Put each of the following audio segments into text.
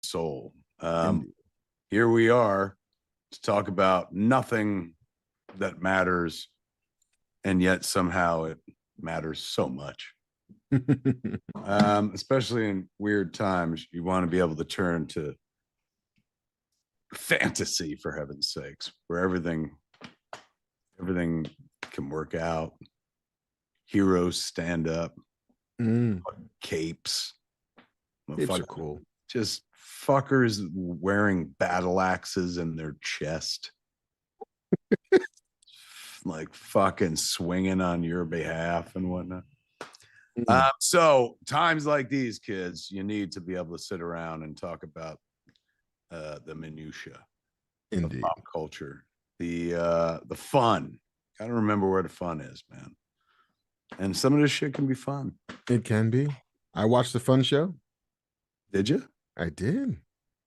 soul. Here we are to talk about nothing that matters, and yet somehow it matters so much. Especially in weird times, you want to be able to turn to fantasy, for heaven's sakes, where everything can work out. Heroes stand up, capes. Capes are cool. Just fuckers wearing battle axes in their chest. Like fucking swinging on your behalf and whatnot. So times like these, kids, you need to be able to sit around and talk about the minutia of pop culture, the fun. I don't remember where the fun is, man. And some of this shit can be fun. It can be. I watched the Fun Show. Did you? I did.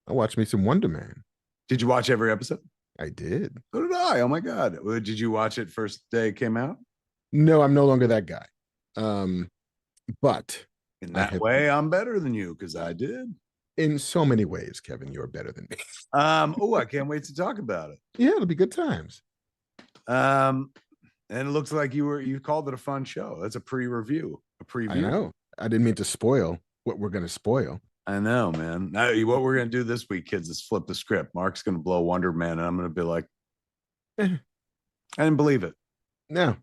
I watched me some Wonder Man. Did you watch every episode? I did. So did I. Oh my God. Did you watch it first day it came out? No, I'm no longer that guy. But in that way, I'm better than you because I did. In so many ways, Kevin, you're better than me. I can't wait to talk about it. Yeah, it'll be good times. And it looks like you called it a fun show. That's a pre-review, a preview. I know. I didn't mean to spoil what we're going to spoil. I know, man. Now, what we're going to do this week, kids, is flip the script. Mark's going to blow Wonder Man, and I'm going to be like, I didn't believe it. No.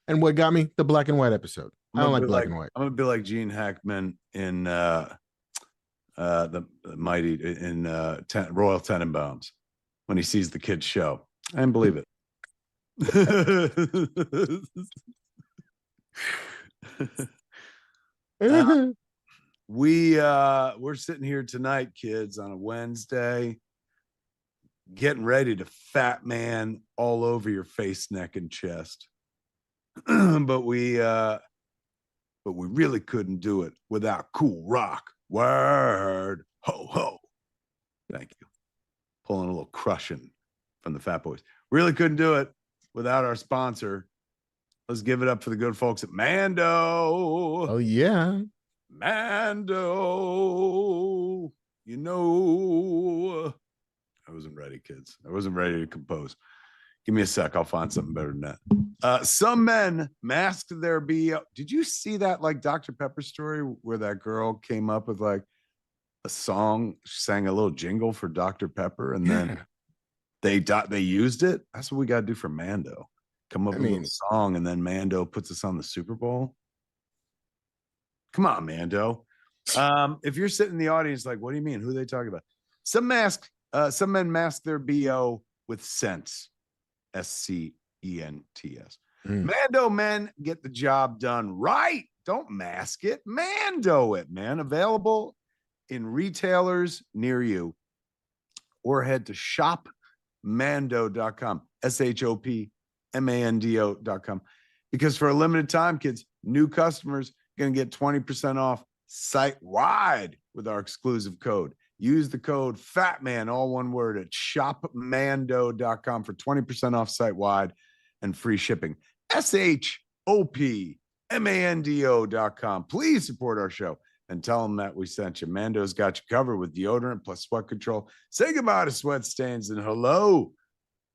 And what got me? The black and white episode. I don't like black and white. I'm going to be like Gene Hackman in the mighty in Royal Tenenbaums when he sees the kids show. I didn't believe it. We're sitting here tonight, kids, on a Wednesday, getting ready to fat man all over your face, neck, and chest. but we really couldn't do it without cool rock. Word, ho ho. Thank you. Pulling a little crushing from the Fat Boys. Really couldn't do it without our sponsor. Let's give it up for the good folks at Mando. Oh yeah, Mando. You know, I wasn't ready, kids. I wasn't ready to compose. Give me a sec. I'll find something better than that. Some men masked their BO. Did you see that like Dr. Pepper story where that girl came up with like a song, sang a little jingle for Dr. Pepper, and then they used it? That's what we got to do for Mando. Come up with a song, and then Mando puts us on the Super Bowl. Come on, Mando. If you're sitting in the audience, like, what do you mean? Who are they talking about? Some men mask their BO with sense. SCENTS. Mando men get the job done right. Don't mask it. Mando it, man. Available in retailers near you, or head to shopmando.com. SHOPMANDO.com. Because for a limited time, kids, new customers going to get 20% off site-wide with our exclusive code. Use the code FATMAN, all one word, at shopmando.com for 20% off site-wide and free shipping. SHOPMANDO.com. Please support our show and tell them that we sent you. Mando's got you covered with deodorant plus sweat control. Say goodbye to sweat stains and hello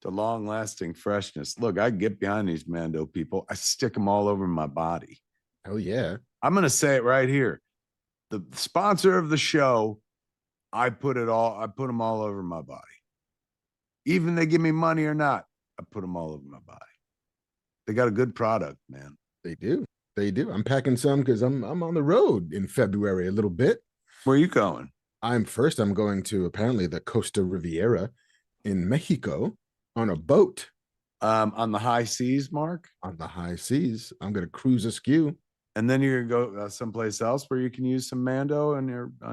to long-lasting freshness. Look, I get behind these Mando people. I stick them all over my body. Oh, yeah. I'm going to say it right here. The sponsor of the show, I put them all over my body. Even they give me money or not, I put them all over my body. They got a good product, man. They do. They do. I'm packing some because I'm on the road in February a little bit. Where are you going? I'm going to apparently the Costa Riviera in Mexico on a boat. On the high seas, Mark? On the high seas. I'm going to cruise askew. And then you're gonna go someplace else where you can use some Mando on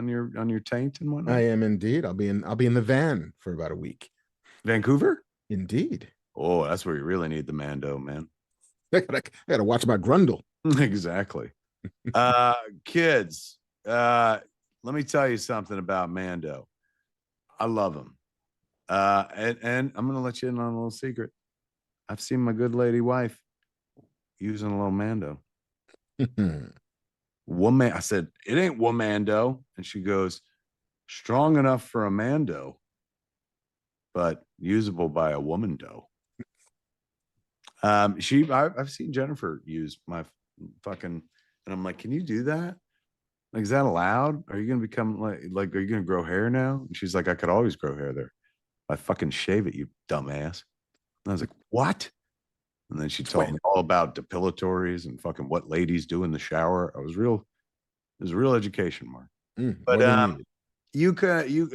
your taint and whatnot. I am indeed. I'll be in the van for about a week. Vancouver? Indeed. Oh, that's where you really need the Mando, man. I gotta watch my grundle. Exactly. Kids, let me tell you something about Mando. I love him. And I'm gonna let you in on a little secret. I've seen my good lady wife using a little Mando. Woman, I said, it ain't Womando. And she goes, strong enough for a Mando, but usable by a woman doe. I've seen Jennifer use my fucking, and I'm like, can you do that? Like, is that allowed? Are you gonna become like, are you gonna grow hair now? And she's like, I could always grow hair there. I fucking shave it, you dumbass. And I was like, what? And then she told me all about depilatories and fucking what ladies do in the shower. It was a real education, Mark. But a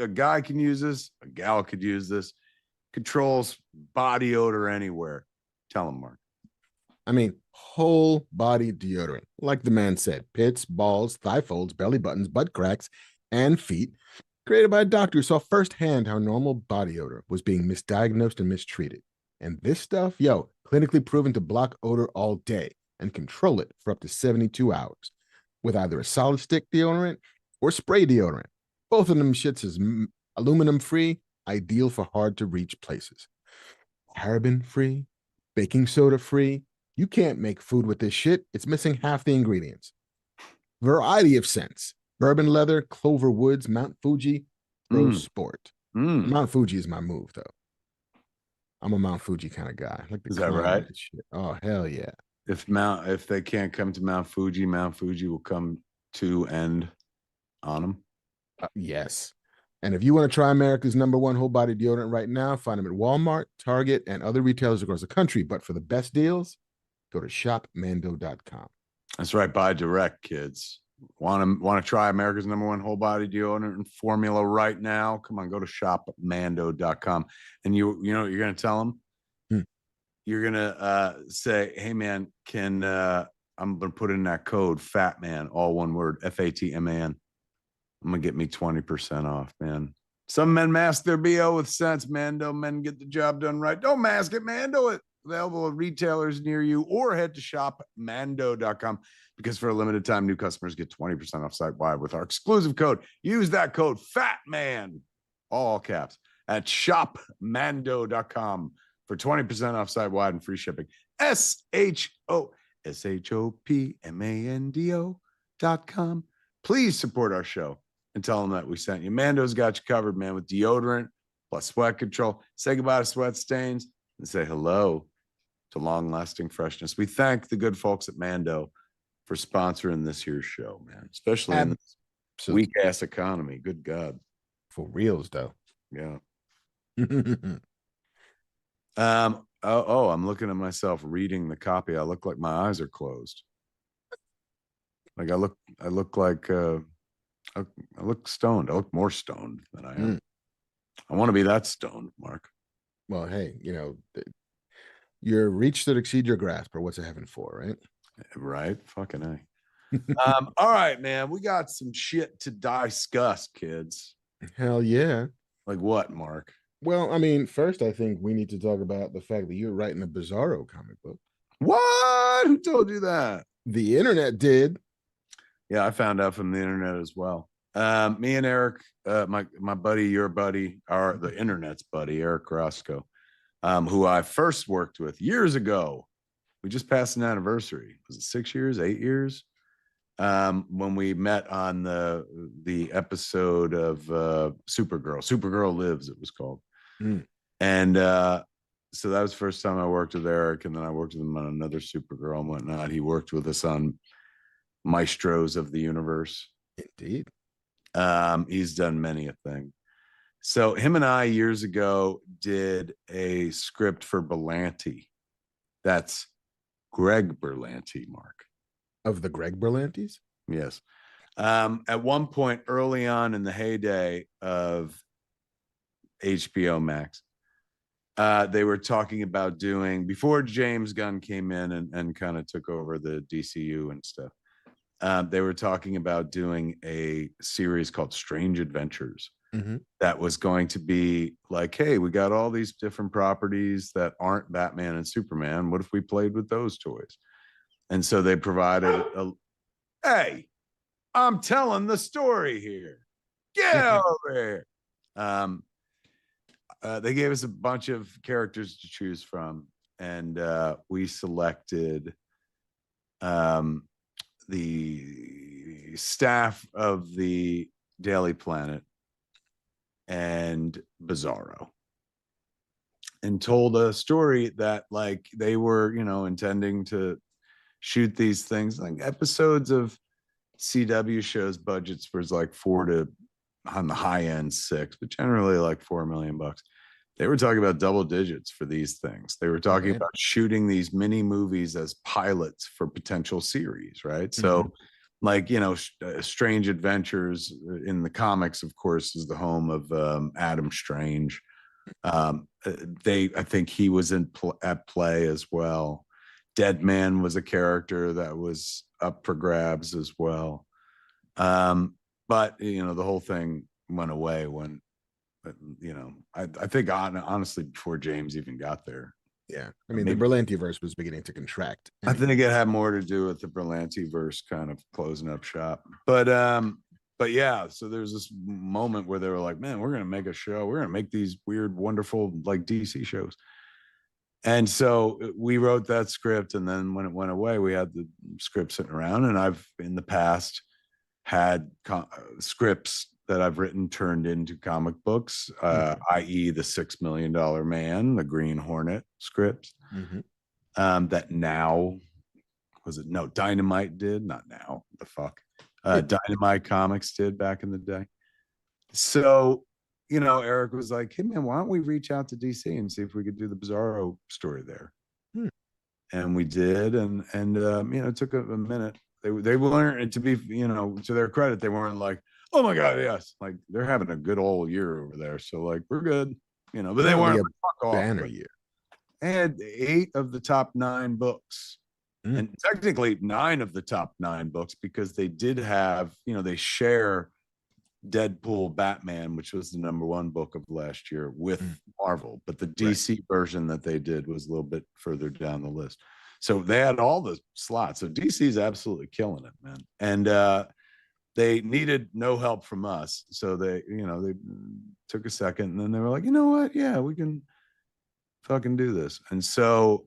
guy can use this, a gal could use this. Controls body odor anywhere. Tell him, Mark. I mean, whole body deodorant, like the man said, pits, balls, thigh folds, belly buttons, butt cracks, and feet. Created by a doctor who saw firsthand how normal body odor was being misdiagnosed and mistreated. And this stuff, clinically proven to block odor all day and control it for up to 72 hours with either a solid stick deodorant or spray deodorant. Both of them shits is aluminum free, ideal for hard to reach places. Paraben free, baking soda free. You can't make food with this shit. It's missing half the ingredients. Variety of scents. Bourbon leather, clover woods, Mount Fuji, Rose Sport. Mount Fuji is my move, though. I'm a Mount Fuji kind of guy. Like the is that right? Shit. Oh, hell yeah. If they can't come to Mount Fuji will come to end on them. Yes. And if you want to try America's #1 whole body deodorant right now, find them at Walmart, Target, and other retailers across the country. But for the best deals, go to shopmando.com. That's right. Buy direct, kids. Want to try America's #1 whole body deodorant formula right now? Come on, go to shopmando.com. And you know what you're going to tell them? You're going to say, hey, man, I'm going to put in that code, Fat Man, all one word, FATMAN. I'm going to get me 20% off, man. Some men mask their BO with sense. Mando men get the job done right. Don't mask it, Mando it. Available at retailers near you, or head to shopmando.com, because for a limited time, new customers get 20% off site wide with our exclusive code. Use that code FATMAN, all caps, at shopmando.com for 20% off site wide and free shipping. shopmando.com. Please support our show and tell them that we sent you. Mando's got you covered, man, with deodorant plus sweat control. Say goodbye to sweat stains and say hello to long-lasting freshness. We thank the good folks at Mando for sponsoring this year's show, man, especially in this weak-ass economy. Good God. For reals, though. Yeah. I'm looking at myself reading the copy. I look like my eyes are closed. Like I look like I look stoned. I look more stoned than I am. I want to be that stoned, Mark. Well, hey, your reach that exceed your grasp, or what's a heaven for, right? Right? Fucking A. All right, man. We got some shit to discuss, kids. Hell yeah. Like what, Mark? Well, I mean, first, I think we need to talk about the fact that you're writing a Bizarro comic book. What? Who told you that? The internet did. Yeah, I found out from the internet as well. Me and Eric, my buddy, your buddy, the internet's buddy, Eric Roscoe, who I first worked with years ago. We just passed an anniversary. Was it 6 years, 8 years? When we met on the episode of Supergirl. Supergirl Lives, it was called. And so that was the first time I worked with Eric, and then I worked with him on another Supergirl and whatnot. He worked with us on Maestros of the Universe. Indeed. He's done many a thing. So him and I years ago did a script for Berlanti. That's Greg Berlanti, Mark. Of the Greg Berlantis? Yes. At one point early on in the heyday of HBO Max, they were talking about doing, before James Gunn came in and kind of took over the DCU and stuff, they were talking about doing a series called Strange Adventures. That was going to be like, hey, we got all these different properties that aren't Batman and Superman. What if we played with those toys? And so they provided hey, I'm telling the story here. Get over here. They gave us a bunch of characters to choose from, and we selected the staff of the Daily Planet and Bizarro, and told a story that like they were, intending to shoot these things like episodes of CW shows. Budgets was like 4 to, on the high end, 6, but generally like $4 million. They were talking about double digits for these things. They were talking about shooting these mini movies as pilots for potential series, right? So like, Strange Adventures in the comics, of course, is the home of Adam Strange. I think he was at play as well. Dead Man was a character that was up for grabs as well. But the whole thing went away when, I think honestly before James even got there. Yeah, I mean, the Berlanti verse was beginning to contract. I think it had more to do with the Berlanti verse kind of closing up shop. But yeah, so there's this moment where they were like, man, we're gonna make a show, we're gonna make these weird, wonderful like DC shows. And so we wrote that script, and then when it went away, we had the script sitting around. And I've in the past had scripts that I've written turned into comic books, i.e. the $6 Million Man, the Green Hornet scripts. That now, Dynamite did, not now, the fuck. Dynamite Comics did back in the day. So, Eric was like, hey man, why don't we reach out to DC and see if we could do the Bizarro story there? And we did, and it took a minute. They weren't, to be, to their credit, they weren't like, oh my God, yes. Like they're having a good old year over there. So like, we're good, but they weren't like, fuck off. Banner year. They had 8 of the top 9 books. And technically 9 of the top 9 books, because they did have, they share Deadpool Batman, which was the #1 book of last year, with Marvel. But the DC version that they did was a little bit further down the list. So they had all the slots. So DC is absolutely killing it, man. And they needed no help from us. So they took a second, and then they were like, you know what? Yeah, we can fucking do this. And so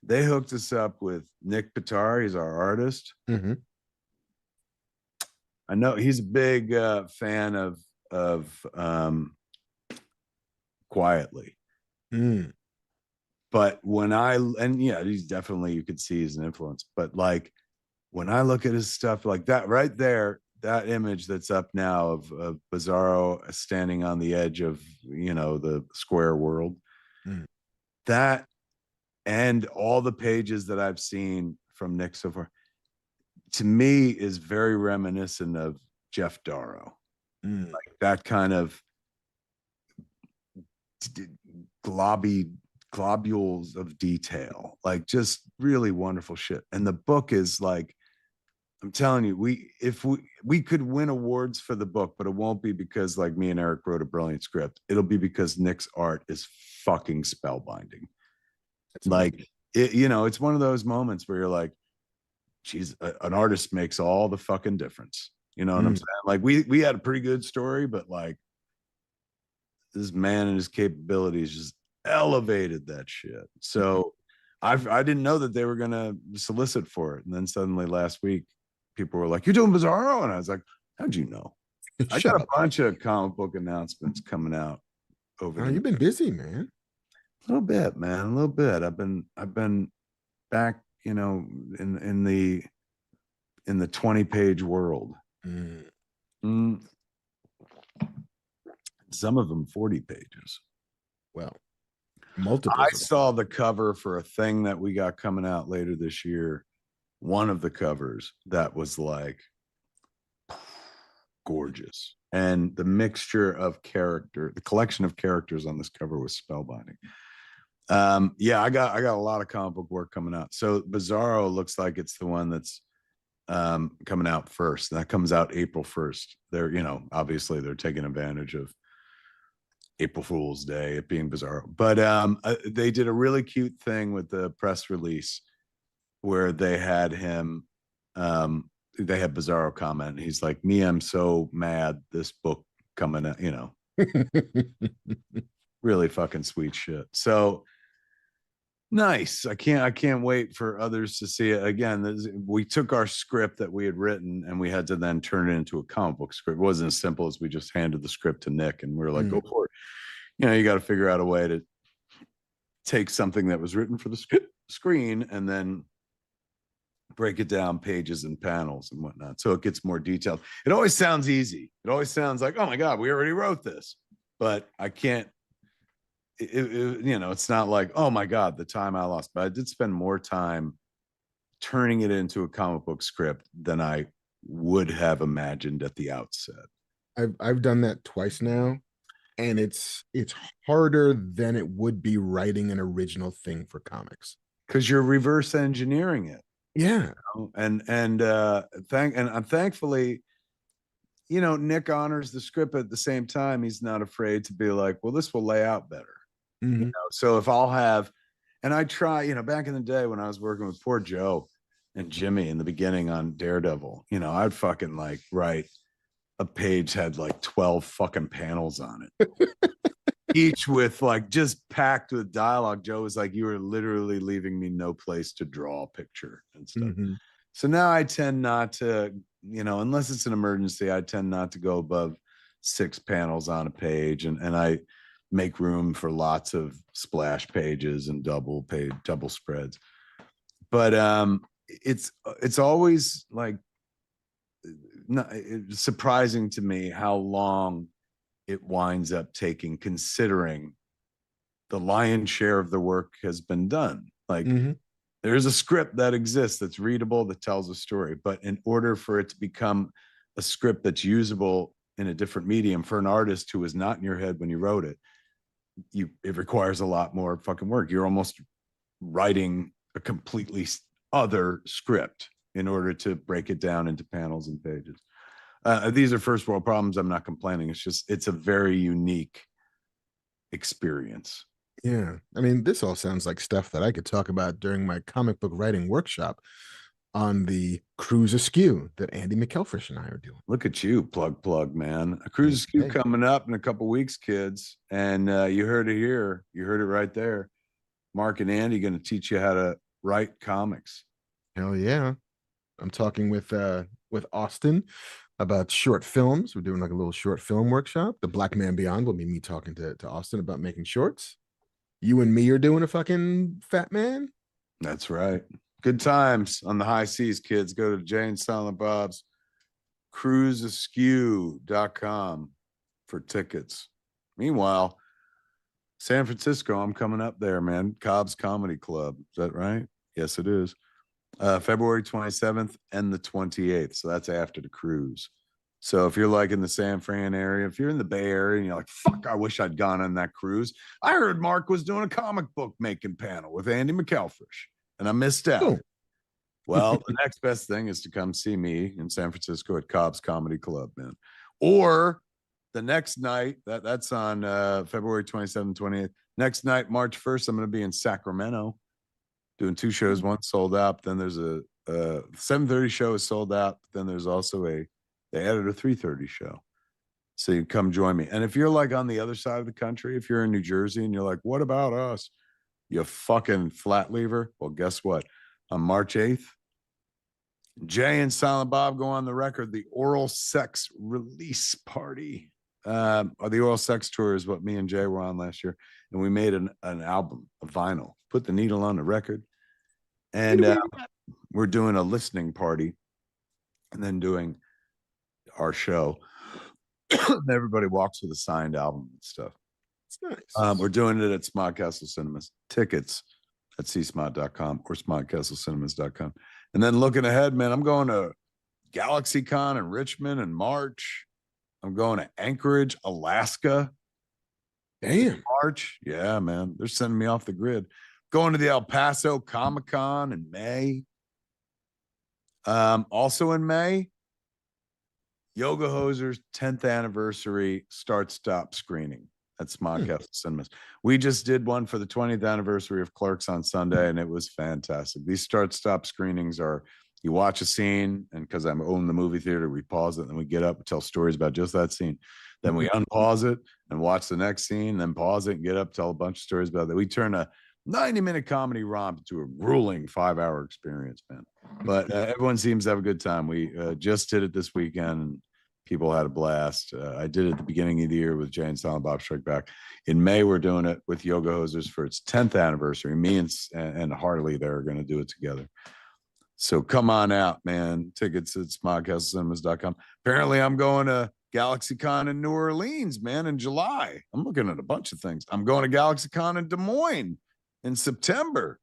they hooked us up with Nick Pitar. He's our artist. I know he's a big fan of Quietly. But he's definitely, you could see he's an influence. But like when I look at his stuff like that right there, that image that's up now of Bizarro standing on the edge of, the square world, that, and all the pages that I've seen from Nick so far, to me is very reminiscent of Jeff Darrow. Like that kind of globules of detail, like just really wonderful shit. And the book is like, I'm telling you, we could win awards for the book, but it won't be because like me and Eric wrote a brilliant script. It'll be because Nick's art is fucking spellbinding. That's like it's one of those moments where you're like, geez, an artist makes all the fucking difference. You know what I'm saying? Like we had a pretty good story, but like this man and his capabilities just elevated that shit. So I didn't know that they were gonna solicit for it, and then suddenly last week people were like, "You're doing Bizarro," and I was like, "How'd you know?" I got a bunch of comic book announcements coming out over. You've been busy, man. A little bit, man. A little bit. I've been back, in the 20-page world. Some of them 40 pages. Well, multiple. I saw the cover for a thing that we got coming out later this year. One of the covers that was like gorgeous, and the mixture of the collection of characters on this cover was spellbinding. I got a lot of comic book work coming out. So Bizarro looks like it's the one that's coming out first. That comes out April 1st. They're, obviously they're taking advantage of April Fool's Day, it being Bizarro. But they did a really cute thing with the press release where they had him, they had Bizarro comment. He's like, me, I'm so mad this book coming out, really fucking sweet shit. So Nice. I can't wait for others to see it. Again, we took our script that we had written and we had to then turn it into a comic book script. It wasn't as simple as we just handed the script to Nick and we were like, go for it. You got to figure out a way to take something that was written for the screen and then break it down pages and panels and whatnot. So it gets more detailed. It always sounds easy. It always sounds like, oh my God, we already wrote this, but I can't, it's not like, oh my God, the time I lost, but I did spend more time turning it into a comic book script than I would have imagined at the outset. I've done that twice now, and it's harder than it would be writing an original thing for comics. Because you're reverse engineering it. Yeah. And thankfully, Nick honors the script at the same time. He's not afraid to be like, well, this will lay out better. So if I'll have, and I try, back in the day when I was working with poor Joe and Jimmy in the beginning on Daredevil, I'd fucking like write a page had like 12 fucking panels on it. Each with like just packed with dialogue. Joe was like, you were literally leaving me no place to draw a picture and stuff. So now I tend not to, unless it's an emergency, I tend not to go above 6 panels on a page. And I make room for lots of splash pages and double spreads. But it's always like it's surprising to me how long it winds up taking, considering the lion's share of the work has been done. Like there's a script that exists that's readable, that tells a story, but in order for it to become a script that's usable in a different medium for an artist who was not in your head when you wrote it, it requires a lot more fucking work. You're almost writing a completely other script in order to break it down into panels and pages. These are first world problems. I'm not complaining. It's a very unique experience. Yeah. I mean, this all sounds like stuff that I could talk about during my comic book writing workshop on the Cruise Askew that Andy McElfresh and I are doing. Look at you, plug, man. A Cruise Askew coming up in a couple weeks, kids. And you heard it here. You heard it right there. Mark and Andy going to teach you how to write comics. Hell yeah. I'm talking with Austin about short films. We're doing like a little short film workshop. The Black Man Beyond will be me talking to Austin about making shorts. You and me are doing a fucking Fat Man. That's right. Good times on the high seas, kids. Go to Jay and Silent Bob's cruiseaskew.com for tickets. Meanwhile, San Francisco, I'm coming up there, man. Cobb's Comedy Club. Is that right? Yes, it is. February 27th and the 28th. So that's after the cruise. So if you're like in the San Fran area, if you're in the Bay Area and you're like, fuck, I wish I'd gone on that cruise. I heard Mark was doing a comic book making panel with Andy McElfresh and I missed out. Oh. Well, the next best thing is to come see me in San Francisco at Cobb's Comedy Club, man. Or the next night, that's on February 27th, 28th. Next night, March 1st, I'm going to be in Sacramento doing 2 shows. One sold out. Then there's a 7:30 show is sold out. Then there's also they added a 3:30 show. So you come join me. And if you're like on the other side of the country, if you're in New Jersey and you're like, what about us? You fucking flat lever. Well, guess what? On March 8th, Jay and Silent Bob go on the record. The Oral Sex Release Party. Or the Oral Sex Tour is what me and Jay were on last year. And we made an album, a vinyl, put the needle on the record. And we're doing a listening party and then doing our show. Everybody walks with a signed album and stuff. It's nice. We're doing it at Smart Castle Cinemas. Tickets at csmart.com or smartcastlecinemas.com. And then looking ahead, man, I'm going to GalaxyCon in Richmond in March. I'm going to Anchorage, Alaska. Damn. March. Yeah, man. They're sending me off the grid. Going to the El Paso Comic-Con in May. Also in May, Yoga Hoser's 10th anniversary start-stop screening at Smart Castle Cinemas. We just did one for the 20th anniversary of Clerks on Sunday, and it was fantastic. These start-stop screenings are, you watch a scene, and because I own the movie theater, we pause it, and then we get up and tell stories about just that scene. Then we unpause it and watch the next scene, then pause it and get up, tell a bunch of stories about that. We turn a 90-minute comedy romp to a grueling 5-hour experience, man. But everyone seems to have a good time. We just did it this weekend, and people had a blast. I did it at the beginning of the year with Jay and Silent Bob Strike Back. In May, we're doing it with Yoga Hosers for its 10th anniversary. Me and Harley, they're going to do it together. So come on out, man. Tickets at smodcastcinemas.com. Apparently, I'm going to GalaxyCon in New Orleans, man, in July. I'm looking at a bunch of things. I'm going to GalaxyCon in Des Moines in September.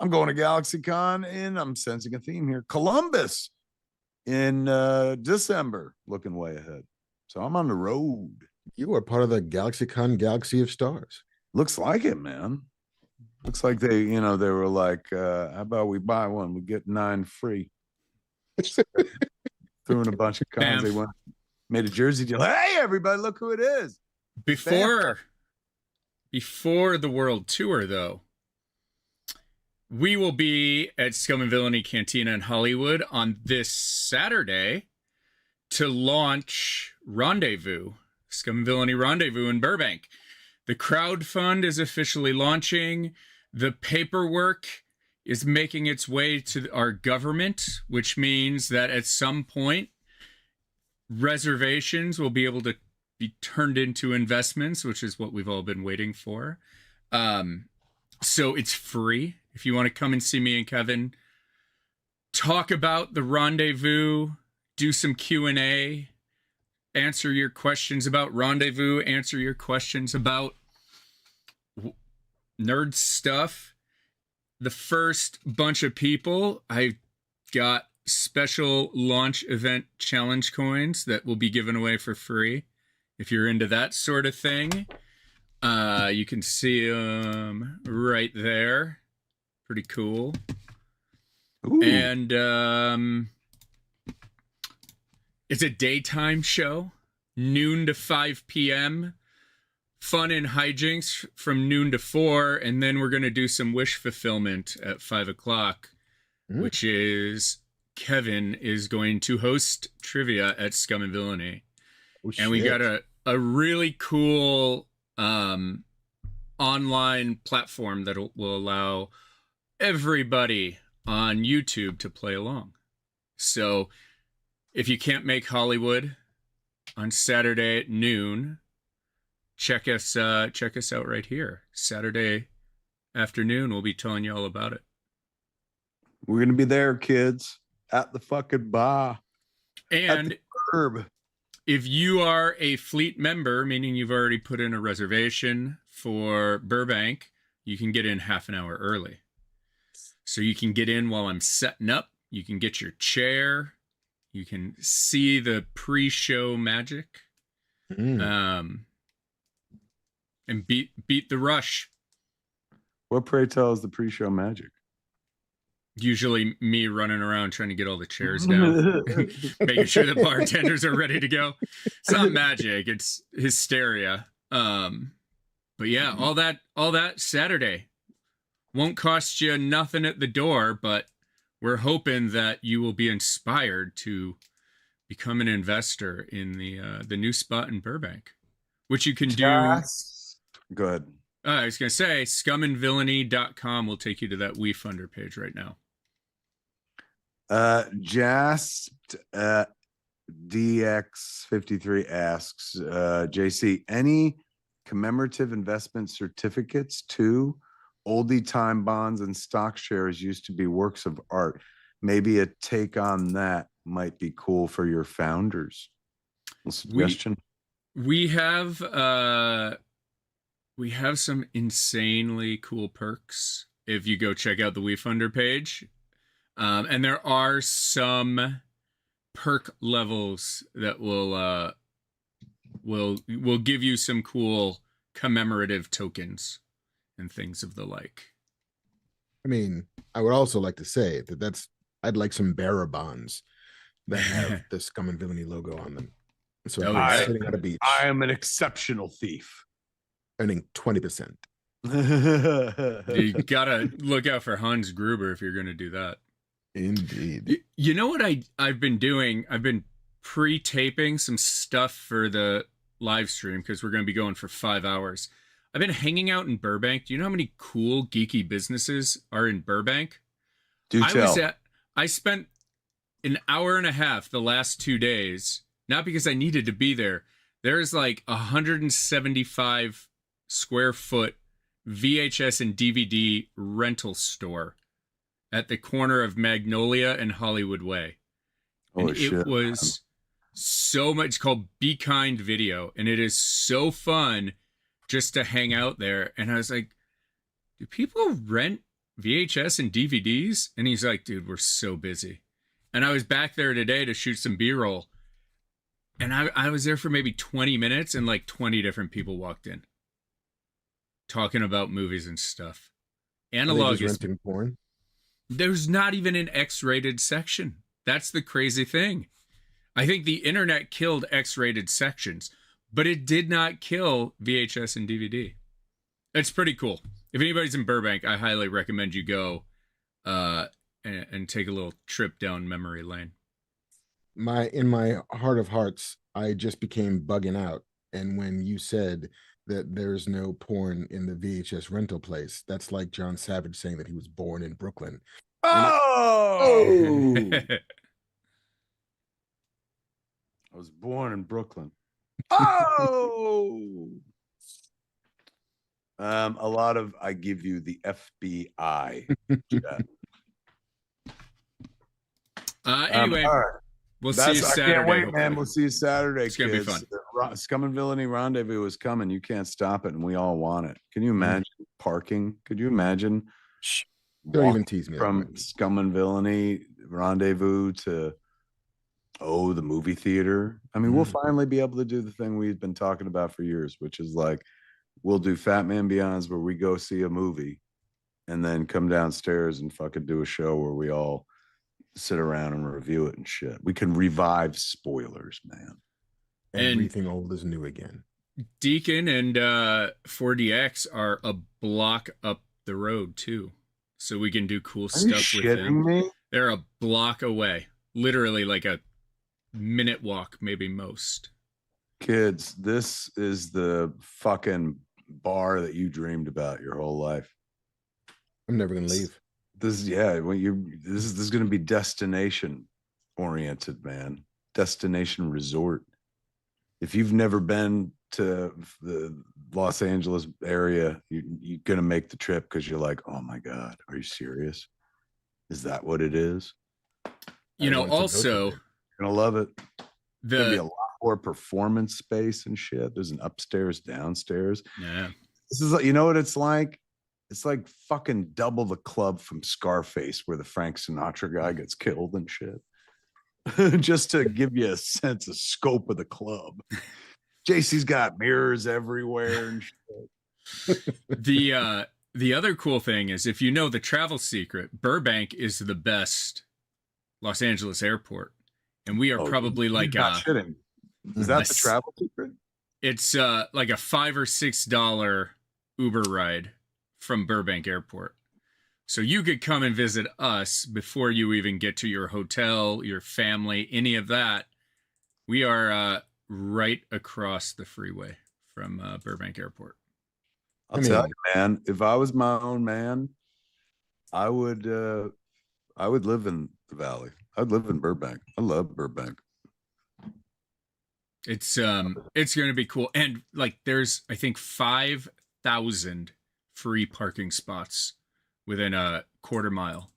I'm going to GalaxyCon in, I'm sensing a theme here, Columbus in December. Looking way ahead. So I'm on the road. You are part of the GalaxyCon Galaxy of Stars. Looks like it, man. Looks like they were like, how about we buy one? We get 9 free. Threw in a bunch of cons. They went, made a jersey deal. Hey, everybody, look who it is. Before the world tour, though, we will be at Scum and Villainy Cantina in Hollywood on this Saturday to launch Rendezvous, Scum and Villainy Rendezvous in Burbank. The crowdfund is officially launching. The paperwork is making its way to our government, which means that at some point, reservations will be able to be turned into investments, which is what we've all been waiting for. So it's free. If you want to come and see me and Kevin talk about the Rendezvous, do some Q&A, answer your questions about Rendezvous, answer your questions about nerd stuff. The first bunch of people, I got special launch event challenge coins that will be given away for free. If you're into that sort of thing, you can see them right there. Pretty cool. Ooh. And it's a daytime show, noon to 5 p.m. Fun and hijinks from noon to 4, and then we're going to do some wish fulfillment at 5 o'clock, which is Kevin is going to host trivia at Scum and Villainy. Oh, and we got a really cool online platform that will allow everybody on YouTube to play along. So if you can't make Hollywood on Saturday at noon, check us out right here. Saturday afternoon, we'll be telling you all about it. We're gonna be there, kids, at the fucking bar. And Herb. if you are a fleet member, meaning you've already put in a reservation for Burbank, you can get in half an hour early. So you can get in while I'm setting up. You can get your chair. You can see the pre-show magic. And beat the rush. What, pray tell, is the pre-show magic? Usually me running around trying to get all the chairs down, making sure the bartenders are ready to go. It's not magic, it's hysteria. But yeah, all that Saturday won't cost you nothing at the door, but we're hoping that you will be inspired to become an investor in the new spot in Burbank, which you can do. Go ahead. I was going to say, scumandvillainy.com will take you to that Wefunder page right now. Just DX53 asks, JC, any commemorative investment certificates to oldie time bonds and stock shares used to be works of art? Maybe a take on that might be cool for your founders. A suggestion. We have some insanely cool perks if you go check out the Wefunder page. And there are some perk levels that will give you some cool commemorative tokens and things of the like. I mean, I would also like to say that I'd like some bearer bonds that have the Scum and Villainy logo on them. So Oh, I'm yeah. sitting at a beach I am an exceptional thief. earning 20%. You gotta look out for Hans Gruber if you're gonna do that. Indeed. You know what I've been doing? I've been pre-taping some stuff for the live stream because we're going to be going for 5 hours. I've been hanging out in Burbank. Do you know how many cool geeky businesses are in Burbank? Do tell. I spent an hour and a half the last 2 days, not because I needed to be there. There's like 175 square foot VHS and DVD rental store at the corner of Magnolia and Hollywood Way. And it was so much, called Be Kind Video, and it is so fun just to hang out there. And I was like, do people rent VHS and DVDs? And he's like, dude, we're so busy. And I was back there today to shoot some B-roll. And I was there for maybe 20 minutes, and like 20 different people walked in talking about movies and stuff. Analog is renting porn. There's not even an X-rated section. That's the crazy thing. I think the internet killed X-rated sections, but it did not kill VHS and DVD. It's pretty cool. If anybody's in Burbank, I highly recommend you go and take a little trip down memory lane. In my heart of hearts, I just became bugging out. And when you said that there's no porn in the VHS rental place, that's like John Savage saying that he was born in Brooklyn. Oh! I was born in Brooklyn. Oh! A lot of I give you the FBI. Anyway, all right. We'll see you Saturday. I can't wait, hopefully. man. We'll see you Saturday. It's gonna be fun. Scum and Villainy Rendezvous is coming. You can't stop it, and we all want it. Can you imagine parking? Could you imagine? Don't even tease me. From Scum and Villainy Rendezvous to the movie theater. I mean, we'll finally be able to do the thing we've been talking about for years, which is like we'll do Fat Man Beyonds where we go see a movie and then come downstairs and fucking do a show where we all sit around and review it and shit. We can revive spoilers, man. Everything old is new again. Deacon and 4DX are a block up the road too, so we can do cool stuff with them. Me? They're a block away, literally like a minute walk, maybe most. Kids, this is the fucking bar that you dreamed about your whole life. I'm never gonna leave. This is going to be destination oriented, man. Destination resort. If you've never been to the Los Angeles area, you're going to make the trip because you're like, oh my God, are you serious? Is that what it is? Also, you're going to love it. There's going to be a lot more performance space and shit. There's an upstairs, downstairs. Yeah. This is, you know what it's like? It's like fucking double the club from Scarface where the Frank Sinatra guy gets killed and shit. Just to give you a sense of scope of the club. JC's got mirrors everywhere and shit. The other cool thing is, if you know the travel secret, Burbank is the best Los Angeles airport. And we are probably like shitting. Is that the travel secret? It's like a $5 or $6 Uber ride from Burbank Airport. So you could come and visit us before you even get to your hotel, your family, any of that. We are right across the freeway from Burbank Airport. I'll tell you, man, if I was my own man, I would live in the Valley. I'd live in Burbank. I love Burbank. It's going to be cool. And like there's I think 5,000 free parking spots within a quarter mile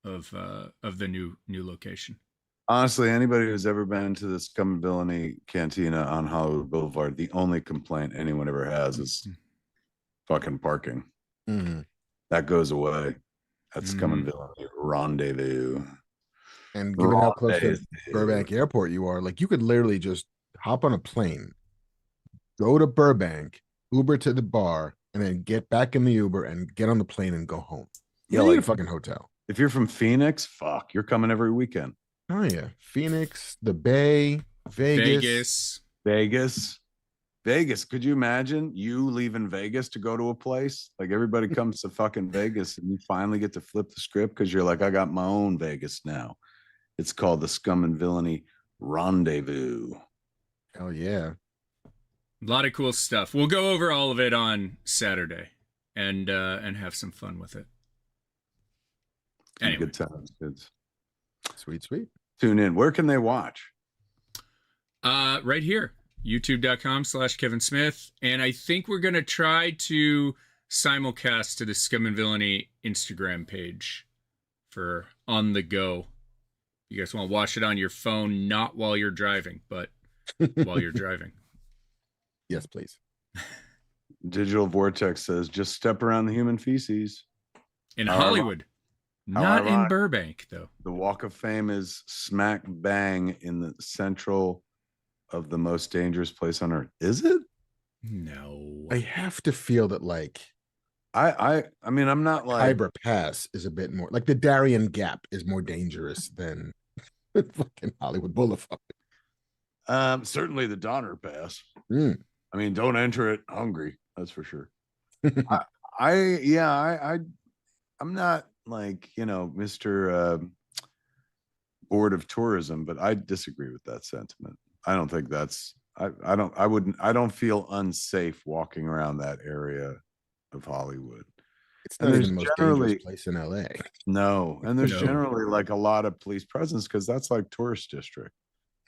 of the new location. Honestly, anybody who's ever been to the Scum and Villainy Cantina on Hollywood Boulevard, the only complaint anyone ever has is fucking parking. Mm-hmm. That goes away. That's Scum and Villainy Rendezvous. And given how close to Burbank Airport you are, like you could literally just hop on a plane, go to Burbank, Uber to the bar, and then get back in the Uber and get on the plane and go home. Yeah, like like a fucking hotel. If you're from Phoenix, fuck, you're coming every weekend. Oh yeah, Phoenix, the Bay, Vegas. Could you imagine you leaving Vegas to go to a place? Like everybody comes to fucking Vegas, and you finally get to flip the script because you're like, I got my own Vegas now. It's called the Scum and Villainy Rendezvous. Hell yeah. A lot of cool stuff. We'll go over all of it on Saturday and have some fun with it. Anyway. Good times, kids. Sweet, sweet. Tune in. Where can they watch? Right here, youtube.com/Kevin Smith. And I think we're going to try to simulcast to the Scum and Villainy Instagram page for on the go. You guys want to watch it on your phone, not while you're driving, but while you're driving. Yes, please. Digital Vortex says, just step around the human feces. In Hollywood. Not in Burbank, though. The Walk of Fame is smack bang in the central of the most dangerous place on earth. Is it? No. I have to feel that, like, I mean, I'm not like Khyber Pass is a bit more like the Darien Gap is more dangerous than fucking Hollywood Boulevard. Certainly the Donner Pass. Mm. I mean, don't enter it hungry. That's for sure. I'm not like, you know, Mr. Board of Tourism, but I disagree with that sentiment. I don't think that's I don't feel unsafe walking around that area of Hollywood. It's not even the most dangerous place in LA. No, and there's generally like a lot of police presence because that's like tourist district.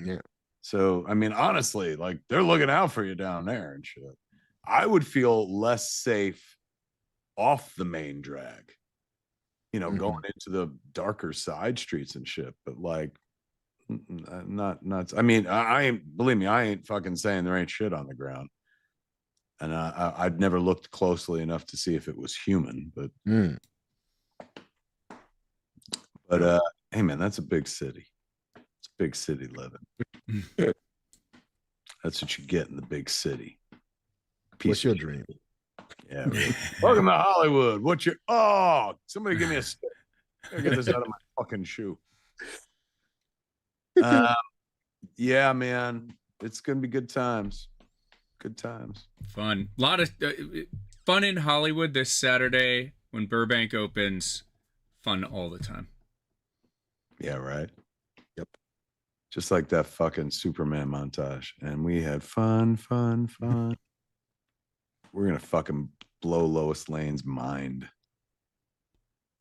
Yeah. So I mean, honestly, like they're looking out for you down there and shit. I would feel less safe off the main drag, you know, going into the darker side streets and shit. But like, not nuts. I mean, I ain't, believe me, I ain't fucking saying there ain't shit on the ground. And I'd never looked closely enough to see if it was human, but hey man, that's a big city. It's a big city living. That's what you get in the big city. What's your dream? Yeah. Really. Welcome to Hollywood. What's your somebody give me a stick. I get this out of my fucking shoe. Yeah, man. It's gonna be good times. Good times. Fun. A lot of fun in Hollywood this Saturday when Burbank opens. Fun all the time. Yeah, right. Yep. Just like that fucking Superman montage. And we had fun. We're gonna fucking blow Lois Lane's mind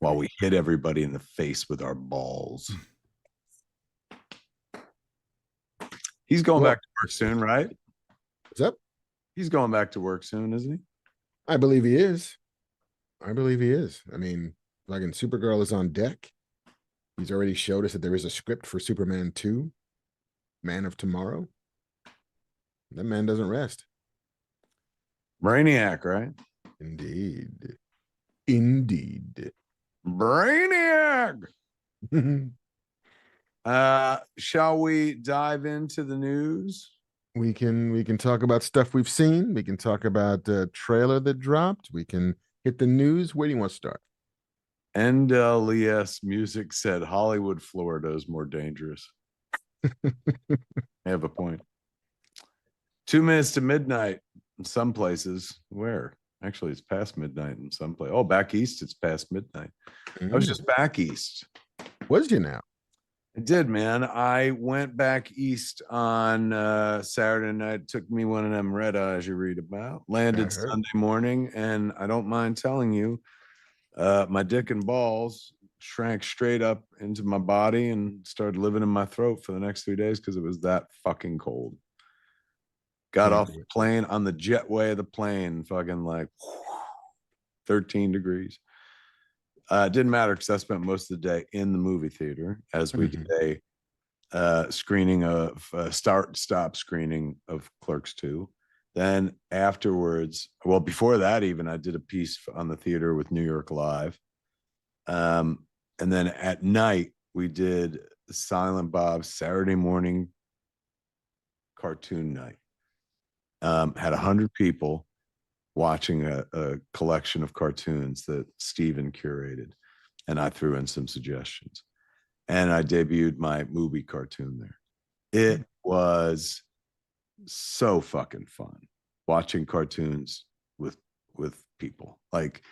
while we hit everybody in the face with our balls. He's going back to work soon, right? What's up? He's going back to work soon, isn't he? I believe he is. I mean, fucking Supergirl is on deck. He's already showed us that there is a script for Superman 2, Man of Tomorrow. That man doesn't rest. Brainiac, right? Indeed. Brainiac. Shall we dive into the news? We can talk about stuff we've seen. We can talk about the trailer that dropped. We can hit the news. Where do you want to start? NLES Music said Hollywood, Florida is more dangerous. I have a point. 2 minutes to midnight in some places. Where? Actually, it's past midnight in some place. Oh, back east, it's past midnight. I was just back east. Was you now? I did, man. I went back east on Saturday night. It took me one of them red eyes you read about. Landed Sunday morning, and I don't mind telling you, my dick and balls shrank straight up into my body and started living in my throat for the next 3 days because it was that fucking cold. Got off the plane on the jetway of the plane, fucking like 13 degrees. Didn't matter because I spent most of the day in the movie theater as we did a screening of stop screening of Clerks 2. Then afterwards, well, before that even, I did a piece on the theater with New York Live. And then at night, we did Silent Bob's Saturday morning cartoon night. Had 100 people watching a collection of cartoons that Steven curated, and I threw in some suggestions, and I debuted my movie cartoon there. It was so fucking fun watching cartoons with people like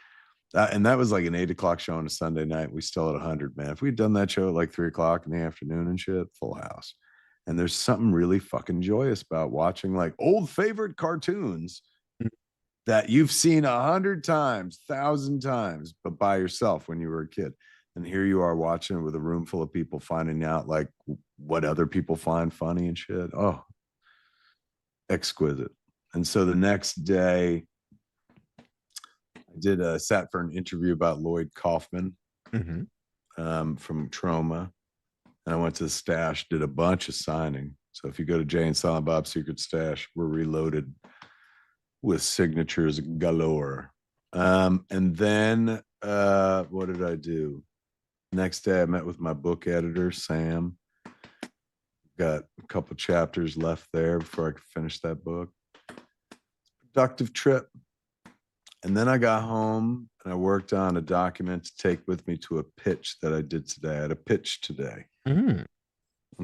that, and that was like an 8:00 show on a Sunday night. We still had 100, man. If we'd done that show at like 3:00 in the afternoon and shit, full house. And there's something really fucking joyous about watching like old favorite cartoons that you've seen 100 times, 1,000 times, but by yourself when you were a kid. And here you are watching it with a room full of people, finding out like what other people find funny and shit. Oh, exquisite. And so the next day, I did sat for an interview about Lloyd Kaufman from Trauma. And I went to the stash, did a bunch of signing. So if you go to Jay and Silent Bob's Secret Stash, we're reloaded with signatures galore. And then what did I do? Next day, I met with my book editor, Sam. Got a couple chapters left there before I could finish that book. Productive trip. And then I got home and I worked on a document to take with me to a pitch that I did today. I had a pitch today. I don't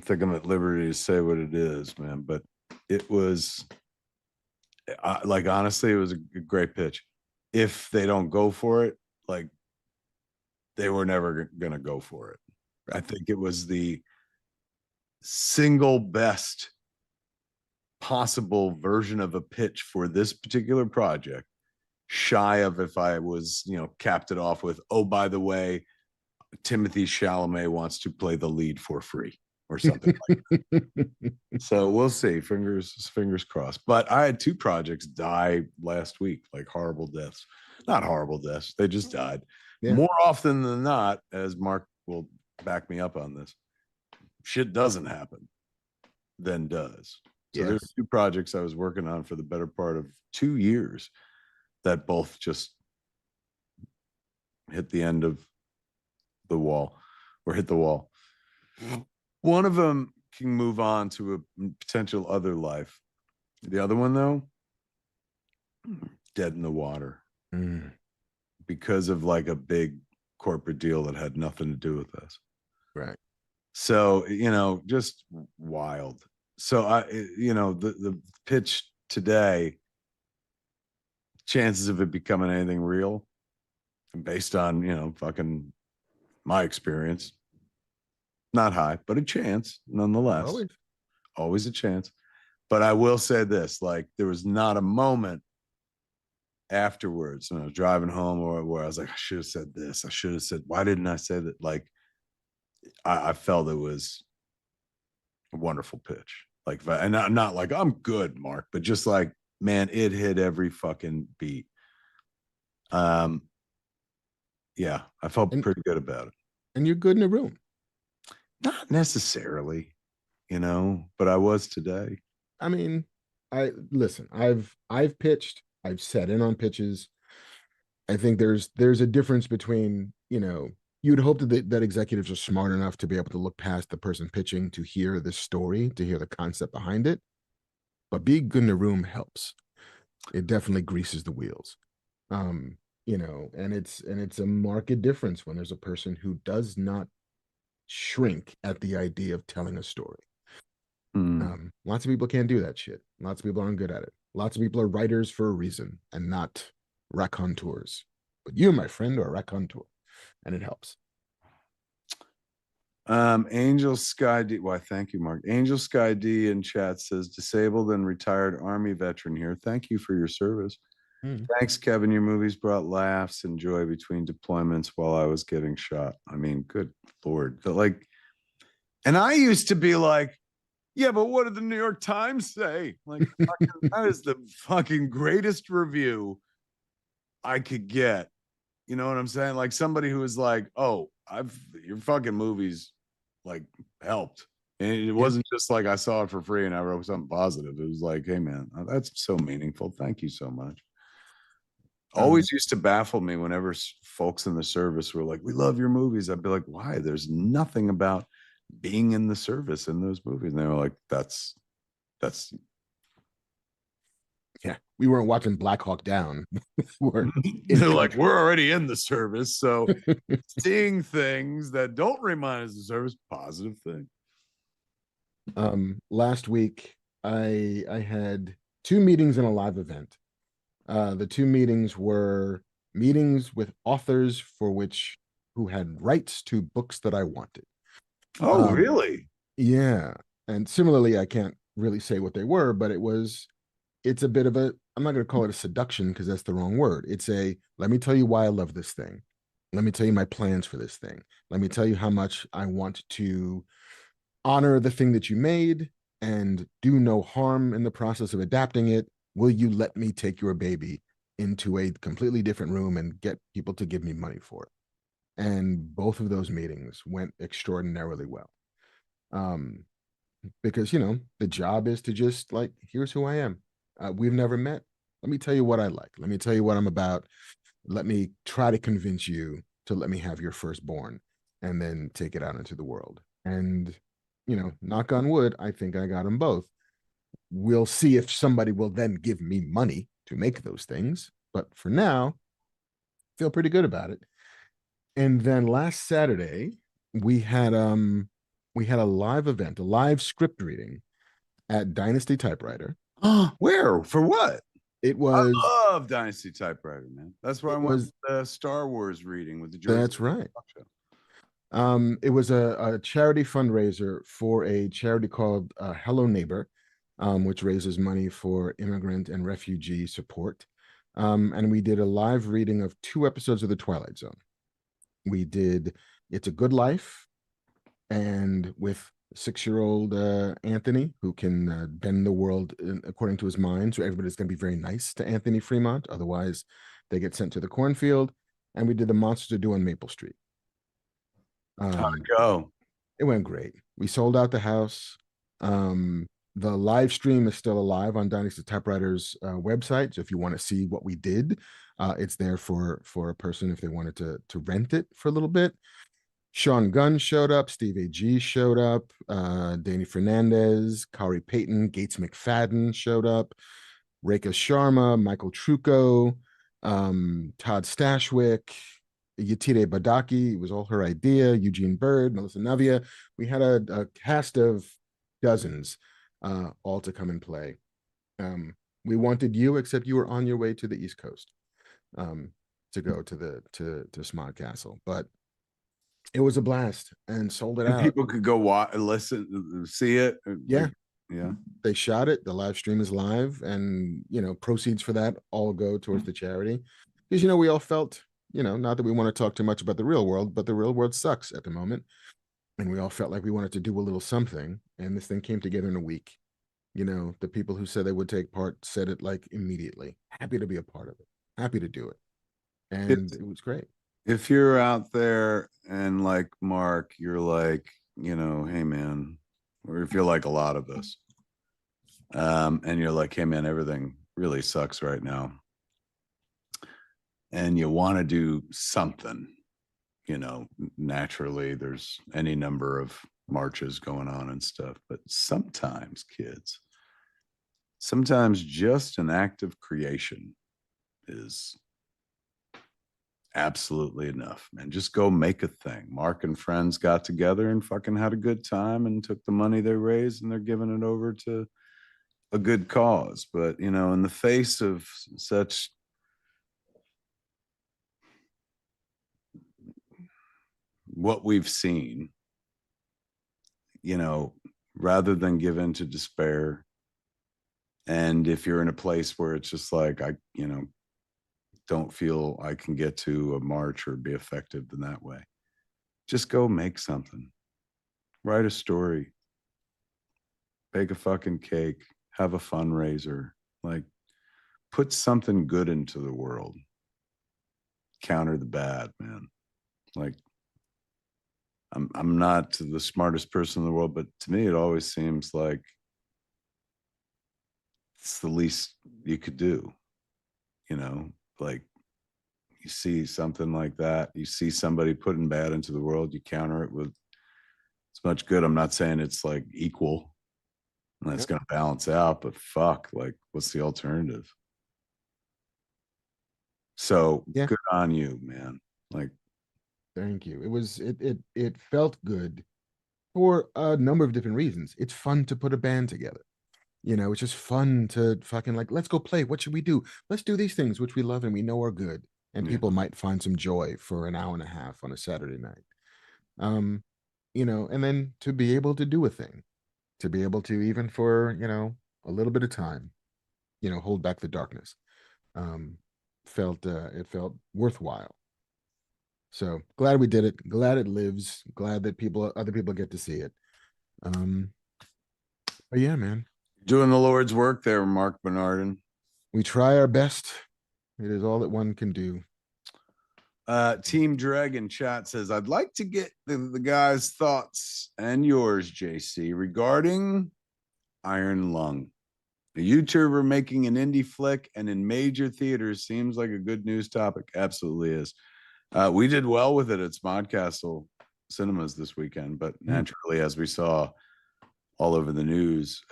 think I'm at liberty to say what it is, man, but it was like, honestly, it was a great pitch. If they don't go for it, like they were never going to go for it. I think it was the single best possible version of a pitch for this particular project, shy of if I was, capped it off with, oh, by the way, Timothy Chalamet wants to play the lead for free or something like that. So we'll see. Fingers crossed. But I had 2 projects die last week, like horrible deaths. Not horrible deaths. They just died. Yeah. More often than not, as Mark will back me up on this, shit doesn't happen, then does. So there's 2 projects I was working on for the better part of 2 years that both just hit the end of the wall or hit the wall. One of them can move on to a potential other life. The other one, though, dead in the water because of like a big corporate deal that had nothing to do with us. Right. So, just wild. So the pitch today, chances of it becoming anything real, based on, fucking my experience, not high, but a chance nonetheless. Always a chance. But I will say this, like, there was not a moment afterwards when I was driving home where I was like, I should have said this. I should have said, why didn't I say that? Like, I felt it was a wonderful pitch. Like, and not like I'm good, Mark, but just like, man, it hit every fucking beat. Yeah, I felt pretty good about it. And you're good in a room. Not necessarily, but I was today. I mean, I've pitched, I've sat in on pitches. I think there's a difference between, you'd hope that executives are smart enough to be able to look past the person pitching to hear the story, to hear the concept behind it. But being good in a room helps. It definitely greases the wheels. And it's a marked difference when there's a person who does not shrink at the idea of telling a story. Lots of people can't do that shit. Lots of people aren't good at it. Lots of people are writers for a reason and not raconteurs. But you, my friend, are a raconteur, and it helps. Angel Sky D. Why, thank you, Mark. Angel Sky D in chat says, disabled and retired Army veteran here. Thank you for your service. Thanks, Kevin. Your movies brought laughs and joy between deployments while I was getting shot. I mean, good Lord. And I used to be like, yeah, but what did the New York Times say? Like, that is the fucking greatest review I could get. You know what I'm saying? Like somebody who was like, oh, your fucking movies like helped. And it wasn't just like I saw it for free and I wrote something positive. It was like, hey man, that's so meaningful. Thank you so much. Always used to baffle me whenever folks in the service were like, we love your movies. I'd be like, why? There's nothing about being in the service in those movies. And they were like, that's yeah, we weren't watching Black Hawk Down. They're like, we're already in the service, so seeing things that don't remind us of service, positive thing. Last week I had 2 meetings and a live event. The 2 meetings were meetings with authors who had rights to books that I wanted. Oh, really? Yeah. And similarly, I can't really say what they were, but it's a bit of a, I'm not going to call it a seduction because that's the wrong word. It's a, let me tell you why I love this thing. Let me tell you my plans for this thing. Let me tell you how much I want to honor the thing that you made and do no harm in the process of adapting it. Will you let me take your baby into a completely different room and get people to give me money for it? And both of those meetings went extraordinarily well. Because, you know, the job is to just like, here's who I am. We've never met. Let me tell you what I like. Let me tell you what I'm about. Let me try to convince you to let me have your firstborn and then take it out into the world. And, you know, knock on wood, I think I got them both. We'll see if somebody will then give me money to make those things. But for now, feel pretty good about it. And then last Saturday, we had a live event, a live script reading at Dynasty Typewriter. Where? For what? It was I love Dynasty Typewriter, man. That's where I went was with the Star Wars reading with the Jersey. that's right. Show. It was a charity fundraiser for a charity called Hello Neighbor, which raises money for immigrant and refugee support. And we did a live reading of 2 episodes of The Twilight Zone. We did It's a Good Life, and with 6-year-old Anthony, who can bend the world according to his mind. So everybody's going to be very nice to Anthony Fremont. Otherwise, they get sent to the cornfield. And we did The Monsters Do on Maple Street. How'd it go? It went great. We sold out the house. The live stream is still alive on Dynasty Typewriter's website. So if you want to see what we did, it's there for a person if they wanted to rent it for a little bit. Sean Gunn showed up. Steve A.G. showed up. Danny Fernandez, Kari Payton, Gates McFadden showed up. Rekha Sharma, Michael Trucco, Todd Stashwick, Yatire Badaki. It was all her idea. Eugene Bird, Melissa Navia. We had a cast of dozens all to come and play. We wanted you, except you were on your way to the East Coast to go to Smod Castle, but it was a blast and sold it And out. people could go watch, listen, see it. Yeah. Yeah. They shot it. The live stream is live, and you know, proceeds for that all go towards the charity. Because you know, we all felt, you know, not that we want to talk too much about the real world, but the real world sucks at the moment. And we all felt like we wanted to do a little something. And this thing came together in a week. You know, the people who said they would take part said it like immediately. Happy to be a part of it. Happy to do it. And it was great. If you're out there and like Mark, you're like, you know, hey man, or if you're like a lot of us, and you're like, hey man, everything really sucks right now, and you want to do something, you know, naturally there's any number of marches going on and stuff, but sometimes kids, sometimes just an act of creation is absolutely enough, man. Just go make a thing. Mark and friends got together and fucking had a good time and took the money they raised and they're giving it over to a good cause. But you know, in the face of such what we've seen, you know, rather than give in to despair, and if you're in a place where it's just like, I, you know, don't feel I can get to a march or be effective in that way, just go make something. Write a story, bake a fucking cake, have a fundraiser, like put something good into the world. Counter the bad, man. Like I'm not the smartest person in the world, but to me it always seems like it's the least you could do. You know, like you see something like that, you see somebody putting bad into the world, you counter it with as much good. I'm not saying it's like equal and that's going to balance out, but fuck, like what's the alternative? So Yeah. good on you, man. Like, Thank you. It felt good for a number of different reasons. It's fun to put a band together. You know, it's just fun to fucking like, let's go play. What should we do? Let's do these things which we love and we know are good. And yeah. people might find some joy for an hour and a half on a Saturday night. You know, and then to be able to do a thing, to be able to, even for, a little bit of time, hold back the darkness. It felt worthwhile. So glad we did it. Glad it lives. Glad that other people get to see it. But yeah, man, Doing the Lord's work there, Marc Bernardin. we try our best. It is all that one can do. Team Dragon chat says, I'd like to get the guys' thoughts and yours, JC, regarding Iron Lung. A YouTuber making an indie flick and in major theaters seems like a good news topic. Absolutely is. We did well with it at Smodcastle Cinemas this weekend, but naturally, as we saw all over the news,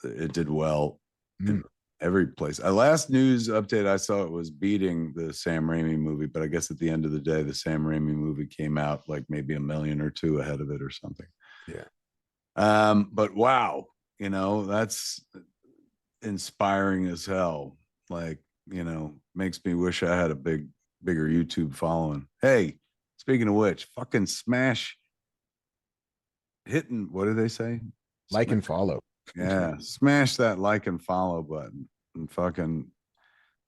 it did well in every place. Last news update I saw, it was beating the Sam Raimi movie, but I guess at the end of the day, the Sam Raimi movie came out like maybe $1 million or $2 million ahead of it or something. Yeah. But wow, that's inspiring as hell. Like, makes me wish I had a bigger YouTube following. Hey, speaking of which, fucking smash hitting, what do they say? Like and follow. Yeah, smash that like and follow button and fucking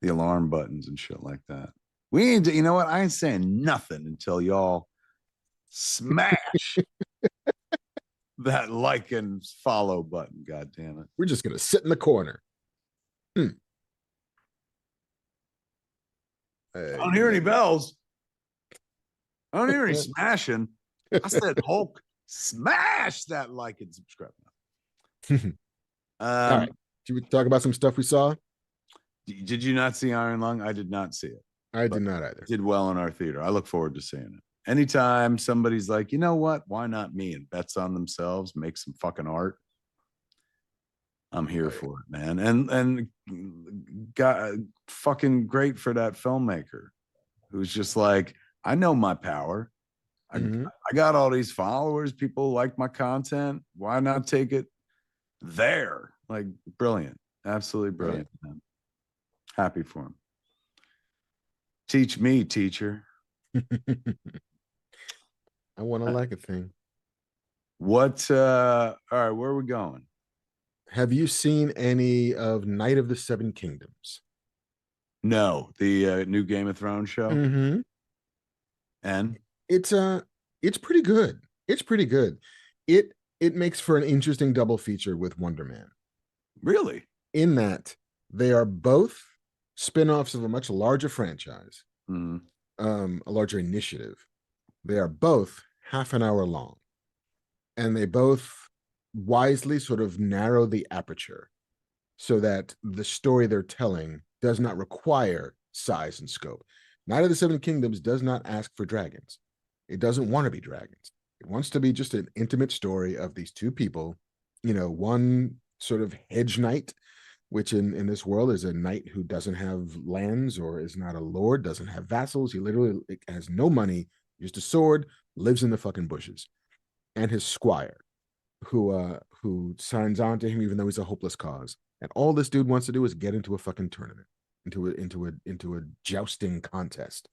the alarm buttons and shit like that. We ain't, you know what? I ain't saying nothing until y'all smash that like and follow button. God damn it. We're just gonna sit in the corner. I don't hear any bells. I don't hear any smashing. I said, Hulk, smash that like and subscribe. All right. Should we talk about some stuff we saw? Did you not see Iron Lung? I did not see it. I did not either. Did well in our theater. I look forward to seeing it. Anytime somebody's like, you know what? Why not me? And bets on themselves, make some fucking art. I'm here for it, man. And got fucking great for that filmmaker who's just like, I know my power. I got all these followers. People like my content. Why not take it there? Like, brilliant. Absolutely brilliant, man. Happy for him. Teach me, teacher. I want to like a thing. What all right, where are we going? Have you seen any of Night of the Seven Kingdoms? No, the new Game of Thrones show. And it's pretty good. It's pretty good. It makes for an interesting double feature with Wonder Man. Really? In that they are both spin-offs of a much larger franchise, a larger initiative. They are both half an hour long, and they both wisely sort of narrow the aperture so that the story they're telling does not require size and scope. Night of the Seven Kingdoms does not ask for dragons. It doesn't want to be dragons. It wants to be just an intimate story of these two people, one sort of hedge knight, which in this world is a knight who doesn't have lands or is not a lord, doesn't have vassals. He literally has no money, just a sword, lives in the fucking bushes. And his squire, who signs on to him even though he's a hopeless cause. And all this dude wants to do is get into a fucking tournament, into a jousting contest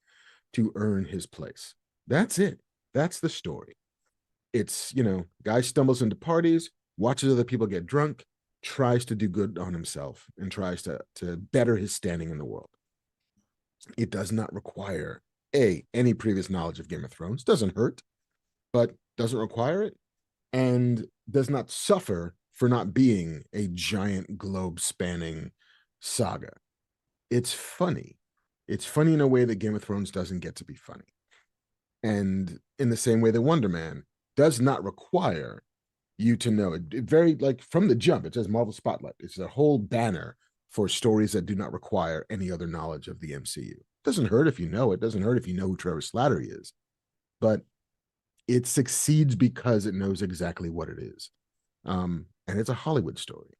to earn his place. That's it. That's the story. It's, guy stumbles into parties, watches other people get drunk, tries to do good on himself, and tries to better his standing in the world. It does not require any previous knowledge of Game of Thrones. Doesn't hurt, but doesn't require it, and does not suffer for not being a giant globe-spanning saga. It's funny. It's funny in a way that Game of Thrones doesn't get to be funny. And in the same way that Wonder Man does not require you to know it. Very, like, from the jump, it says Marvel Spotlight. It's a whole banner for stories that do not require any other knowledge of the MCU. Doesn't hurt if you know it. Doesn't hurt if you know who Trevor Slattery is. But it succeeds because it knows exactly what it is. And it's a Hollywood story.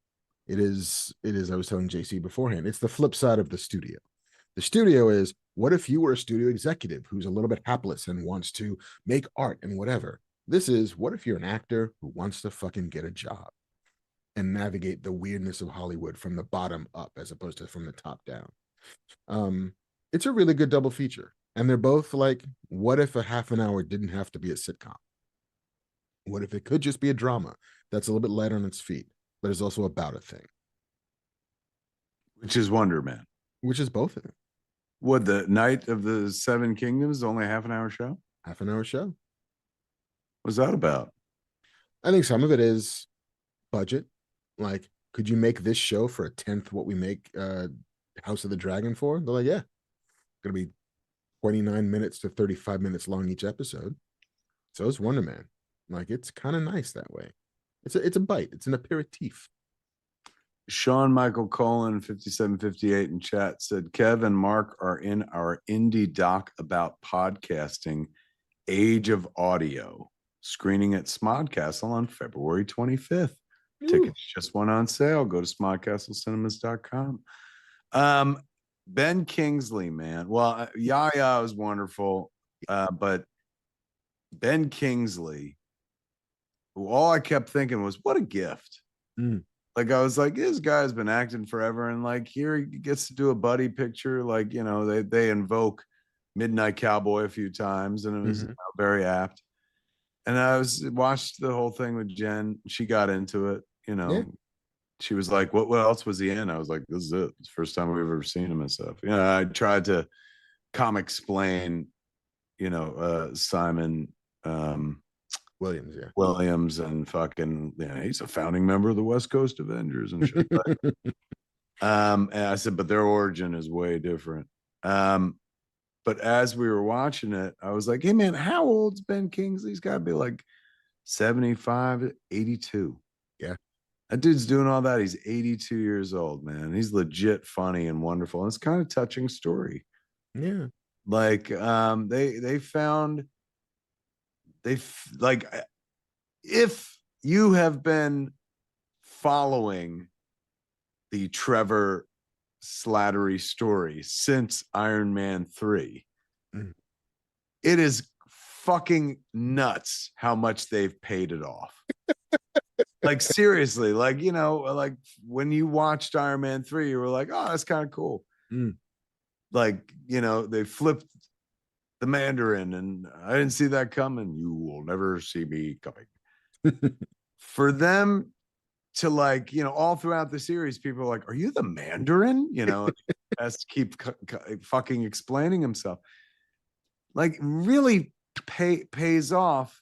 It is, I was telling JC beforehand, it's the flip side of the studio. The studio is, what if you were a studio executive who's a little bit hapless and wants to make art and whatever? This is, what if you're an actor who wants to fucking get a job and navigate the weirdness of Hollywood from the bottom up as opposed to from the top down? It's a really good double feature. And they're both like, what if a half an hour didn't have to be a sitcom? What if it could just be a drama that's a little bit light on its feet, but is also about a thing, which is Wonder Man. which is both of them. What, the Night of the Seven Kingdoms, only a half-an-hour show? Half an hour show. What's that about? I think some of it is budget. Like, could you make this show for a tenth what we make House of the Dragon for? They're like, yeah, gonna be 29 minutes to 35 minutes long each episode. So it's Wonder Man. Like, it's kind of nice that way. It's a bite. It's an aperitif. Sean Michael Colin 5758 in chat said Kev and Mark are in our indie doc about podcasting, Age of Audio, screening at Smodcastle on February 25th. Ooh. Tickets just went on sale. Go to smodcastlecinemas.com. Ben Kingsley, man. Well, Yaya was wonderful, but Ben Kingsley, who all I kept thinking was, what a gift. Like, I was like, this guy's been acting forever, and like, here he gets to do a buddy picture. Like, you know, they invoke Midnight Cowboy a few times, and it was very apt. And I watched the whole thing with Jen. She got into it, you know. Yeah. She was like, what else was he in? I was like, this is it. It's the first time we've ever seen him and stuff. You know, I tried to comic explain, you know, Simon Williams and fucking, you know, he's a founding member of the West Coast Avengers and shit. And I said, but their origin is way different. But as we were watching it, I was like, hey man, how old's Ben Kingsley? He's got to be like 75, 82. Yeah. That dude's doing all that. He's 82 years old, man. He's legit funny and wonderful. And it's kind of a touching story. Yeah. Like, if you have been following the Trevor Slattery story since Iron Man 3, it is fucking nuts how much they've paid it off. Like, seriously, like, you know, like when you watched Iron Man 3, you were like, oh, that's kind of cool. Like, you know, they flipped the Mandarin, and I didn't see that coming. You will never see me coming. For them to, like, you know, all throughout the series, people are like, are you the Mandarin? You know, has to keep fucking explaining himself. Like, really pays off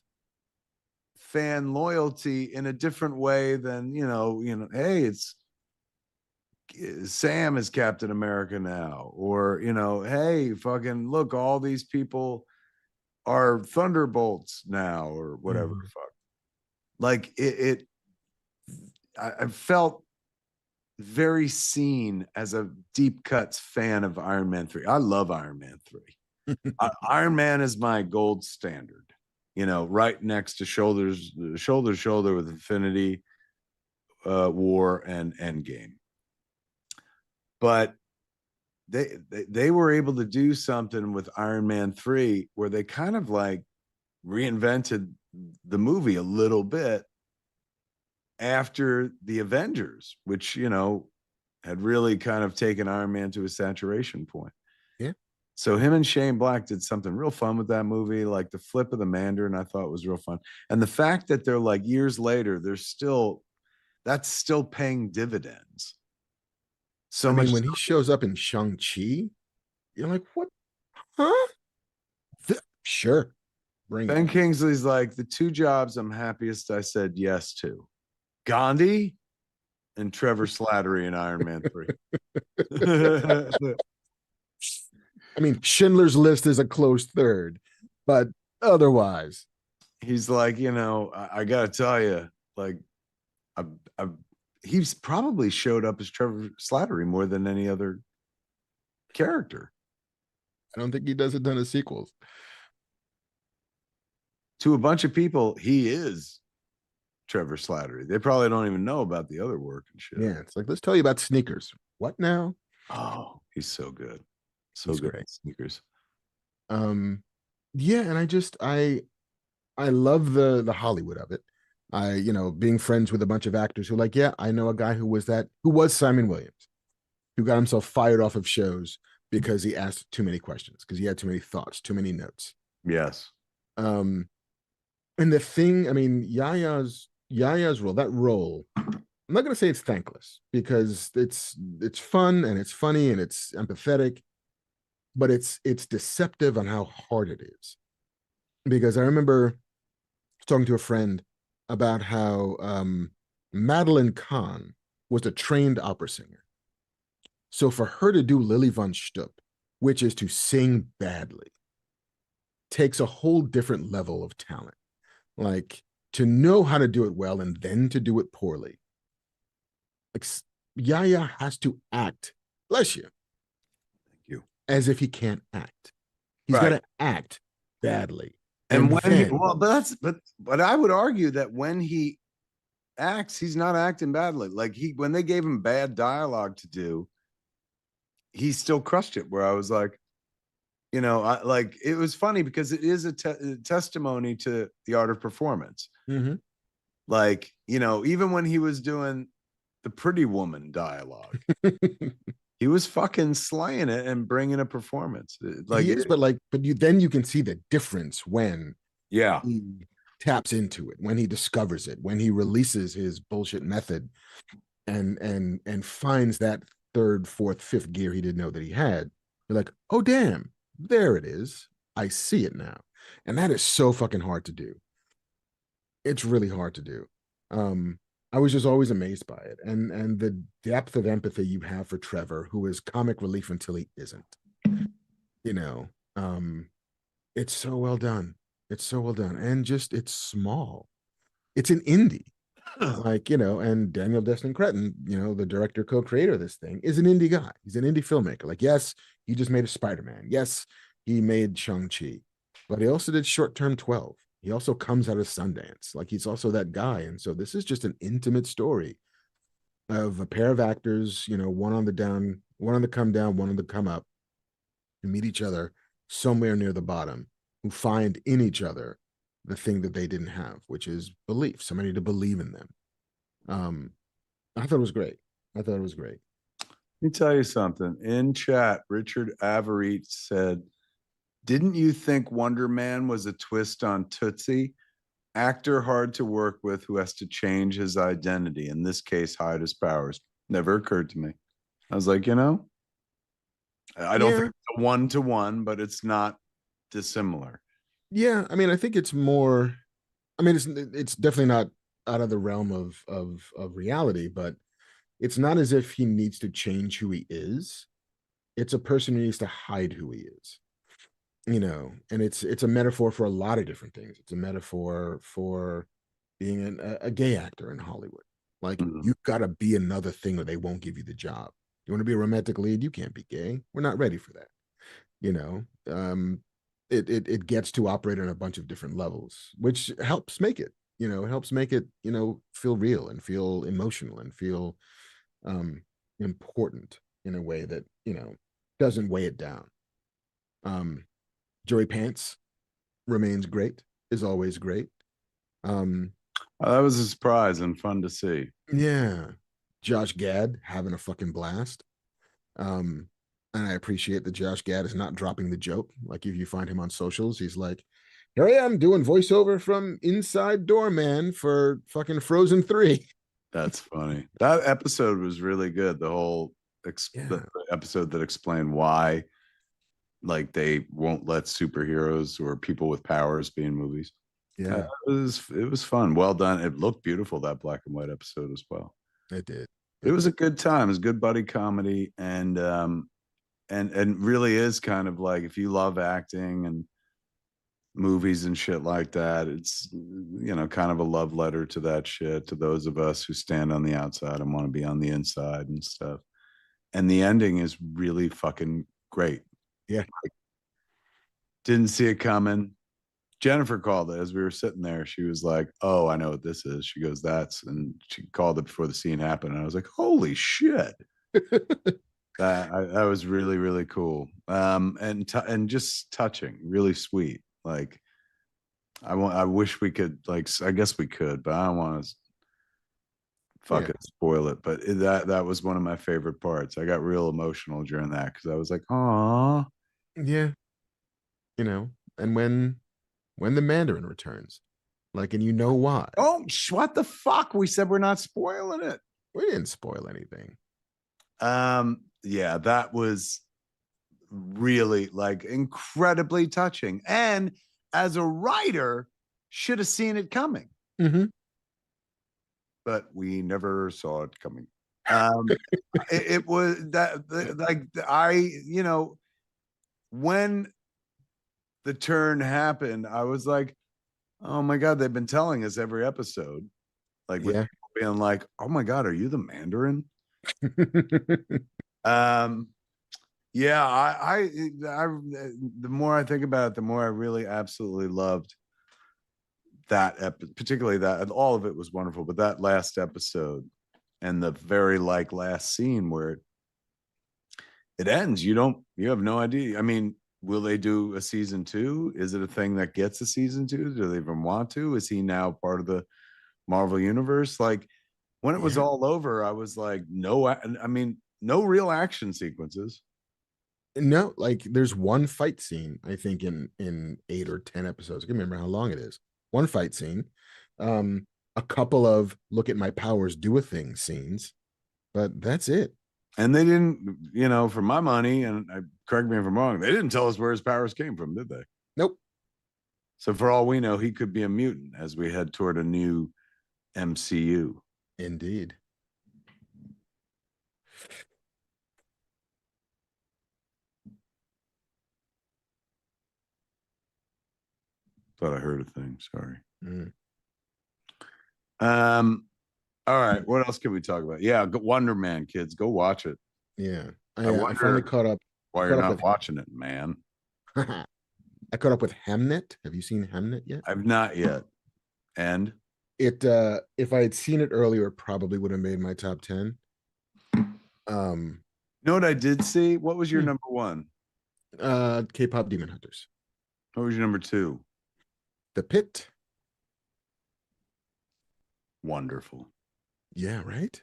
fan loyalty in a different way than, you know, hey, it's Sam is Captain America now, or, you know, hey, fucking look, all these people are Thunderbolts now, or whatever the fuck. Like, I felt very seen as a deep cuts fan of Iron Man 3. I love Iron Man 3. Iron Man is my gold standard, you know, right next to shoulder to shoulder with Infinity War and Endgame. But they were able to do something with Iron Man 3 where they kind of like reinvented the movie a little bit after the Avengers, which, you know, had really kind of taken Iron Man to a saturation point. Yeah. So him and Shane Black did something real fun with that movie. Like the flip of the Mandarin, I thought was real fun. And the fact that they're like years later, that's still paying dividends. So I mean, much when he shows up in Shang-Chi, you're like, what? Huh? Sure. Bring Ben it. Kingsley's like, the two jobs I'm happiest I said yes to: Gandhi and Trevor Slattery in Iron Man 3. I mean, Schindler's List is a close third, but otherwise, he's like, you know, I gotta tell you, like, he's probably showed up as Trevor Slattery more than any other character. I don't think he does a ton of sequels. To a bunch of people, he is Trevor Slattery. They probably don't even know about the other work and shit. Yeah, it's like, let's tell you about Sneakers. What now? Oh, he's so good. He's good great. at Sneakers. Yeah, and I love the Hollywood of it. You know, being friends with a bunch of actors who are like, yeah, I know a guy who was Simon Williams, who got himself fired off of shows because he asked too many questions, because he had too many thoughts, too many notes. Yes. And the thing, I mean, Yaya's role, that role, I'm not gonna say it's thankless because it's fun and it's funny and it's empathetic, but it's deceptive on how hard it is. Because I remember talking to a friend about how Madeline Kahn was a trained opera singer. So for her to do Lily von Stupp, which is to sing badly, takes a whole different level of talent. Like to know how to do it well and then to do it poorly. Like Yaya has to act, bless you, Thank you. as if he can't act. He's Right. got to act badly. And when then, well, but I would argue that when he acts, he's not acting badly. Like when they gave him bad dialogue to do, he still crushed it. Where I was like, it was funny because it is a testimony to the art of performance. mm-hmm. Like, even when he was doing the pretty woman dialogue, he was fucking slaying it and bringing a performance. Like he is, but you can see the difference when yeah, he taps into it, when he discovers it, when he releases his bullshit method and finds that third, fourth, fifth gear he didn't know that he had. You're like, oh damn, there it is. I see it now. And that is so fucking hard to do. It's really hard to do. I was just always amazed by it. And the depth of empathy you have for Trevor, who is comic relief until he isn't. It's so well done. It's so well done. And just it's small. It's an indie. And Daniel Destin Cretton, the director, co-creator of this thing, is an indie guy. He's an indie filmmaker. Like, yes, he just made a Spider-Man. Yes, he made Shang-Chi, but he also did Short Term 12. He also comes out of Sundance. Like, he's also that guy. And so this is just an intimate story of a pair of actors, one on the come down, one on the come up, who meet each other somewhere near the bottom, who find in each other the thing that they didn't have, which is belief, somebody to believe in them. I thought it was great. Let me tell you something. In chat, Richard Avery said, didn't you think Wonder Man was a twist on Tootsie? Actor hard to work with who has to change his identity, in this case, hide his powers. Never occurred to me. I was like, I don't think it's a one-to-one, but it's not dissimilar. Yeah, I mean, I think it's more. I mean, it's definitely not out of the realm of reality, but it's not as if he needs to change who he is. It's a person who needs to hide who he is. And it's a metaphor for a lot of different things. It's a metaphor for being a gay actor in Hollywood. Like, you've got to be another thing or they won't give you the job. You want to be a romantic lead? You can't be gay. We're not ready for that. It gets to operate on a bunch of different levels, which helps make it, it helps make it, feel real and feel emotional and feel important in a way that, doesn't weigh it down. Joey Pants remains great, is always great. That was a surprise and fun to see. Yeah. Josh Gad having a fucking blast. And I appreciate that Josh Gad is not dropping the joke. Like, if you find him on socials, he's like, here I am doing voiceover from Inside Doorman for fucking Frozen 3. That's funny. That episode was really good. The whole the episode that explained why, like, they won't let superheroes or people with powers be in movies. Yeah, it was fun. Well done. It looked beautiful, that black and white episode as well. It did. It was a good time. It was good buddy comedy, and really is kind of like, if you love acting and movies and shit like that, it's kind of a love letter to that shit, to those of us who stand on the outside and want to be on the inside and stuff. And the ending is really fucking great. Yeah. Didn't see it coming. Jennifer called it as we were sitting there. She was like, oh, I know what this is. She goes, and she called it before the scene happened. And I was like, holy shit. That was really, really cool. And just touching, really sweet. Like, I wish we could, like, I guess we could, but I don't want to fucking spoil it. But that was one of my favorite parts. I got real emotional during that because I was like, "Aw." Yeah. And when the Mandarin returns, Like, and you know why. Oh, what the fuck? We said we're not spoiling it. We didn't spoil anything. Yeah, that was really like incredibly touching. And as a writer, should have seen it coming. Mm-hmm. But we never saw it coming. It was that like when the turn happened, I was like, oh my God, they've been telling us every episode, like with people being like, oh my God, are you the Mandarin? Yeah, I the more I think about it, the more I really absolutely loved that particularly that, and all of it was wonderful, but that last episode and the very last scene where it ends, you have no idea. I mean, will they do a season 2? Is it a thing that gets a season 2? Do they even want to? Is he now part of the Marvel universe? Like when it was all over, I was like, no, I mean, no real action sequences. No, like there's one fight scene, I think in 8 or 10 episodes. I can't remember how long it is. One fight scene. A couple of look at my powers do a thing scenes, but that's it. And they didn't, for my money, and correct me if I'm wrong, they didn't tell us where his powers came from, did they? Nope. So for all we know, he could be a mutant as we head toward a new MCU. Indeed. Thought I heard a thing. Sorry. Mm. All right. What else can we talk about? Yeah, Wonder Man, kids, go watch it. Yeah, I finally caught up. Why you're not watching it, man? I caught up with Hamnet. Have you seen Hamnet yet? I've not yet. And it, if I had seen it earlier, it probably would have made my top 10. You know what I did see? What was your number one? K-pop Demon Hunters. What was your number 2? The Pit. Wonderful. Yeah, right?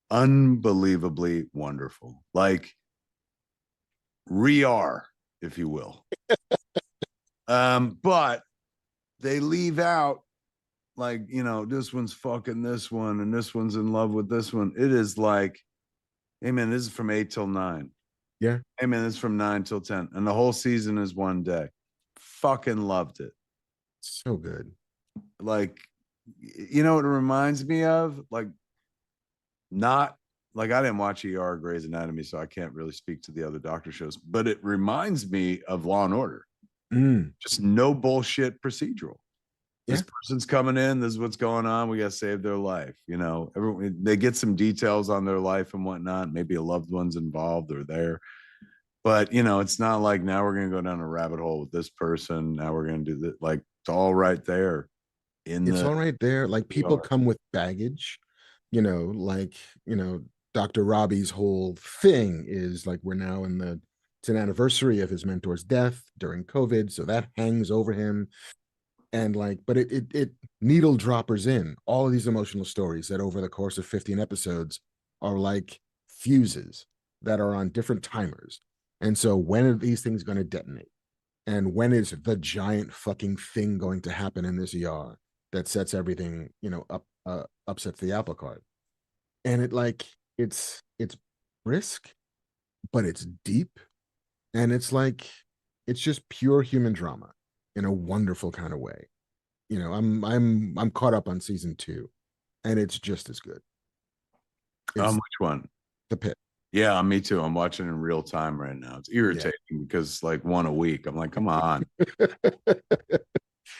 Unbelievably wonderful. Like Re-R, if you will. But they leave out like, this one's fucking this one and this one's in love with this one. It is like, hey man, this is from 8 till 9. Yeah. Hey man, this is from 9 till 10. And the whole season is one day. Fucking loved it. So good. Like, what it reminds me of? Like, not like I didn't watch ER Grey's Anatomy, so I can't really speak to the other doctor shows, but it reminds me of Law and Order. Just no bullshit procedural. This person's coming in, this is what's going on, we got to save their life. Everyone, they get some details on their life and whatnot, maybe a loved one's involved or there, but it's not like now we're going to go down a rabbit hole with this person, now we're going to do that. Like, it's all right there. All right there. Like, people come with baggage, Dr. Robbie's whole thing is like, we're now it's an anniversary of his mentor's death during COVID, so that hangs over him. And like, but it needle droppers in all of these emotional stories that over the course of 15 episodes are like fuses that are on different timers. And so when are these things going to detonate? And when is the giant fucking thing going to happen in this ER that sets everything, upsets the apple cart? And it's brisk, but it's deep. And it's like, it's just pure human drama in a wonderful kind of way. I'm caught up on season 2 and it's just as good. Which one? The Pit. Yeah, me too. I'm watching in real time right now. It's irritating because like one a week. I'm like, come on.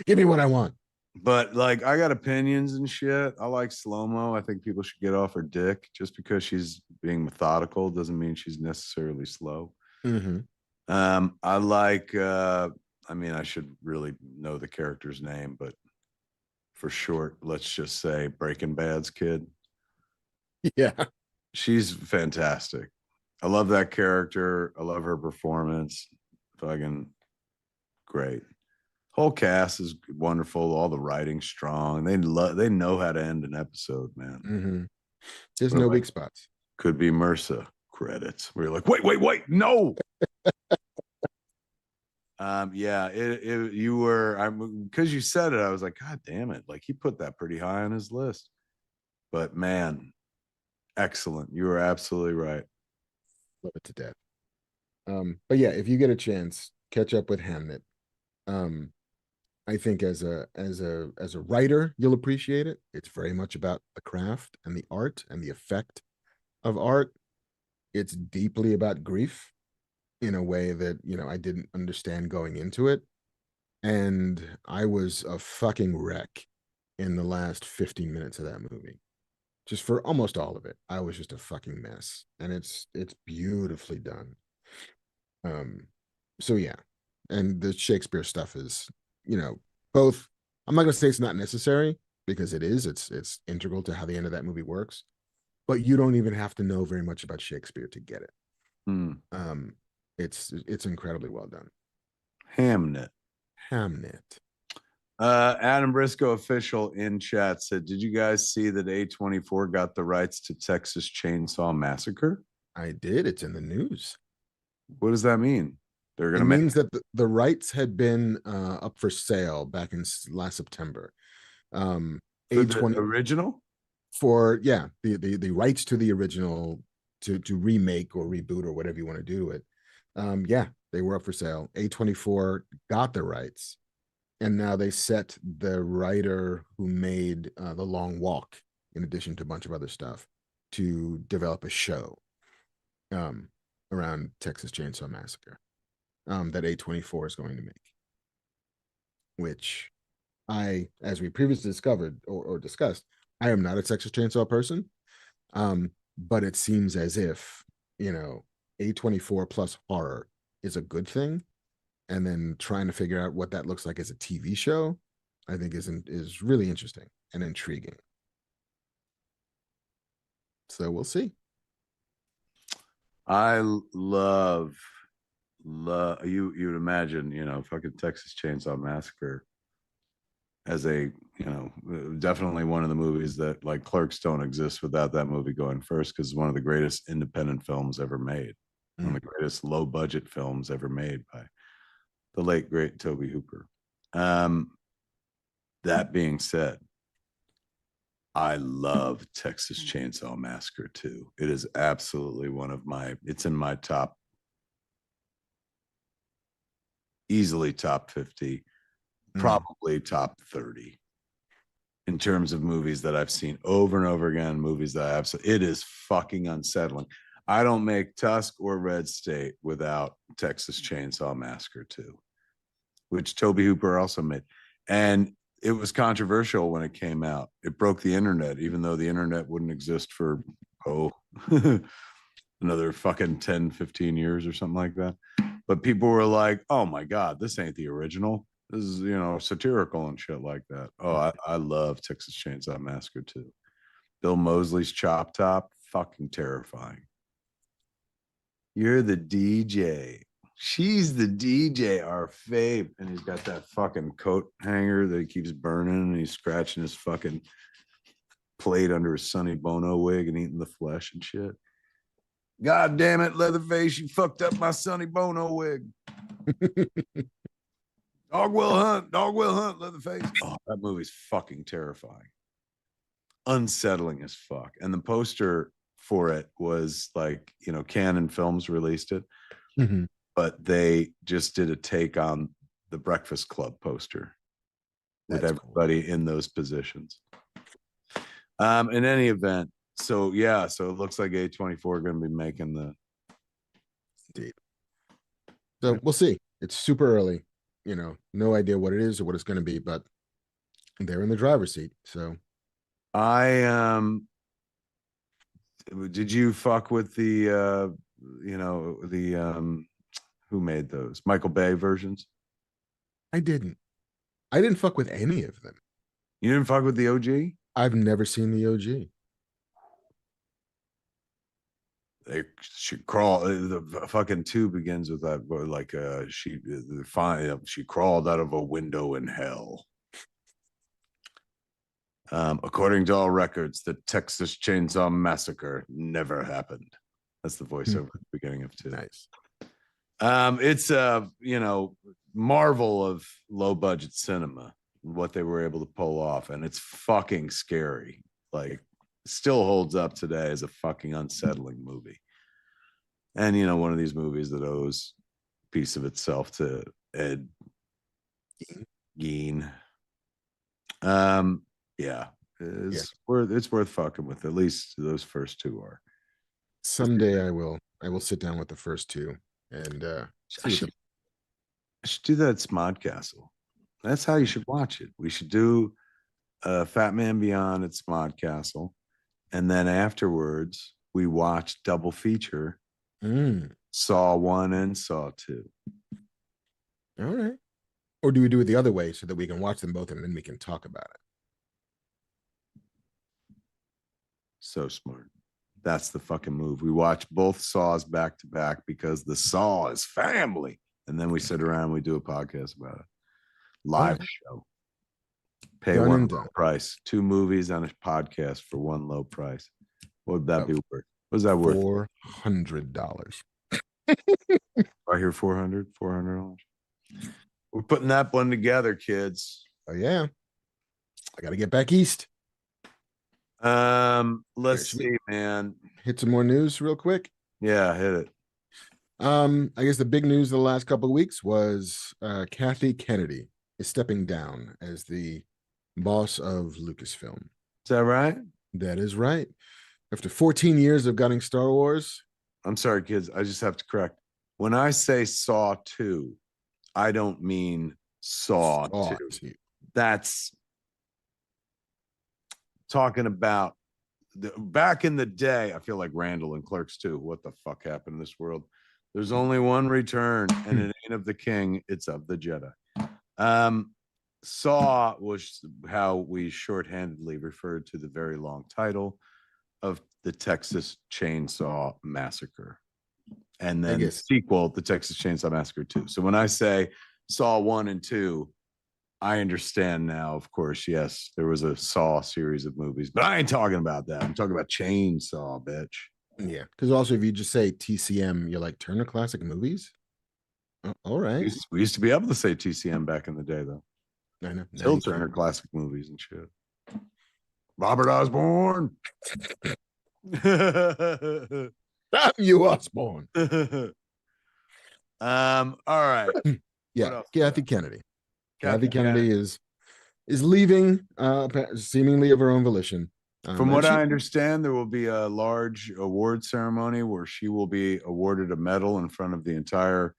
Give me what I want. But like, I got opinions and shit. I like slow-mo. I think people should get off her dick. Just because she's being methodical doesn't mean she's necessarily slow. I like I should really know the character's name, but for short, let's just say Breaking Bad's kid. Yeah. She's fantastic. I love that character. I love her performance. Fucking great. Whole cast is wonderful. All the writing's strong. They know how to end an episode, man. There's no weak spots. Could be MRSA credits. We're like, wait, no. Yeah, you were, because you said it, I was like, God damn it. Like he put that pretty high on his list. But man, excellent. You were absolutely right. Love it to death. But yeah, if you get a chance, catch up with Hamnet. I think as a writer, you'll appreciate it. It's very much about the craft and the art and the effect of art. It's deeply about grief in a way that, I didn't understand going into it. And I was a fucking wreck in the last 15 minutes of that movie. Just for almost all of it. I was just a fucking mess. And it's beautifully done. So yeah. And the Shakespeare stuff is, both. I'm not gonna say it's not necessary, because it is. It's integral to how the end of that movie works. But you don't even have to know very much about Shakespeare to get it. It's incredibly well done. Hamnet. Hamnet. Adam Briscoe official in chat said, did you guys see that A24 got the rights to Texas Chainsaw Massacre? I did. It's in the news. What does that mean? They're gonna means that the rights had been up for sale back in last September. A20 original for the rights to the original to remake or reboot or whatever you want to do to it. They were up for sale. A24 got the rights, and now they set the writer who made The Long Walk, in addition to a bunch of other stuff, to develop a show around Texas Chainsaw Massacre that A24 is going to make. Which as we previously discovered or discussed, I am not a Texas Chainsaw person, but it seems as if, A24 plus horror is a good thing, and then trying to figure out what that looks like as a TV show, I think is really interesting and intriguing. So we'll see. I love you'd imagine, fucking Texas Chainsaw Massacre as a, definitely one of the movies that, like, Clerks don't exist without that movie going first, because it's one of the greatest independent films ever made. One of the greatest low budget films ever made by the late great Tobe Hooper. That being said, I love Texas Chainsaw Massacre too. It is absolutely it's in my top, easily top 50, probably top 30 in terms of movies that I've seen over and over again, movies that I absolutely, it is fucking unsettling. I don't make Tusk or Red State without Texas Chainsaw Massacre 2, which Tobe Hooper also made. And it was controversial when it came out. It broke the internet, even though the internet wouldn't exist for, another fucking 10, 15 years or something like that. But people were like, oh my God, this ain't the original. This is, satirical and shit like that. Oh, I love Texas Chainsaw Massacre too. Bill Moseley's Chop Top, fucking terrifying. You're the DJ. She's the DJ, our fave. And he's got that fucking coat hanger that he keeps burning, and he's scratching his fucking plate under his Sonny Bono wig and eating the flesh and shit. God damn it, Leatherface, you fucked up my Sonny Bono wig. Dog will hunt, Leatherface. Oh, that movie's fucking terrifying. Unsettling as fuck. And the poster for it was like, Canon Films released it, but they just did a take on the Breakfast Club poster with everybody in those positions. In any event, so it looks like A24 are going to be making the. Indeed. So we'll see. It's super early. No idea what it is or what it's going to be, but they're in the driver's seat. So did you fuck with the who made those Michael Bay versions? I didn't fuck with any of them. You didn't fuck with the OG? I've never seen the OG. She crawl. The fucking 2 begins with that, like she crawled out of a window in hell. According to all records, the Texas Chainsaw Massacre never happened. That's the voiceover at the beginning of 2. Nice. It's marvel of low budget cinema, what they were able to pull off. And it's fucking scary. Like, still holds up today as a fucking unsettling movie. And, you know, one of these movies that owes a piece of itself to Ed Gein. Yeah, it's worth fucking with. At least those first two are. Someday I will sit down with the first two and I should do that at Smodcastle. That's how you should watch it. We should do Fat Man Beyond at Smodcastle, and then afterwards we watch double feature Saw 1 and Saw 2. All right. Or do we do it the other way so that we can watch them both and then we can talk about it? So smart. That's the fucking move. We watch both Saws back to back because the Saw is family. And then we sit around and we do a podcast about it. Live show. Pay Done one and low done. price. 2 movies on a podcast for one low price. What would that be worth? What is that worth? $400. I hear $400. We're putting that one together, kids. Oh yeah. I gotta get back east. Let's see, man. Hit some more news real quick. Yeah, hit it. I guess the big news of the last couple of weeks was Kathy Kennedy is stepping down as the boss of Lucasfilm. Is that right? That is right. After 14 years of gunning Star Wars. I'm sorry, kids. I just have to correct. When I say Saw 2, I don't mean Saw 2. That's talking about back in the day. I feel like Randall and Clerks 2. What the fuck happened in this world? There's only one return, and it ain't of the king, it's of the Jedi. Saw was how we shorthandedly referred to the very long title of the Texas Chainsaw Massacre. And then the sequel, the Texas Chainsaw Massacre 2. So when I say Saw 1 and 2, I understand now, of course, yes, there was a Saw series of movies, but I ain't talking about that. I'm talking about Chainsaw, bitch. Yeah, because also if you just say TCM, you're like Turner Classic Movies. Oh, all right. We used to be able to say TCM back in the day, though. I know. Still Turner Classic Movies and shit. Robert Osborne. Damn you, Osborne. All right. Yeah, Kathy Kennedy. Kathy Kennedy is leaving, seemingly of her own volition. From what I understand, there will be a large award ceremony where she will be awarded a medal in front of the entire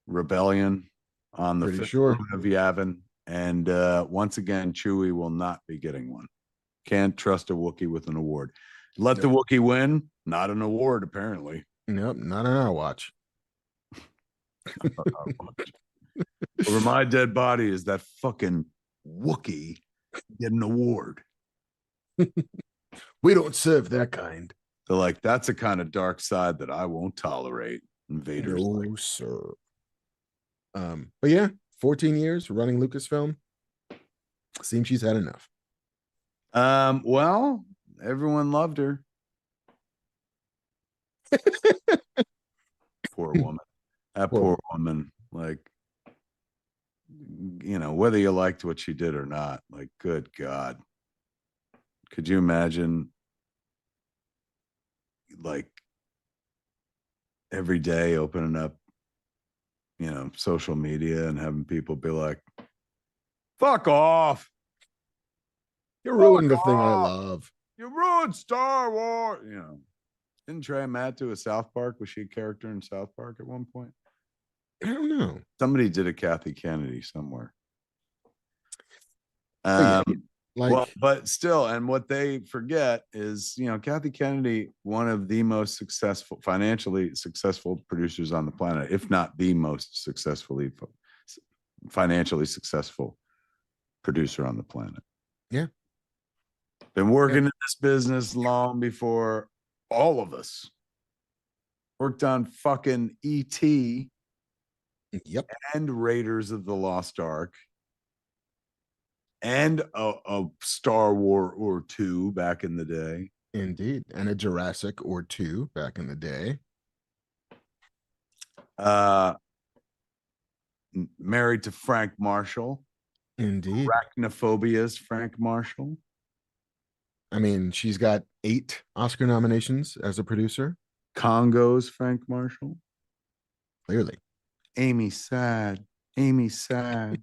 rebellion on the 5th moon of Yavin. And once again, Chewie will not be getting one. Can't trust a Wookiee with an award. Let the Wookiee win. Not an award, apparently. Nope, not on our watch. Over my dead body is that fucking Wookiee get an award. We don't serve that kind. They're like, that's a kind of dark side that I won't tolerate. Invaders. No, sir. But yeah, 14 years running Lucasfilm. Seems she's had enough. Well, everyone loved her. Poor woman. That poor woman. Like, you know, whether you liked what she did or not, like, good God. Could you imagine, like, every day opening up, you know, social media and having people be like, fuck off. You ruined the thing I love. You ruined Star Wars. You know, didn't Trey Matt do a South Park? Was she a character in South Park at one point? I don't know. Somebody did a Kathy Kennedy somewhere. Well, but still, and what they forget is, you know, Kathy Kennedy, one of the most successful, financially successful producers on the planet, if not the most financially successful producer on the planet. Yeah. Been working in this business long before all of us. Worked on fucking E.T. Yep. And Raiders of the Lost Ark. And a Star Wars or two back in the day. Indeed. And a Jurassic or two back in the day. married to Frank Marshall. Indeed. Arachnophobia's Frank Marshall. I mean, she's got 8 Oscar nominations as a producer. Congo's Frank Marshall. Clearly. Amy sad. Amy sad.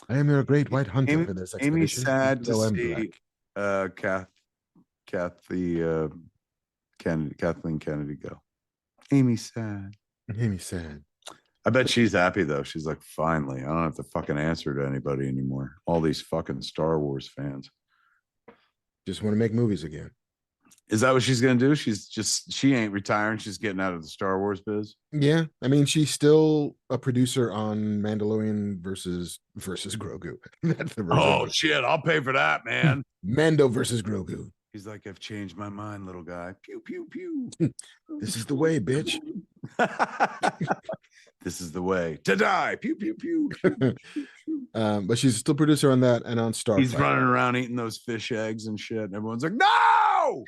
I am your great white hunter for this expedition. Amy sad to though I'm see Kathleen Kennedy go. Amy sad. Amy sad. I bet she's happy though. She's like, finally, I don't have to fucking answer to anybody anymore. All these fucking Star Wars fans. Just want to make movies again. Is that what she's gonna do? She ain't retiring. She's getting out of the Star Wars biz. Yeah, I mean, she's still a producer on Mandalorian versus Grogu. That's the version. Oh shit! I'll pay for that, man. Mando versus Grogu. He's like, I've changed my mind, little guy. Pew pew pew. This is the way, bitch. This is the way to die. Pew pew pew. But she's still producer on that and on Starfighter. He's running around eating those fish eggs and shit, and everyone's like, no.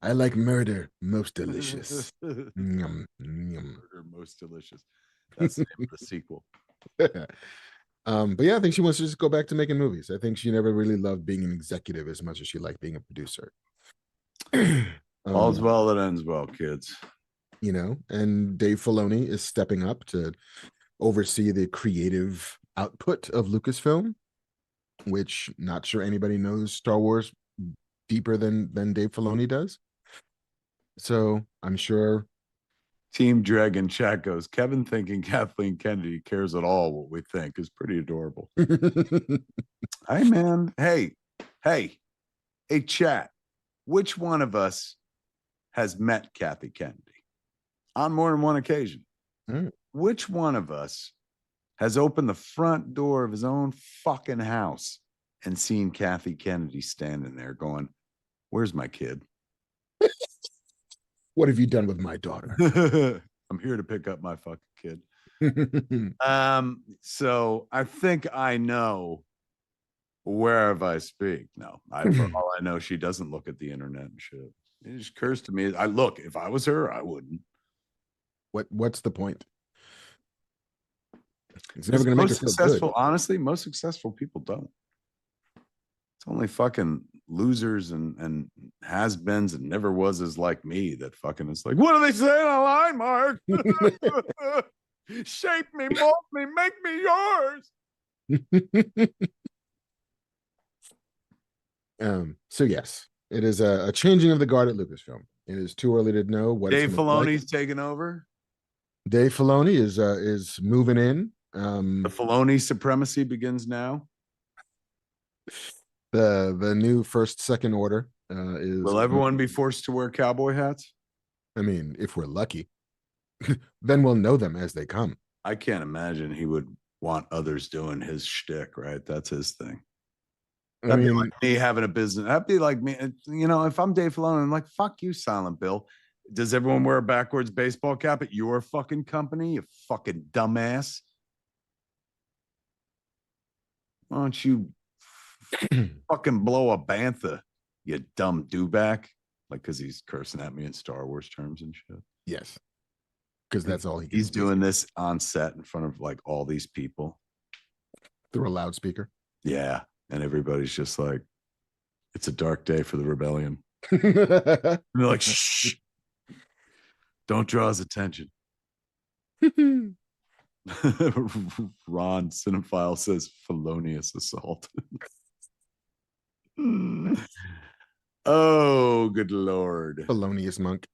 I like murder most delicious. Yum, yum. Murder most delicious. That's the name of the sequel. But yeah, I think she wants to just go back to making movies. I think she never really loved being an executive as much as she liked being a producer. All's well that ends well, kids. You know, and Dave Filoni is stepping up to oversee the creative output of Lucasfilm, which not sure anybody knows Star Wars deeper than Dave Filoni does. So I'm sure Team Dreg in chat goes, Kevin thinking Kathleen Kennedy cares at all what we think is pretty adorable. Hey, man. Hey, chat. Which one of us has met Kathy Kennedy on more than one occasion? Which one of us has opened the front door of his own fucking house and seen Kathy Kennedy standing there going, where's my kid? What have you done with my daughter? I'm here to pick up my fucking kid. So I think I know wherever I speak. No, for all I know, she doesn't look at the internet and shit. It just occurs to me. If I was her, I wouldn't. What's the point? It's never going to make her feel good. Honestly, most successful people don't. It's only fucking losers and has-beens and never was as like me that fucking is like, what are they saying online, Mark? Shape me, mold me, make me yours. So yes, it is a changing of the guard at Lucasfilm. It is too early to know what Dave Filoni's taking over. Dave Filoni is moving in. The Filoni supremacy begins now. The new second order is. Will everyone be forced to wear cowboy hats? I mean, if we're lucky, then we'll know them as they come. I can't imagine he would want others doing his shtick, right? That's his thing. That'd be like me having a business. That'd be like me, you know, if I'm Dave Filoni, I'm like, fuck you, Silent Bill. Does everyone wear a backwards baseball cap at your fucking company, you fucking dumbass? Why don't you fucking blow a bantha, you dumb dooback? Like, because he's cursing at me in Star Wars terms and shit. Yes. Because that's all he's doing this on set in front of like all these people. Through a loudspeaker. Yeah. And everybody's just like, it's a dark day for the rebellion. And they're like, shh. Don't draw his attention. Ron Cinephile says felonious assault. Oh, good Lord. Felonious monk.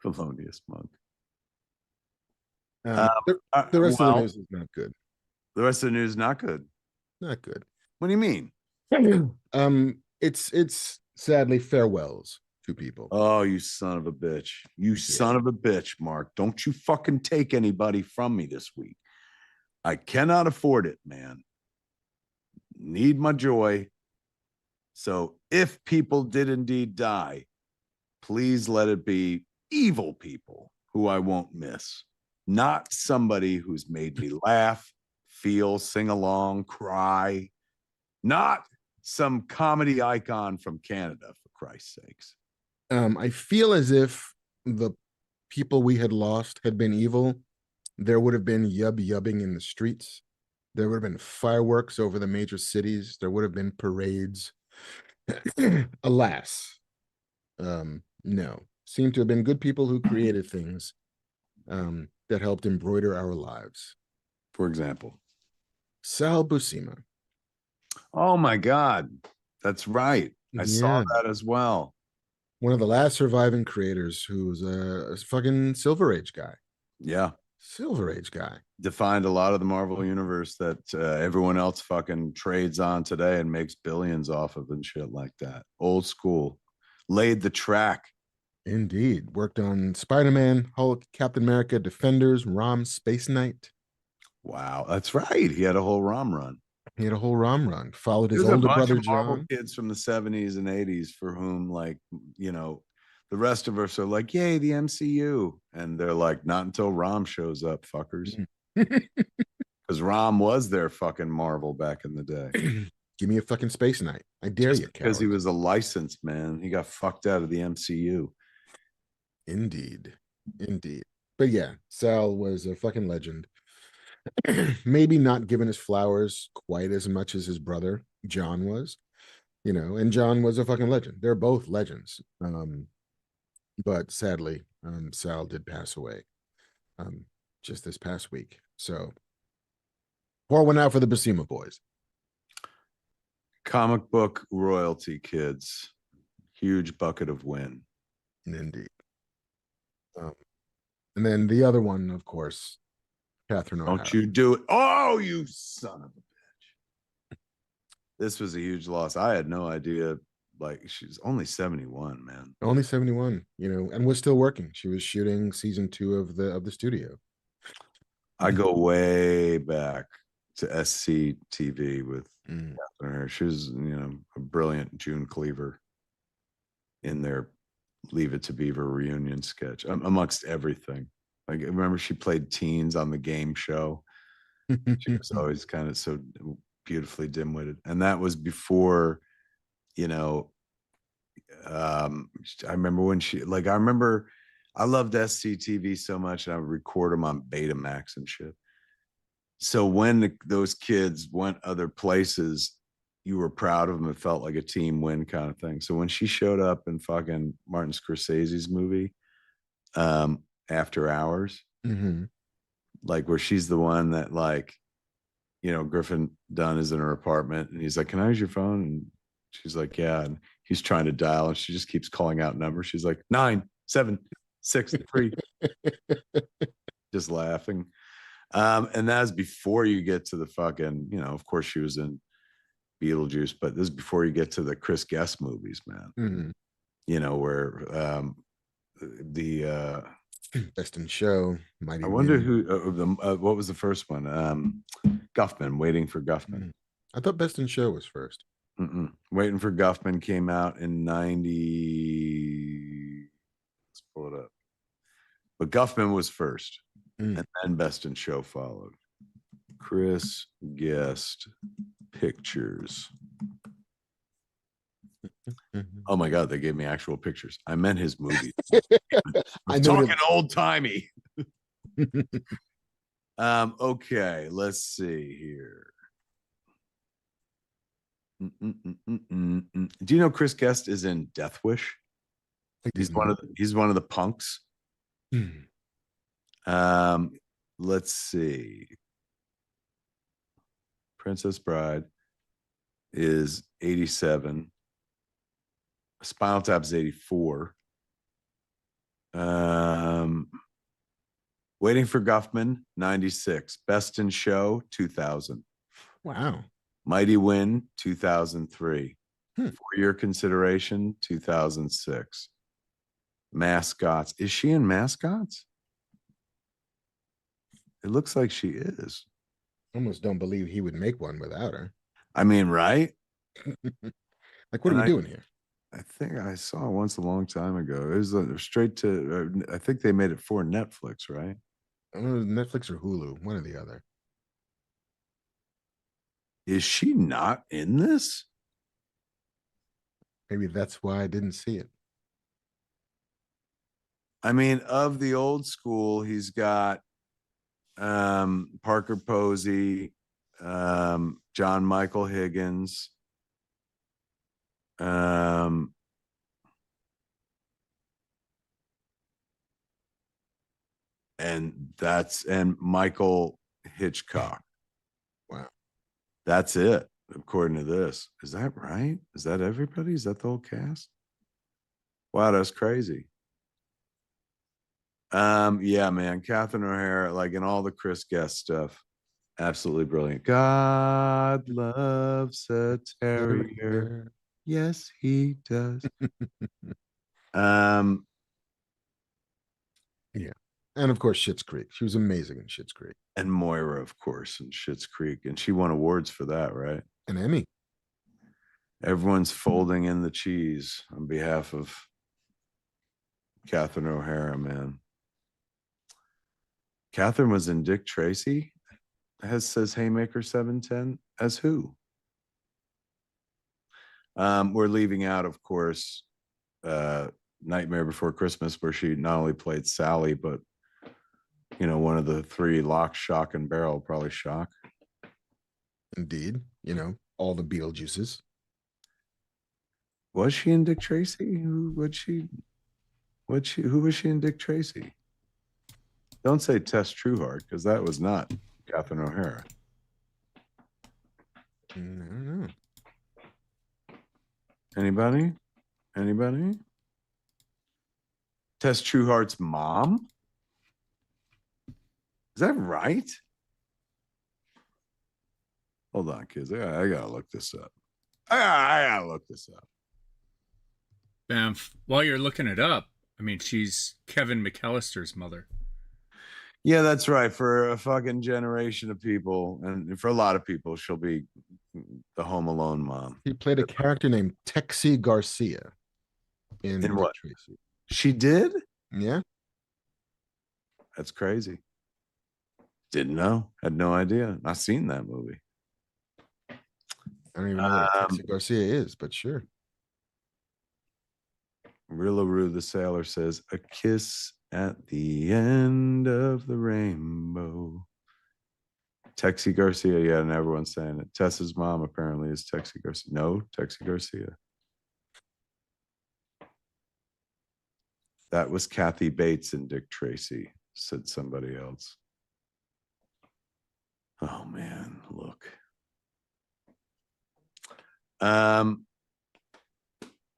Felonious monk. The rest of the news is not good. The rest of the news is not good. Not good. What do you mean? It's sadly farewells to people. Oh, you son of a bitch. You son of a bitch, Mark. Don't you fucking take anybody from me this week. I cannot afford it, man. Need my joy. So if people did indeed die, please let it be evil people who I won't miss. Not somebody who's made me laugh, feel, sing along, cry. Not some comedy icon from Canada, for Christ's sakes. I feel as if the people we had lost had been evil, there would have been yubbing in the streets. There would have been fireworks over the major cities. There would have been parades. Alas, no. Seemed to have been good people who created things that helped embroider our lives. For example, Sal Buscema. oh my God, that's right. I saw that as well. One of the last surviving creators who was a fucking Silver Age guy. Yeah. Silver Age guy. Defined a lot of the Marvel universe that everyone else fucking trades on today and makes billions off of and shit like that. Old school. Laid the track. Indeed. Worked on Spider-Man, Hulk, Captain America, Defenders, ROM, Space Knight. Wow, that's right. He had a whole ROM run. He had a whole ROM run. Followed his There's older a bunch brother of Marvel John. kids from the 70s and 80s for whom, like, you know, the rest of us are like, yay, the MCU. And they're like, not until ROM shows up, fuckers. Because ROM was their fucking Marvel back in the day. Give me a fucking Space Knight. I dare you, because he was a licensed man. He got fucked out of the MCU. Indeed. Indeed. But yeah, Sal was a fucking legend. Maybe not given his flowers quite as much as his brother John was, you know, and John was a fucking legend. They're both legends. But sadly, Sal did pass away just this past week. So pour one out for the Buscema boys. Comic book royalty kids. Huge bucket of win. Indeed. And then the other one, of course, Catherine O'Hara. Don't you do it. Oh, you son of a bitch. This was a huge loss. I had no idea. Like, she's only 71, man. Only 71, you know, and was still working. She was shooting season 2 of the studio. I go way back to SCTV with Catherine O'Hara. She was, you know, a brilliant June Cleaver in their Leave It to Beaver reunion sketch, amongst everything. Like, I remember she played teens on the game show. She was always kind of so beautifully dim-witted. And that was before, you know, I remember when she, like, I loved SCTV so much, and I would record them on Betamax and shit. So when those kids went other places, you were proud of them. It felt like a team win kind of thing. So when she showed up in fucking Martin Scorsese's movie, After Hours, like, where she's the one that, like, you know, Griffin Dunn is in her apartment and he's like, can I use your phone? And she's like, yeah. And he's trying to dial and she just keeps calling out numbers. She's like, 9, 7, 6, 3, just laughing. And that was before you get to the fucking, you know, of course she was in Beetlejuice, but this is before you get to the Chris Guest movies, man. You know, where the Best in Show, Mighty I wonder Wind. who what was the first one? Guffman, Waiting for Guffman. I thought Best in Show was first. Waiting for Guffman came out in 90. Let's pull it up. But Guffman was first, and then Best in Show followed. Chris Guest Pictures. Oh my God, they gave me actual pictures. I meant his movies. I'm talking old timey. Okay, let's see here. Do you know Chris Guest is in Death Wish? He's one of the punks. Let's see. Princess Bride is 87. Spinal Tap's 84. Waiting for Guffman, 96. Best in Show, 2000. Wow. Mighty Wind, 2003. For Your Consideration, 2006. Mascots. Is she in Mascots? It looks like she is. Almost don't believe he would make one without her. I mean, right? Like, what are we doing here? I think I saw it once a long time ago. It was straight to, I think they made it for Netflix, right? I don't know, Netflix or Hulu, one or the other. Is she not in this? Maybe that's why I didn't see it. I mean, of the old school, he's got Parker Posey, John Michael Higgins, and Michael Hitchcock. Wow. That's it, according to this. Is that right? Is that everybody? Is that the whole cast? Wow, that's crazy. Yeah, man. Catherine O'Hara, like in all the Chris Guest stuff, absolutely brilliant. God loves a terrier. Yes, he does. Um, Yeah. And of course, Schitt's Creek. She was amazing in Schitt's Creek. and Moira, of course, in Schitt's Creek, and she won awards for that, right? An Emmy. Everyone's folding in the cheese on behalf of Catherine O'Hara, man. Catherine was in Dick Tracy. Says Haymaker 710 as who? We're leaving out, of course, Nightmare Before Christmas, where she not only played Sally, but one of the three: Lock, Shock, and Barrel. Probably Shock. Indeed. All the Beetlejuices. Was she in Dick Tracy? Who was she in Dick Tracy? Don't say Tess Trueheart, because that was not Catherine O'Hara. I don't know. Anybody? Tess Trueheart's mom? Is that right? Hold on, kids. I gotta look this up. I gotta look this up. Bamf. While you're looking it up, I mean, she's Kevin McAllister's mother. Yeah, that's right. For a fucking generation of people, and for a lot of people, she'll be the Home Alone mom. She played a character named Texie Garcia in what? Tracy. She did? Yeah. That's crazy. Didn't know. Had no idea. Not seen that movie. I don't even know what Texie Garcia is, but sure. Rillaroo the Sailor says, "A kiss at the end of the rainbow." Texie Garcia, yeah, and everyone's saying it. Tessa's mom apparently is Texie Garcia. No, Texie Garcia. That was Kathy Bates and Dick Tracy, said somebody else. Oh man, look.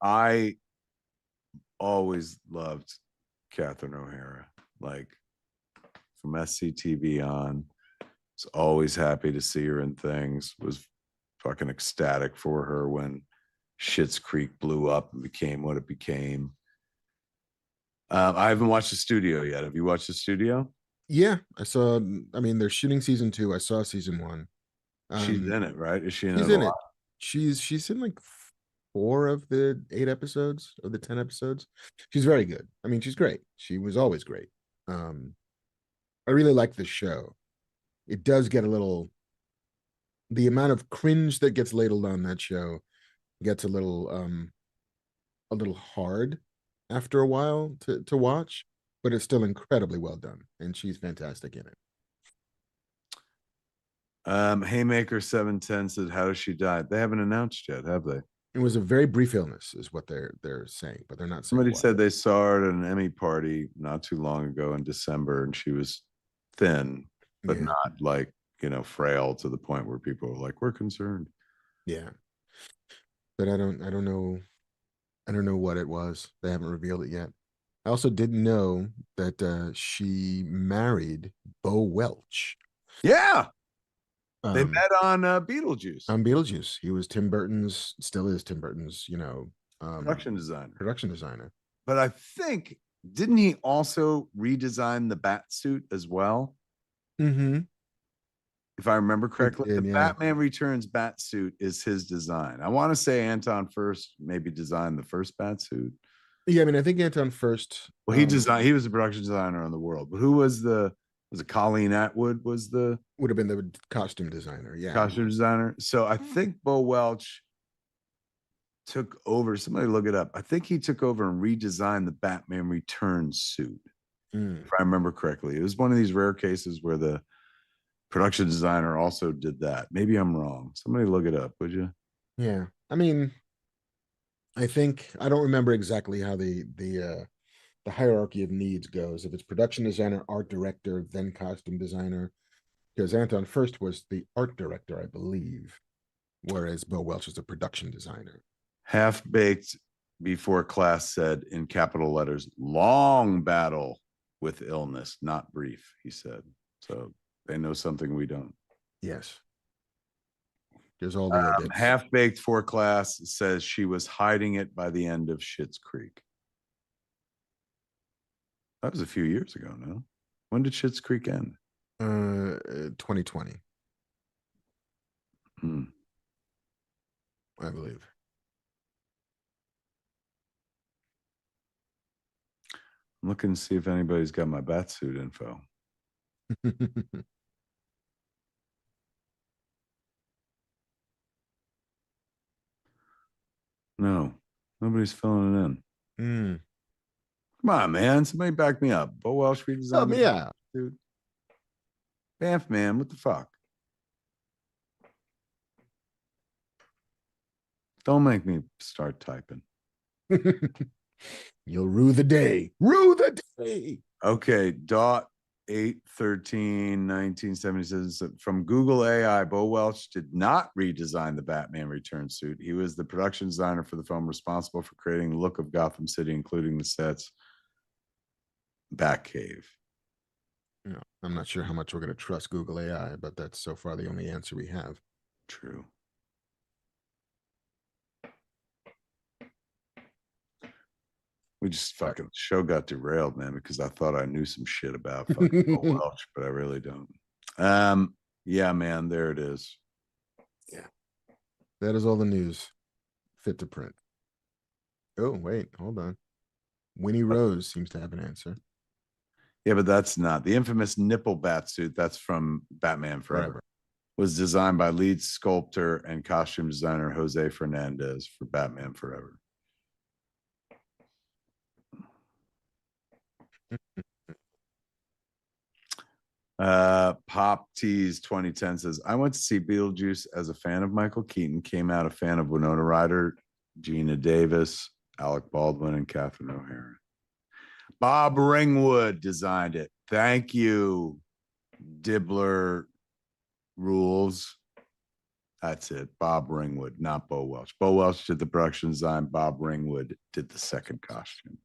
I always loved Catherine O'Hara, like from SCTV on. Was always happy to see her in things. Was fucking ecstatic for her when Schitt's Creek blew up and became what it became. I haven't watched the studio yet. Have you watched the studio? Yeah, I saw. I mean, they're shooting season 2. I saw season 1. She's in it, right? Is she in She's it? in it. She's in like 4 of the 8 episodes of the 10 episodes. She's very good. I mean, she's great. She was always great. I really like the show. It does get a little. The amount of cringe that gets ladled on that show gets a little hard after a while to watch, but it's still incredibly well done, and she's fantastic in it. Haymaker 710 said, "How does she die?" They haven't announced yet, have they? It was a very brief illness, is what they're saying, but they're not saying. Somebody said they saw her at an Emmy party not too long ago in December, and she was thin, but not like frail to the point where people are like, "We're concerned." Yeah, but I don't know. I don't know what it was. They haven't revealed it yet. I also didn't know that she married Bo Welch. Yeah. They met on Beetlejuice. On Beetlejuice. He was Tim Burton's, still is Tim Burton's, production designer. But I think, didn't he also redesign the bat suit as well? Mm-hmm. If I remember correctly, the Batman Returns bat suit is his design. I want to say Anton Furst maybe designed the first bat suit. Yeah, I mean, I think Anton Furst. Well, he was a production designer on the world. But who was it Colleen Atwood would have been the costume designer. Yeah. Costume designer. So I think Bo Welch took over. Somebody look it up. I think he took over and redesigned the Batman Returns suit, if I remember correctly. It was one of these rare cases where the production designer also did that. Maybe I'm wrong. Somebody look it up, would you? Yeah. I mean, I think I don't remember exactly how the hierarchy of needs goes. If it's production designer, art director, then costume designer. Because Anton first was the art director, I believe, whereas Bo Welch is a production designer. Half Baked Before Class said in capital letters, long battle with illness, not brief, he said. So they know something we don't. Yes. There's all the obits. Half Baked for Class says she was hiding it by the end of Schitt's Creek. That was a few years ago, no? When did Schitt's Creek end? 2020. Hmm. I believe. I'm looking to see if anybody's got my Batsuit info. No, nobody's filling it in. Come on, man. Somebody back me up. Bo Welch redesigned. Help me out, dude. Banff, man. What the fuck? Don't make me start typing. You'll rue the day. Rue the day. Okay. Dot 8/13/1977 from Google AI. Bo Welch did not redesign the Batman Returns suit. He was the production designer for the film, responsible for creating the look of Gotham City, including the sets. Batcave. You know, I'm not sure how much we're going to trust Google AI, but that's so far the only answer we have. True. We just fucking show got derailed, man, because I thought I knew some shit about fucking Bo Welch, but I really don't. Yeah, man, there it is. Yeah. That is all the news fit to print. Oh, wait, hold on. Winnie Rose seems to have an answer. Yeah, but that's not the infamous nipple bat suit. That's from Batman Forever. Was designed by lead sculptor and costume designer Jose Fernandez for Batman Forever. Pop Tease 2010 says, I went to see Beetlejuice as a fan of Michael Keaton, came out a fan of Winona Ryder, Gina Davis, Alec Baldwin, and Catherine O'Hara. Bob Ringwood designed it. Thank you, Dibbler Rules. That's it. Bob Ringwood, not Bo Welch. Bo Welch did the production design. Bob Ringwood did the second costume.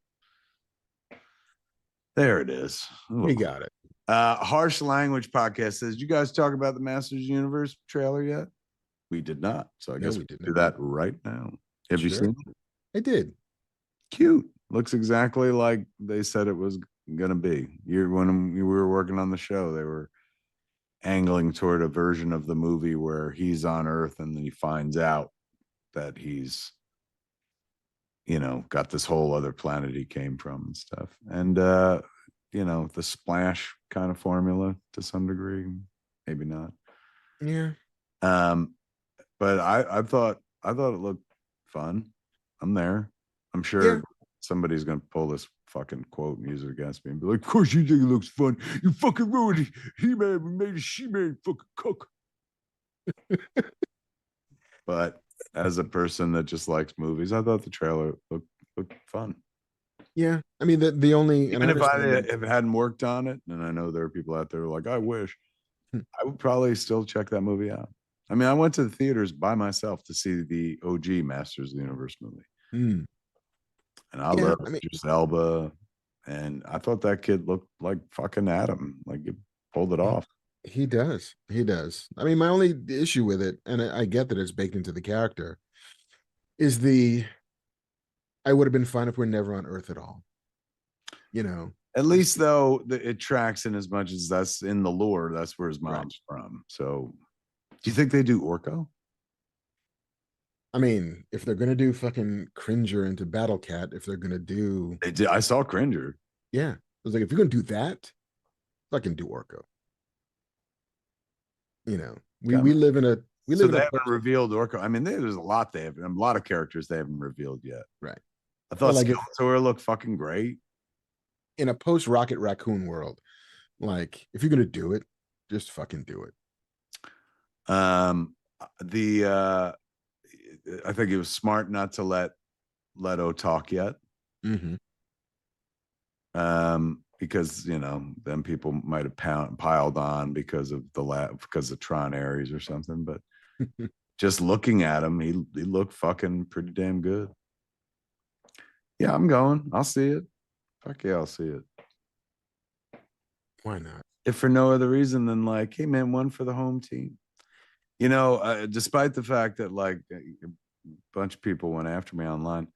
There it is. We got it. Harsh Language Podcast says, you guys talk about the Masters Universe trailer yet? We did not. So I guess we do that right now. Have you seen it? I did. Cute. Looks exactly like they said it was going to be. When we were working on the show, they were angling toward a version of the movie where he's on Earth and then he finds out that he's, you know, got this whole other planet he came from and stuff. And, you know, the Splash kind of formula to some degree, maybe not. Yeah. But I thought it looked fun. I'm there. I'm sure somebody's gonna pull this fucking quote and use it against me and be like, of course you think it looks fun. You fucking ruined it. He-Man, we made a She-Man fucking cook. But as a person that just likes movies, I thought the trailer looked fun. Yeah, I mean the only even if I hadn't worked on it, and I know there are people out there who are like, I wish, I would probably still check that movie out. I mean, I went to the theaters by myself to see the OG Masters of the Universe movie, and I love Idris Elba, and I thought that kid looked like fucking Adam, like he pulled it off. He does. I mean, my only issue with it, and I get that it's baked into the character, is I would have been fine if we're never on Earth at all. You know, at least though it tracks in as much as that's in the lore. That's where his mom's from. So, do you think they do Orko? I mean, if they're gonna do fucking Cringer into Battle Cat, if they're gonna do, they did. I saw Cringer. Yeah, I was like, if you're gonna do that, fucking do Orko. You know, we live in a We So live in they a haven't revealed Orko. I mean, there's a lot a lot of characters they haven't revealed yet. right. I thought Well, like Skeletor looked fucking great. in a post Rocket Raccoon world, like if you're gonna do it, just fucking do it. I think it was smart not to let Leto talk yet. Mm-hmm. Because then people might have piled on because of because of Tron Ares or something. But just looking at him, he looked fucking pretty damn good. Yeah, I'm going. I'll see it. Fuck yeah, I'll see it. Why not? If for no other reason than like, hey man, one for the home team. Despite the fact that like a bunch of people went after me online,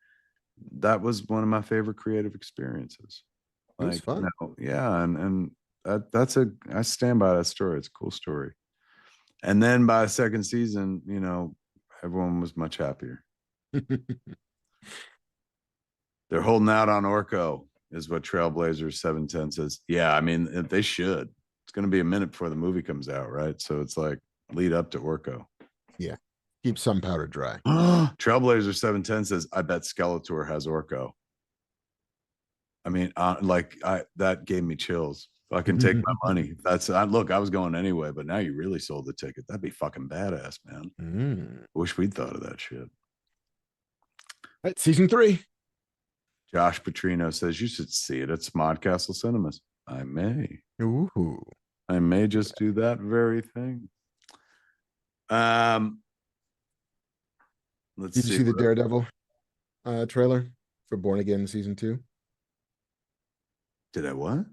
that was one of my favorite creative experiences. It was fun. Yeah, and I stand by that story. It's a cool story. And then by the second season, everyone was much happier. They're holding out on Orko, is what Trailblazers 710 says. Yeah, I mean, they should. It's going to be a minute before the movie comes out, right? So it's like lead up to Orko. Yeah. Keep some powder dry. Trailblazer 710 says, I bet Skeletor has Orko. I mean, that gave me chills. I can take my money. Look, I was going anyway, but now you really sold the ticket. That'd be fucking badass, man. Wish we'd thought of that shit. Right, season 3. Josh Petrino says you should see it at Smodcastle Cinemas. I may. Ooh. I may just do that very thing. Let's Did you see the Daredevil trailer for Born Again season 2? Did I what?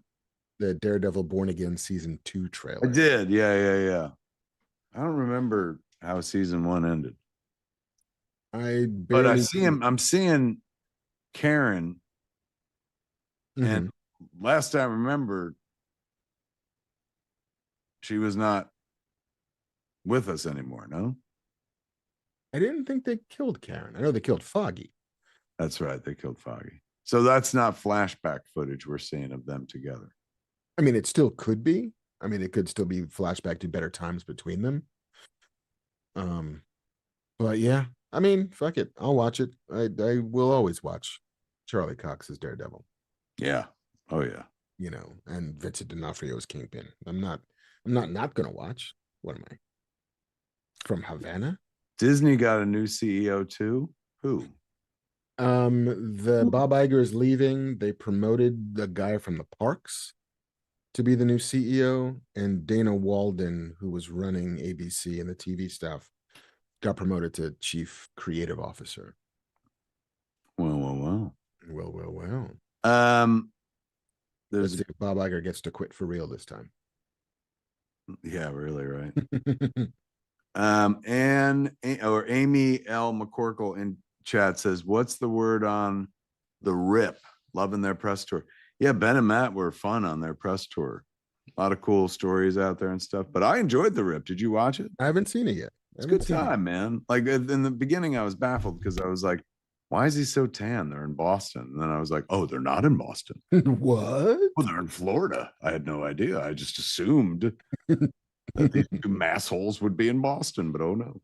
The Daredevil Born Again season 2 trailer. I did. Yeah. I don't remember how season 1 ended. But I'm seeing Karen. Mm-hmm. And last I remember, she was not with us anymore, no? I didn't think they killed Karen. I know they killed Foggy. That's right. They killed Foggy. So that's not flashback footage we're seeing of them together. I mean, it still could be. I mean, it could still be flashback to better times between them. But yeah, I mean, fuck it. I'll watch it. I will always watch Charlie Cox's Daredevil. Yeah. Oh yeah. And Vincent D'Onofrio's Kingpin. I'm not gonna watch. What am I? From Havana? Disney got a new CEO too. Who? The Bob Iger is leaving. They promoted the guy from the parks to be the new CEO, and Dana Walden, who was running ABC and the TV stuff, got promoted to chief creative officer. Well. Let's see if Bob Iger gets to quit for real this time. Yeah, really, right. Amy L. McCorkle in chat says, what's the word on the RIP? Loving their press tour. Yeah, Ben and Matt were fun on their press tour. A lot of cool stories out there and stuff. But I enjoyed the RIP. Did you watch it? I haven't seen it yet. It's a good time, man. Like in the beginning, I was baffled because I was like, why is he so tan? They're in Boston. And then I was like, oh, they're not in Boston. What? Oh, they're in Florida. I had no idea. I just assumed that these two massholes would be in Boston, but oh no.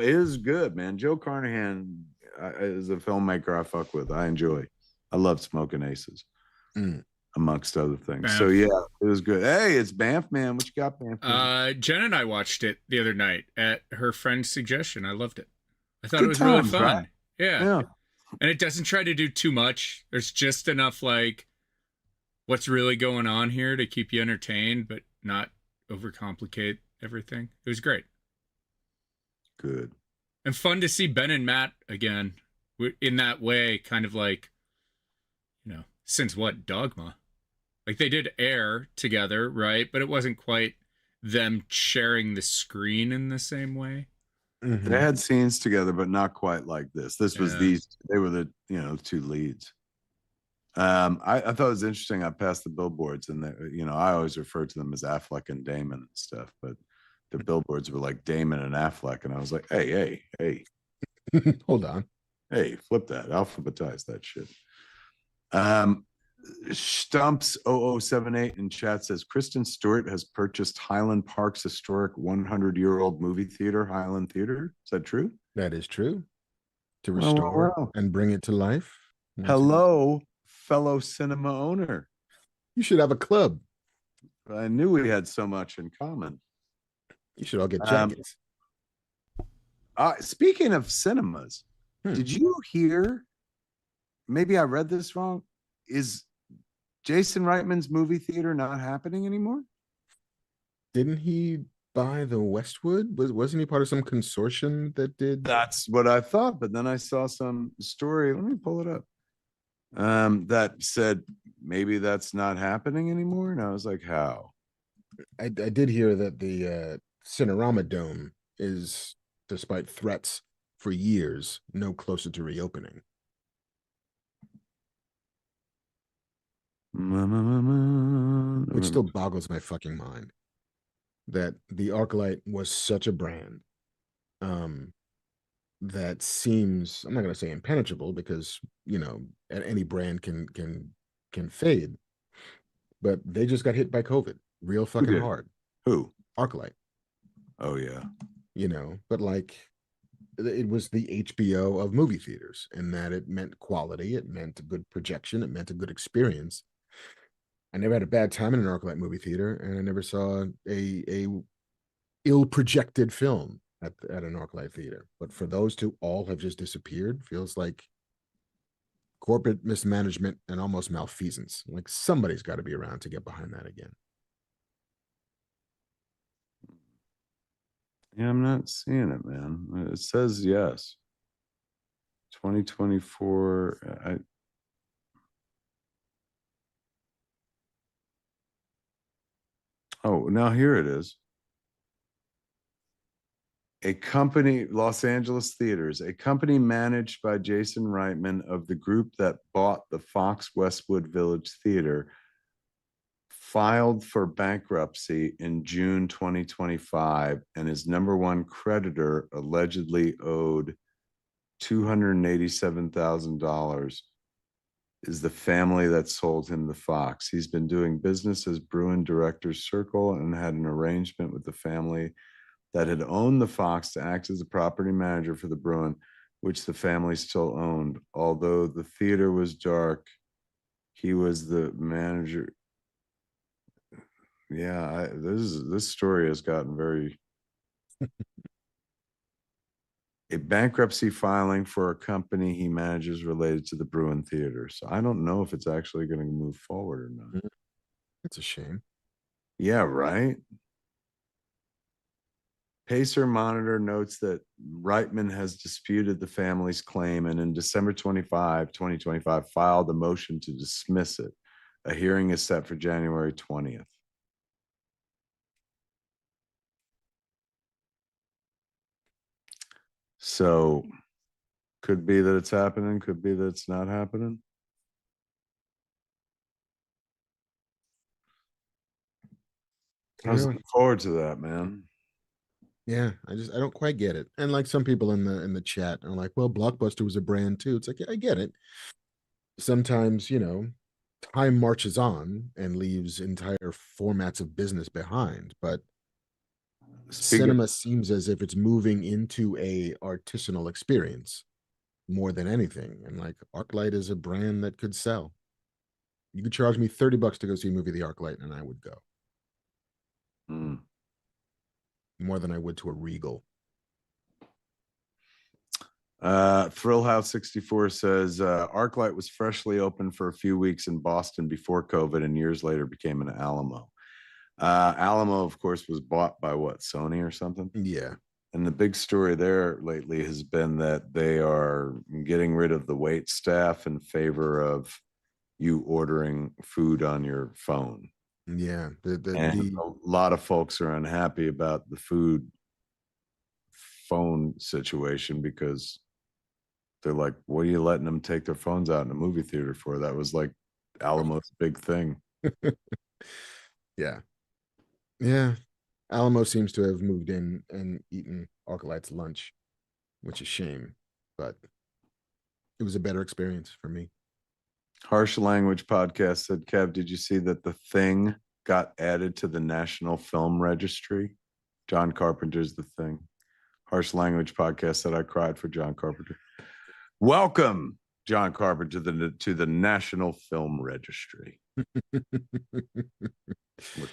It is good, man. Joe Carnahan is a filmmaker I fuck with. I enjoy. I love Smoking Aces, amongst other things. Banff. So yeah, it was good. Hey, it's Banff, man. What you got, Banff? Jen and I watched it the other night at her friend's suggestion. I loved it. I thought it was really fun. Right? Yeah. And it doesn't try to do too much. There's just enough like what's really going on here to keep you entertained, but not overcomplicate everything. It was great. Good. And fun to see Ben and Matt again in that way, kind of like, since what, Dogma? Like they did Air together, right? But it wasn't quite them sharing the screen in the same way. Mm-hmm. They had scenes together, but not quite like this. This was they were the two leads. I thought it was interesting. I passed the billboards, and I always refer to them as Affleck and Damon and stuff, but the billboards were like Damon and Affleck, and I was like, hey, hold on, hey, flip that, alphabetize that shit. Stumps 0078 in chat says Kristen Stewart has purchased Highland Park's historic 100-year-old movie theater, Highland Theater. Is that true? That is true. To Well, well, restore well. and bring it to life. Hello, fellow cinema owner. You should have a club. I knew we had so much in common. You should all get jackets. Speaking of cinemas, did you hear? Maybe I read this wrong. Is Jason Reitman's movie theater not happening anymore? Didn't he buy the Westwood? Wasn't he part of some consortium that did? That's what I thought, but then I saw some story. Let me pull it up. That said maybe that's not happening anymore, and I was like, how? I did hear that the Cinerama Dome is, despite threats for years, no closer to reopening. Which still boggles my fucking mind that the ArcLight was such a brand that seems, I'm not going to say impenetrable because, you know, any brand can fade, but they just got hit by COVID real fucking hard. Who? ArcLight. Oh yeah. You know, but like it was the HBO of movie theaters, and that it meant quality, it meant a good projection, it meant a good experience. I never had a bad time in an ArcLight movie theater, and I never saw a ill projected film at an ArcLight theater. But for those to all have just disappeared feels like corporate mismanagement and almost malfeasance. Like somebody's got to be around to get behind that again. Yeah, I'm not seeing it, man. It says yes. 2024. Oh, now here it is. A company, Los Angeles Theaters, a company managed by Jason Reitman of the group that bought the Fox Westwood Village Theater, filed for bankruptcy in June 2025, and his number one creditor allegedly owed $287,000 is the family that sold him the Fox. He's been doing business as Bruin Directors Circle and had an arrangement with the family that had owned the Fox to act as a property manager for the Bruin, which the family still owned. Although the theater was dark, he was the manager. Yeah, this story has gotten very. A bankruptcy filing for a company he manages related to the Bruin Theater. So I don't know if it's actually going to move forward or not. It's a shame. Yeah, right. Pacer Monitor notes that Reitman has disputed the family's claim and in December 2025, filed a motion to dismiss it. A hearing is set for January 20th. So could be that it's happening, could be that it's not happening. I was looking forward to that, man. Yeah, I don't quite get it. And like some people in the chat are like, well, Blockbuster was a brand too. It's like, yeah, I get it. Sometimes, you know, time marches on and leaves entire formats of business behind, but cinema seems as if it's moving into a artisanal experience more than anything. And like ArcLight is a brand that could sell. You could charge me $30 to go see a movie, The ArcLight, and I would go. More than I would to a Regal. Thrill House 64 says ArcLight was freshly opened for a few weeks in Boston before COVID and years later became an Alamo. Alamo, of course, was bought by what, Sony or something? Yeah. And the big story there lately has been that they are getting rid of the wait staff in favor of you ordering food on your phone. Yeah. A lot of folks are unhappy about the food phone situation because they're like, what are you letting them take their phones out in a movie theater for? That was like Alamo's big thing. Yeah. Yeah. Alamo seems to have moved in and eaten ArcLight's lunch, which is a shame, but it was a better experience for me. Harsh Language Podcast said, Kev, did you see that The Thing got added to the National Film Registry? John Carpenter's The Thing. Harsh Language Podcast said, I cried for John Carpenter. Welcome, John Carpenter, to the National Film Registry. The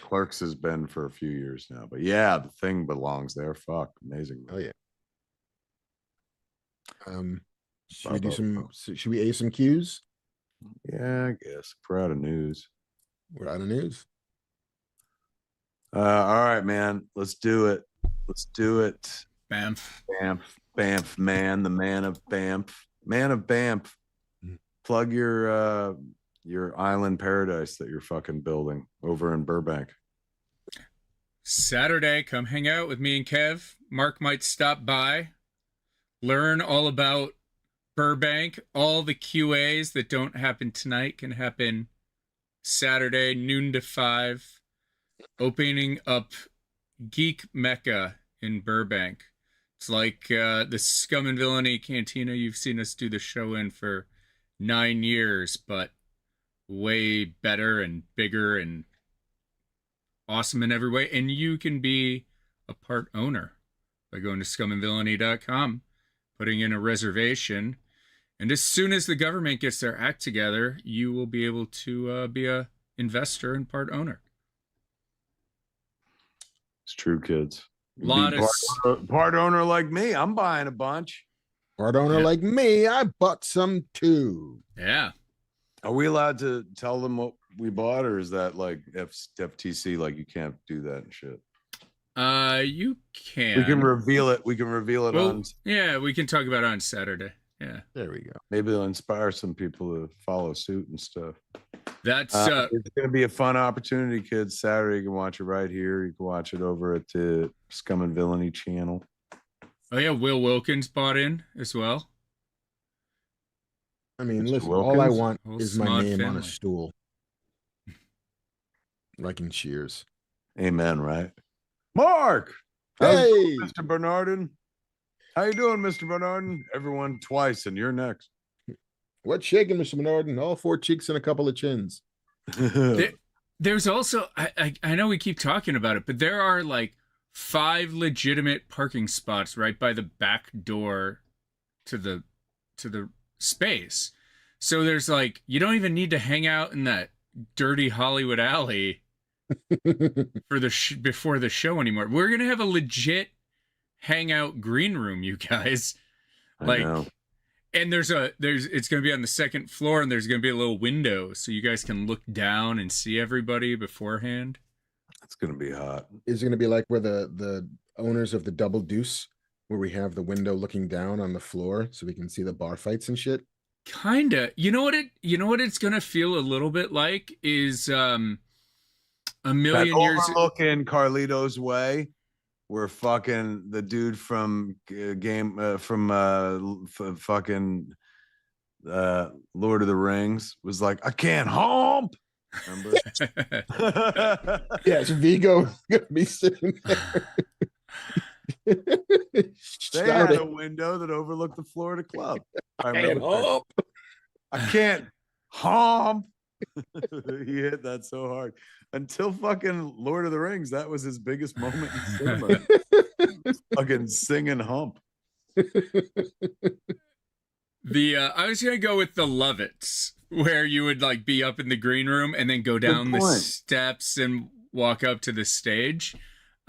Clerks has been for a few years now. But yeah, The Thing belongs there. Fuck, amazing. Oh, yeah. Should we do some? Should we ace some cues? Yeah, I guess. We're out of news. We're out of news. All right, man. Let's do it. Let's do it. Banff. Banff, man. The man of Banff. Man of Banff. Plug your island paradise that you're fucking building over in Burbank. Saturday, come hang out with me and Kev. Mark might stop by. Learn all about Burbank. All the QAs that don't happen tonight can happen Saturday, noon to 5. Opening up Geek Mecca in Burbank. It's like the Scum and Villainy Cantina you've seen us do the show in for 9 years, but way better and bigger and awesome in every way. And you can be a part owner by going to scumandvillainy.com, putting in a reservation. And as soon as the government gets their act together, you will be able to be a investor and part owner. It's true, kids. Part owner like me. I'm buying a bunch. Part owner like me, I bought some too. Yeah. Are we allowed to tell them what we bought, or is that like FTC? Like you can't do that and shit. You can. We can reveal it. We can reveal it on. Yeah, we can talk about it on Saturday. Yeah. There we go. Maybe it'll inspire some people to follow suit and stuff. That's it's going to be a fun opportunity, kids. Saturday, you can watch it right here. You can watch it over at the Scum and Villainy channel. Oh yeah, Will Wilkins bought in as well. I mean, Mr. listen, Wilkins? all I want Whole is my smart name on family. a stool. Like in Cheers. Amen, right? Mark! Hey! Mr. Bernardin. How you doing, Mr. Bernardin? Everyone twice, and you're next. What's shaking, Mr. Bernardin? All 4 cheeks and a couple of chins. There's also, I know we keep talking about it, but there are like 5 legitimate parking spots right by the back door to the space. So there's like, you don't even need to hang out in that dirty Hollywood alley for the before the show anymore. We're gonna have a legit hangout green room, you guys. Like, and it's gonna be on the 2nd floor, and there's gonna be a little window so you guys can look down and see everybody beforehand. It's gonna be hot. Is it gonna be like where the owners of the Double Deuce, where we have the window looking down on the floor so we can see the bar fights and shit? Kinda. You know what it's gonna feel a little bit like is a million that years overlooking Carlito's Way, where fucking the dude from fucking Lord of the Rings was like, I can't hump. Remember? Yes, Vigo's gonna be sitting there. They had a window that overlooked the Florida club. I can't hump. He hit that so hard. Until fucking Lord of the Rings, that was his biggest moment in cinema. Fucking singing hump. I was gonna go with the Lovitz, where you would like be up in the green room and then go down the steps and walk up to the stage.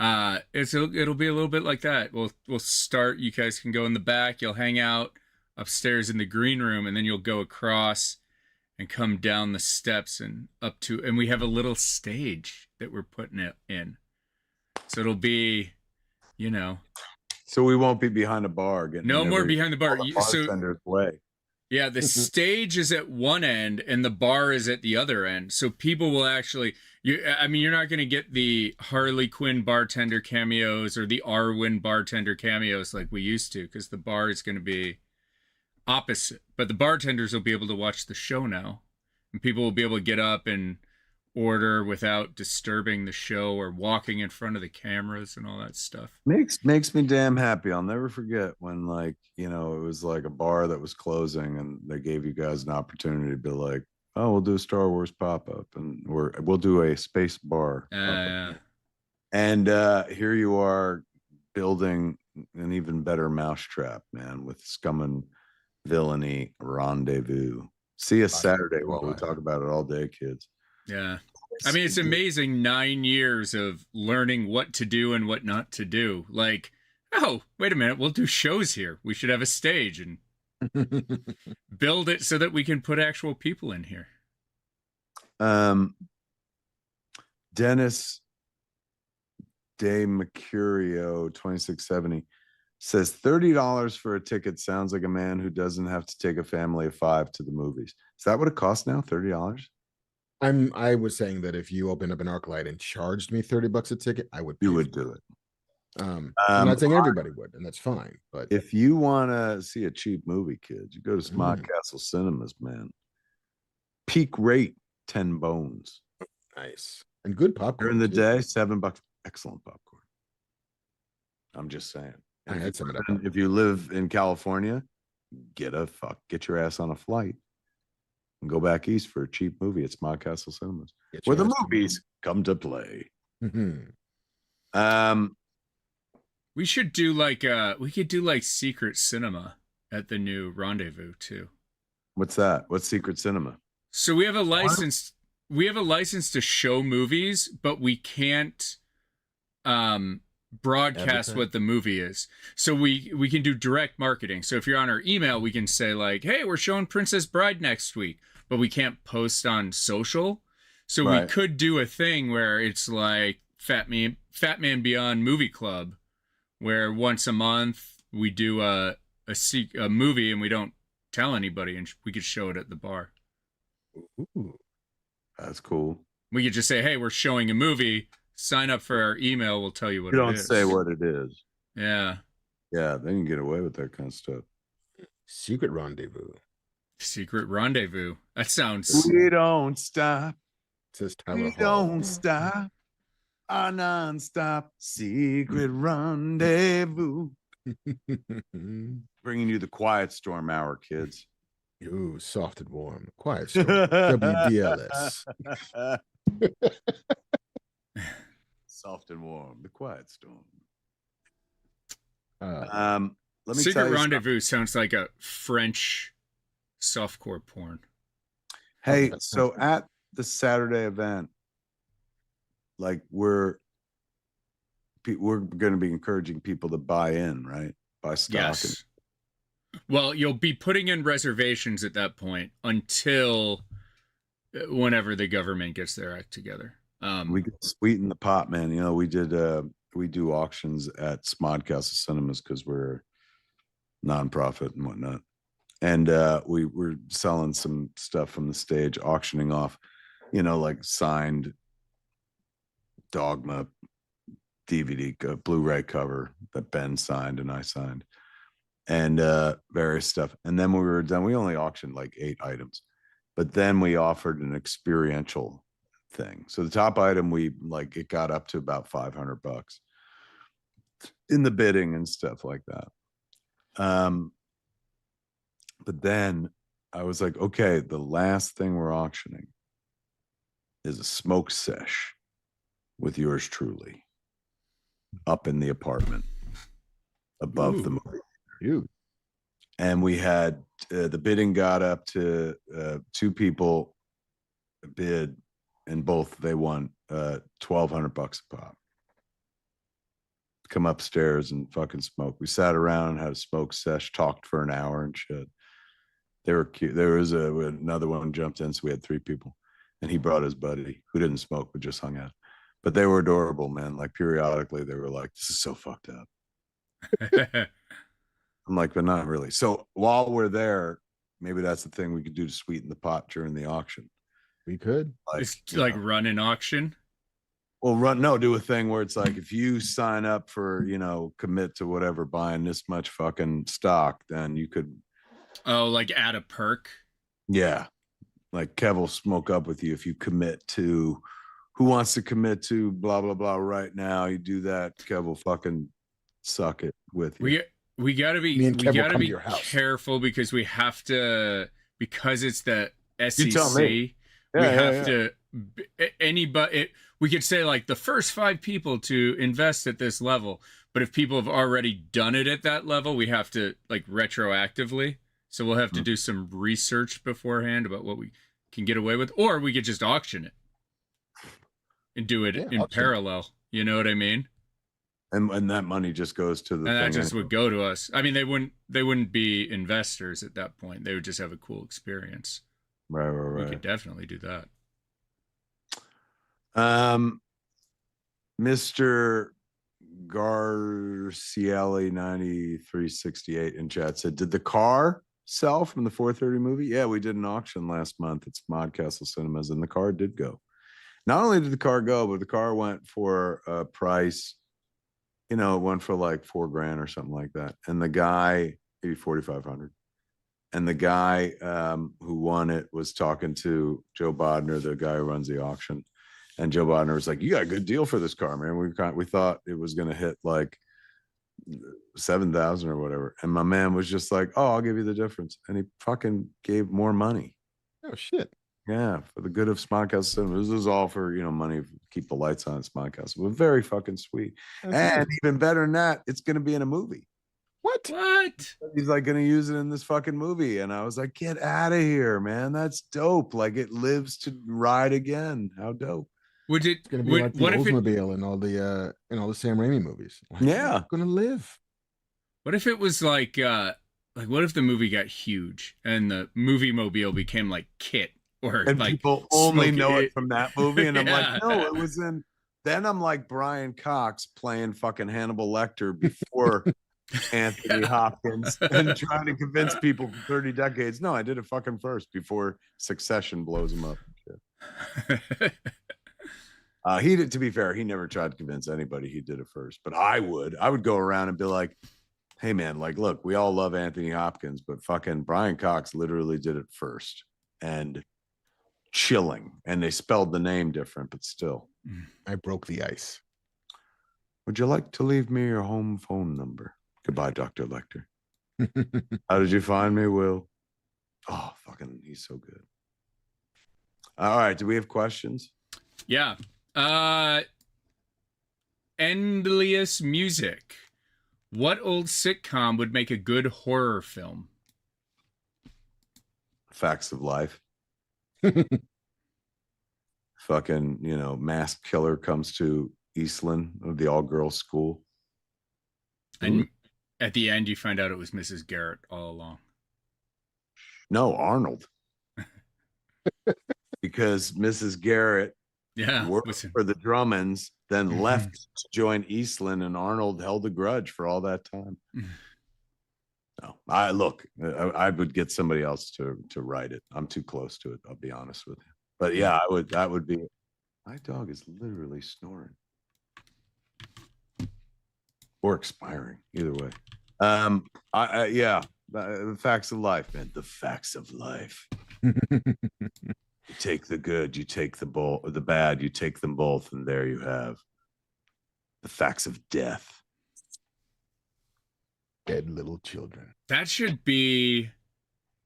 It'll be a little bit like that. We'll start. You guys can go in the back. You'll hang out upstairs in the green room, and then you'll go across and come down the steps and up to. And we have a little stage that we're putting it in, so it'll be, So we won't be behind a bar. Getting no more behind the bar. Bartender's way. Yeah, the stage is at one end and the bar is at the other end. So people will actually, you're not going to get the Harley Quinn bartender cameos or the Arwen bartender cameos like we used to, because the bar is going to be opposite. But the bartenders will be able to watch the show now, and people will be able to get up and order without disturbing the show or walking in front of the cameras and all that stuff. Makes me damn happy. I'll never forget when, it was like a bar that was closing and they gave you guys an opportunity to be like, Oh, we'll do a Star Wars pop-up, and we'll do a space bar pop-up. And here you are building an even better mousetrap, man, with Scum and Villainy Rendezvous. See us Saturday while we talk about it all day, kids. Yeah. I mean, it's amazing 9 years of learning what to do and what not to do. Like, oh, wait a minute, we'll do shows here. We should have a stage and build it so that we can put actual people in here. Dennis De Mercurio 2670 says $30 for a ticket sounds like a man who doesn't have to take a family of 5 to the movies. Is that what it costs now? $30? I was saying that if you opened up an ArcLight and charged me $30 a ticket, I would. You would do it. I'm not saying everybody would, and that's fine. But if you want to see a cheap movie, kids, you go to Smart Castle Cinemas, man. Peak rate 10 bones. Nice and good popcorn during the day. $7. Excellent popcorn. I'm just saying. I had some of that. If you live in California, get your ass on a flight and go back east for a cheap movie at Smart Castle Cinemas, where the movies come to play. We should do we could do like secret cinema at the new Rendezvous too. What's that? What's secret cinema? So we have a license. We have a license to show movies, but we can't broadcast what the movie is. So we can do direct marketing. So if you're on our email, we can say like, hey, we're showing Princess Bride next week, but we can't post on social. So we could do a thing where it's like Fat Man Beyond Movie Club, where once a month we do a movie and we don't tell anybody, and we could show it at the bar. Ooh, that's cool. We could just say, hey, we're showing a movie. Sign up for our email. We'll tell you what it is. You don't say what it is. Yeah. Yeah, they can get away with that kind of stuff. Secret rendezvous. Secret rendezvous. That sounds... We don't stop. Says Tyler we Hall. Don't stop. Our non-stop secret rendezvous. Bringing you the Quiet Storm Hour, kids. Ooh, soft and warm. Quiet Storm. WDLS. Soft and warm. The Quiet Storm. Let me Secret Rendezvous sounds like a French softcore porn. Hey, so at the Saturday event, like we're going to be encouraging people to buy in, right? Buy stock. Yes. Well, you'll be putting in reservations at that point until whenever the government gets their act together. We can sweeten the pot, man. You know, we do auctions at Smod Castle Cinemas because we're nonprofit and whatnot. And we're selling some stuff from the stage, auctioning off, you know, like signed Dogma DVD, Blu-ray cover that Ben signed and I signed, and various stuff. And then when we were done, we only auctioned like 8 items, but then we offered an experiential thing. So the top item, it got up to about $500 in the bidding and stuff like that. But then I was like, okay, the last thing we're auctioning is a smoke sesh with yours truly up in the apartment above the movie. And we had the bidding got up to 2 people bid, and both they won $1,200 a pop. Come upstairs and fucking smoke. We sat around and had a smoke sesh, talked for an hour and shit. They were cute. There was another one jumped in, so we had 3 people, and he brought his buddy who didn't smoke but just hung out. But they were adorable, man. Like periodically, they were like, "This is so fucked up." I'm like, but not really. So while we're there, maybe that's the thing we could do to sweeten the pot during the auction. We could run an auction. Well, do a thing where it's like, if you sign up for, you know, commit to whatever, buying this much fucking stock, then you could. Oh, like add a perk. Yeah, like Kev will smoke up with you if you commit to. Who wants to commit to blah blah blah right now? You do that, Kev will fucking suck it with you. We gotta be careful because we have to, because it's the You tell SEC. me. We Yeah, have yeah. to anybody. We could say like the first 5 people to invest at this level, but if people have already done it at that level, we have to like retroactively. So we'll have to do some research beforehand about what we can get away with, or we could just auction it and do it in auction. parallel. You know what I mean? And that money just goes to the And that thing. just would go to us. I mean, they wouldn't be investors at that point. They would just have a cool experience. Right. We could definitely do that. Mr. Garcielli 9368 in chat said, did the car sell from the 4:30 movie? Yeah, we did an auction last month. It's Modcastle Cinemas, and the car did go. Not only did the car go, but the car went for a price, it went for like $4,000 or something like that. And the guy, maybe 4,500. And the guy who won it was talking to Joe Bodner, the guy who runs the auction. And Joe Bodner was like, you got a good deal for this car, man. We thought it was going to hit like 7,000 or whatever. And my man was just like, oh, I'll give you the difference. And he fucking gave more money. Oh, shit. Yeah, for the good of Smodcastle Cinema. This is all for, money, keep the lights on at Smodcastle. But very fucking sweet. And even better than that, it's going to be in a movie. What? He's like going to use it in this fucking movie. And I was like, get out of here, man. That's dope. Like it lives to ride again. How dope. Would it? It's gonna be like the Oldsmobile and all the Sam Raimi movies. Like, yeah, gonna live. What if it was like what if the movie got huge and the movie mobile became like Kit or and like people only know it from that movie? And I'm Yeah. like, no, it was in. Then I'm like Brian Cox playing fucking Hannibal Lecter before Anthony Hopkins and trying to convince people for 30 decades. No, I did it fucking first before Succession blows him up. He did, to be fair, he never tried to convince anybody he did it first, but I would go around and be like, hey man, like, look, we all love Anthony Hopkins, but fucking Brian Cox literally did it first and chilling. And they spelled the name different, but still. I broke the ice. Would you like to leave me your home phone number? Goodbye, Dr. Lecter. How did you find me, Will? Oh, fucking, he's so good. All right. Do we have questions? Yeah. Endless Music. What old sitcom would make a good horror film? Facts of Life. Fucking, masked killer comes to Eastland of the all-girls school. And at the end, you find out it was Mrs. Garrett all along. No, Arnold. Because Mrs. Garrett worked for the Drummonds, then left to join Eastland, and Arnold held a grudge for all that time. No, I would get somebody else to write it. I'm too close to it. I'll be honest with you. But yeah, that would be. My dog is literally snoring. Or expiring, either way. The facts of life, man. The facts of life. You take the good, you take the bad, you take them both, and there you have the facts of death. Dead little children. That should be,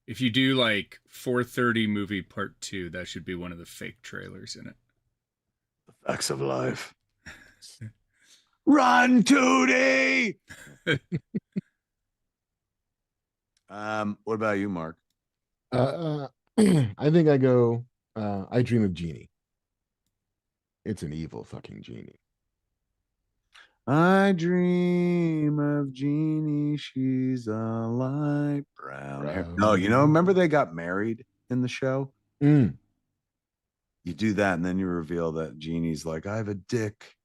if you do like 4:30 movie part 2, that should be one of the fake trailers in it. The facts of life. Run, Tootie! What about you, Mark? I think I go I Dream of Jeannie. It's an evil fucking genie. I dream of Jeannie, she's a light brown hair. No, remember they got married in the show? You do that, and then you reveal that Jeannie's like, I have a dick,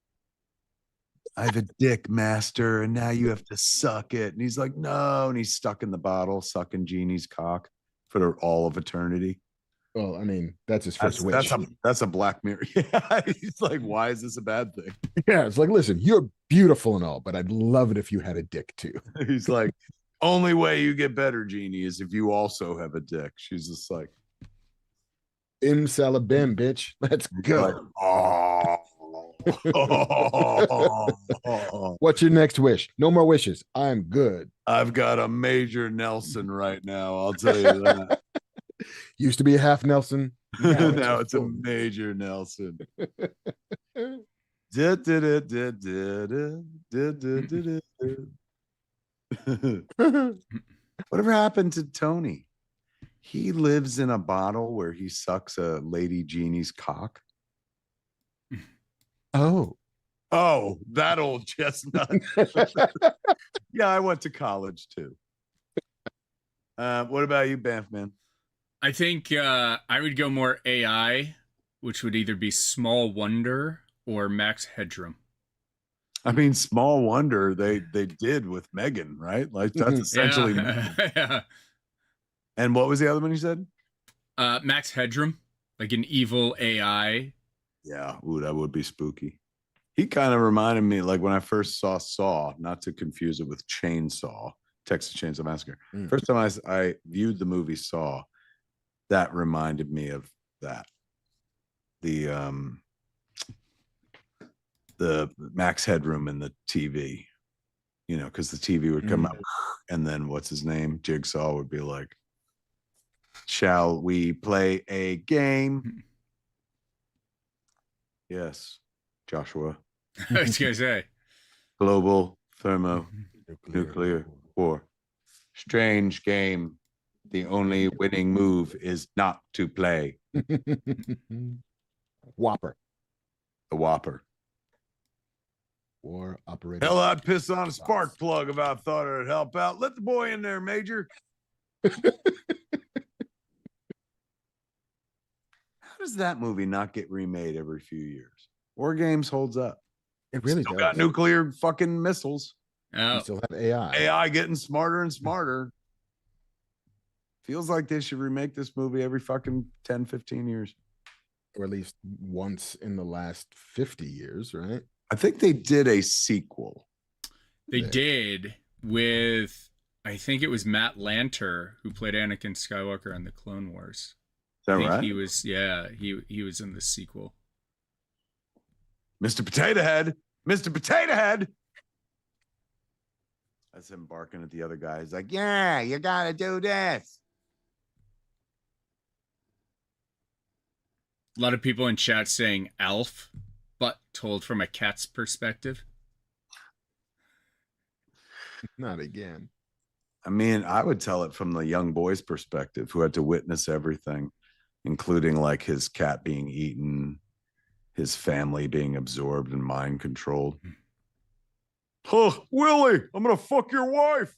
master, and now you have to suck it. And he's like, no, and he's stuck in the bottle, sucking Jeannie's cock for all of eternity. Well, I mean, that's his first wish. That's a Black Mirror. Yeah, he's like, why is this a bad thing? Yeah, it's like, listen, you're beautiful and all, but I'd love it if you had a dick too. He's like, only way you get better, Jeannie, is if you also have a dick. She's just like, Salabim, bitch. Let's go. Like, oh. What's your next wish? No more wishes. I'm good. I've got a major Nelson right now. I'll tell you that. Used to be a half Nelson. Now it's a full. major Nelson. Da, da, da, da, da, da, da, da, da, da. Whatever happened to Tony? He lives in a bottle where he sucks a lady genie's cock. Oh. Oh, that old chestnut. Yeah, I went to college too. What about you, Banff man? I think I would go more AI, which would either be Small Wonder or Max Headroom. I mean, small wonder they did with Megan, right? Like that's essentially. Yeah. And what was the other one you said? Max Headroom, like an evil AI. Yeah, ooh, that would be spooky. He kind of reminded me, like when I first saw Saw, not to confuse it with Chainsaw, Texas Chainsaw Massacre. First time I viewed the movie Saw, that reminded me of that. The Max Headroom in the TV, you know, because the TV would come up, and then what's his name? Jigsaw would be like, "Shall we play a game?" Yes, Joshua. I was gonna say Global thermonuclear war. Strange game. The only winning move is not to play. Whopper. The Whopper. War operator. Hell, I'd piss on a spark plug if I thought it'd help out. Let the boy in there, Major. How does that movie not get remade every few years? War Games holds up. It really Still does. got nuclear fucking missiles. oh, You still have AI. AI getting smarter and smarter. Feels like they should remake this movie every fucking 10, 15 years. Or at least once in the last 50 years, right? I think they did a sequel. they did with, I think it was Matt Lanter who played Anakin Skywalker on the Clone Wars. Is that I think right? he was, yeah, he was in the sequel. Mr. Potato Head. Mr. Potato Head. That's him barking at the other guy. He's like, yeah, you gotta do this. A lot of people in chat saying Alf, but told from a cat's perspective. Not again. I mean, I would tell it from the young boy's perspective who had to witness everything, including like his cat being eaten, his family being absorbed and mind controlled. Huh, Willie, I'm gonna fuck your wife.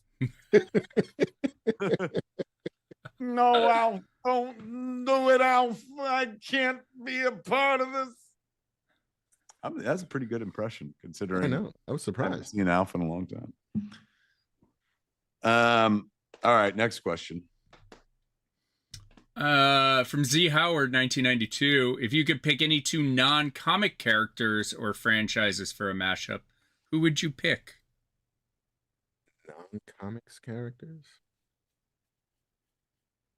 No, Alf, don't do it, Alf. I can't be a part of this. That's a pretty good impression, considering I know. I was I haven't surprised. seen Alf in a long time. All right, next question. From Z Howard, 1992. If you could pick any two non-comic characters or franchises for a mashup, who would you pick? Non-comics characters?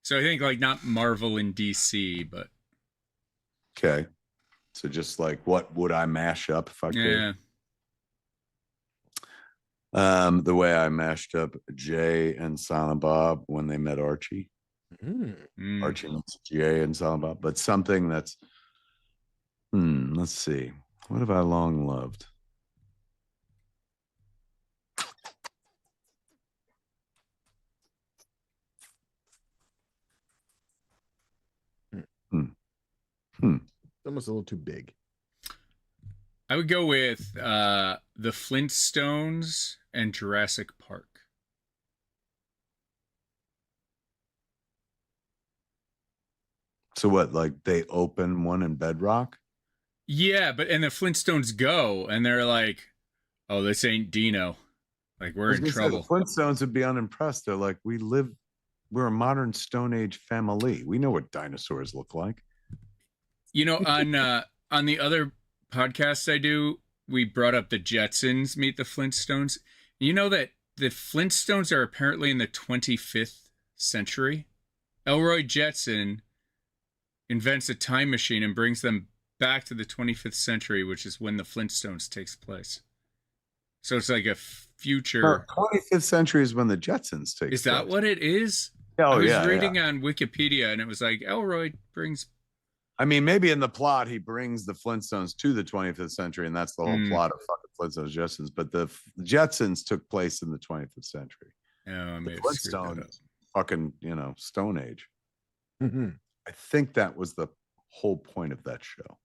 So I think like not Marvel and DC, but Okay. So just like what would I mash up if I could? yeah. The way I mashed up Jay and Silent Bob when they met Archie. Mm. Archie meets Jay and Silent Bob, but something that's let's see. What have I long loved? It's almost a little too big. I would go with the Flintstones and Jurassic Park. So what, like they open one in Bedrock? Yeah, but and the Flintstones go and they're like, "Oh, this ain't Dino. Like we're in trouble." The Flintstones would be unimpressed. They're like, we're a modern Stone Age family. We know what dinosaurs look like. You know, on the other podcasts I do, we brought up the Jetsons meet the Flintstones. You know that the Flintstones are apparently in the 25th century. Elroy Jetson invents a time machine and brings them back to the 25th century, which is when the Flintstones takes place. So it's like a future. 25th century is when the Jetsons take Is that place. what it is? Oh, I was yeah. reading on Wikipedia, and it was like Elroy brings. I mean, maybe in the plot, he brings the Flintstones to the 25th century, and that's the whole plot of fucking Flintstones Jetsons. But the Jetsons took place in the 25th century. Oh, I may The have screwed that up. Flintstones, fucking, Stone Age. Mhm. I think that was the whole point of that show.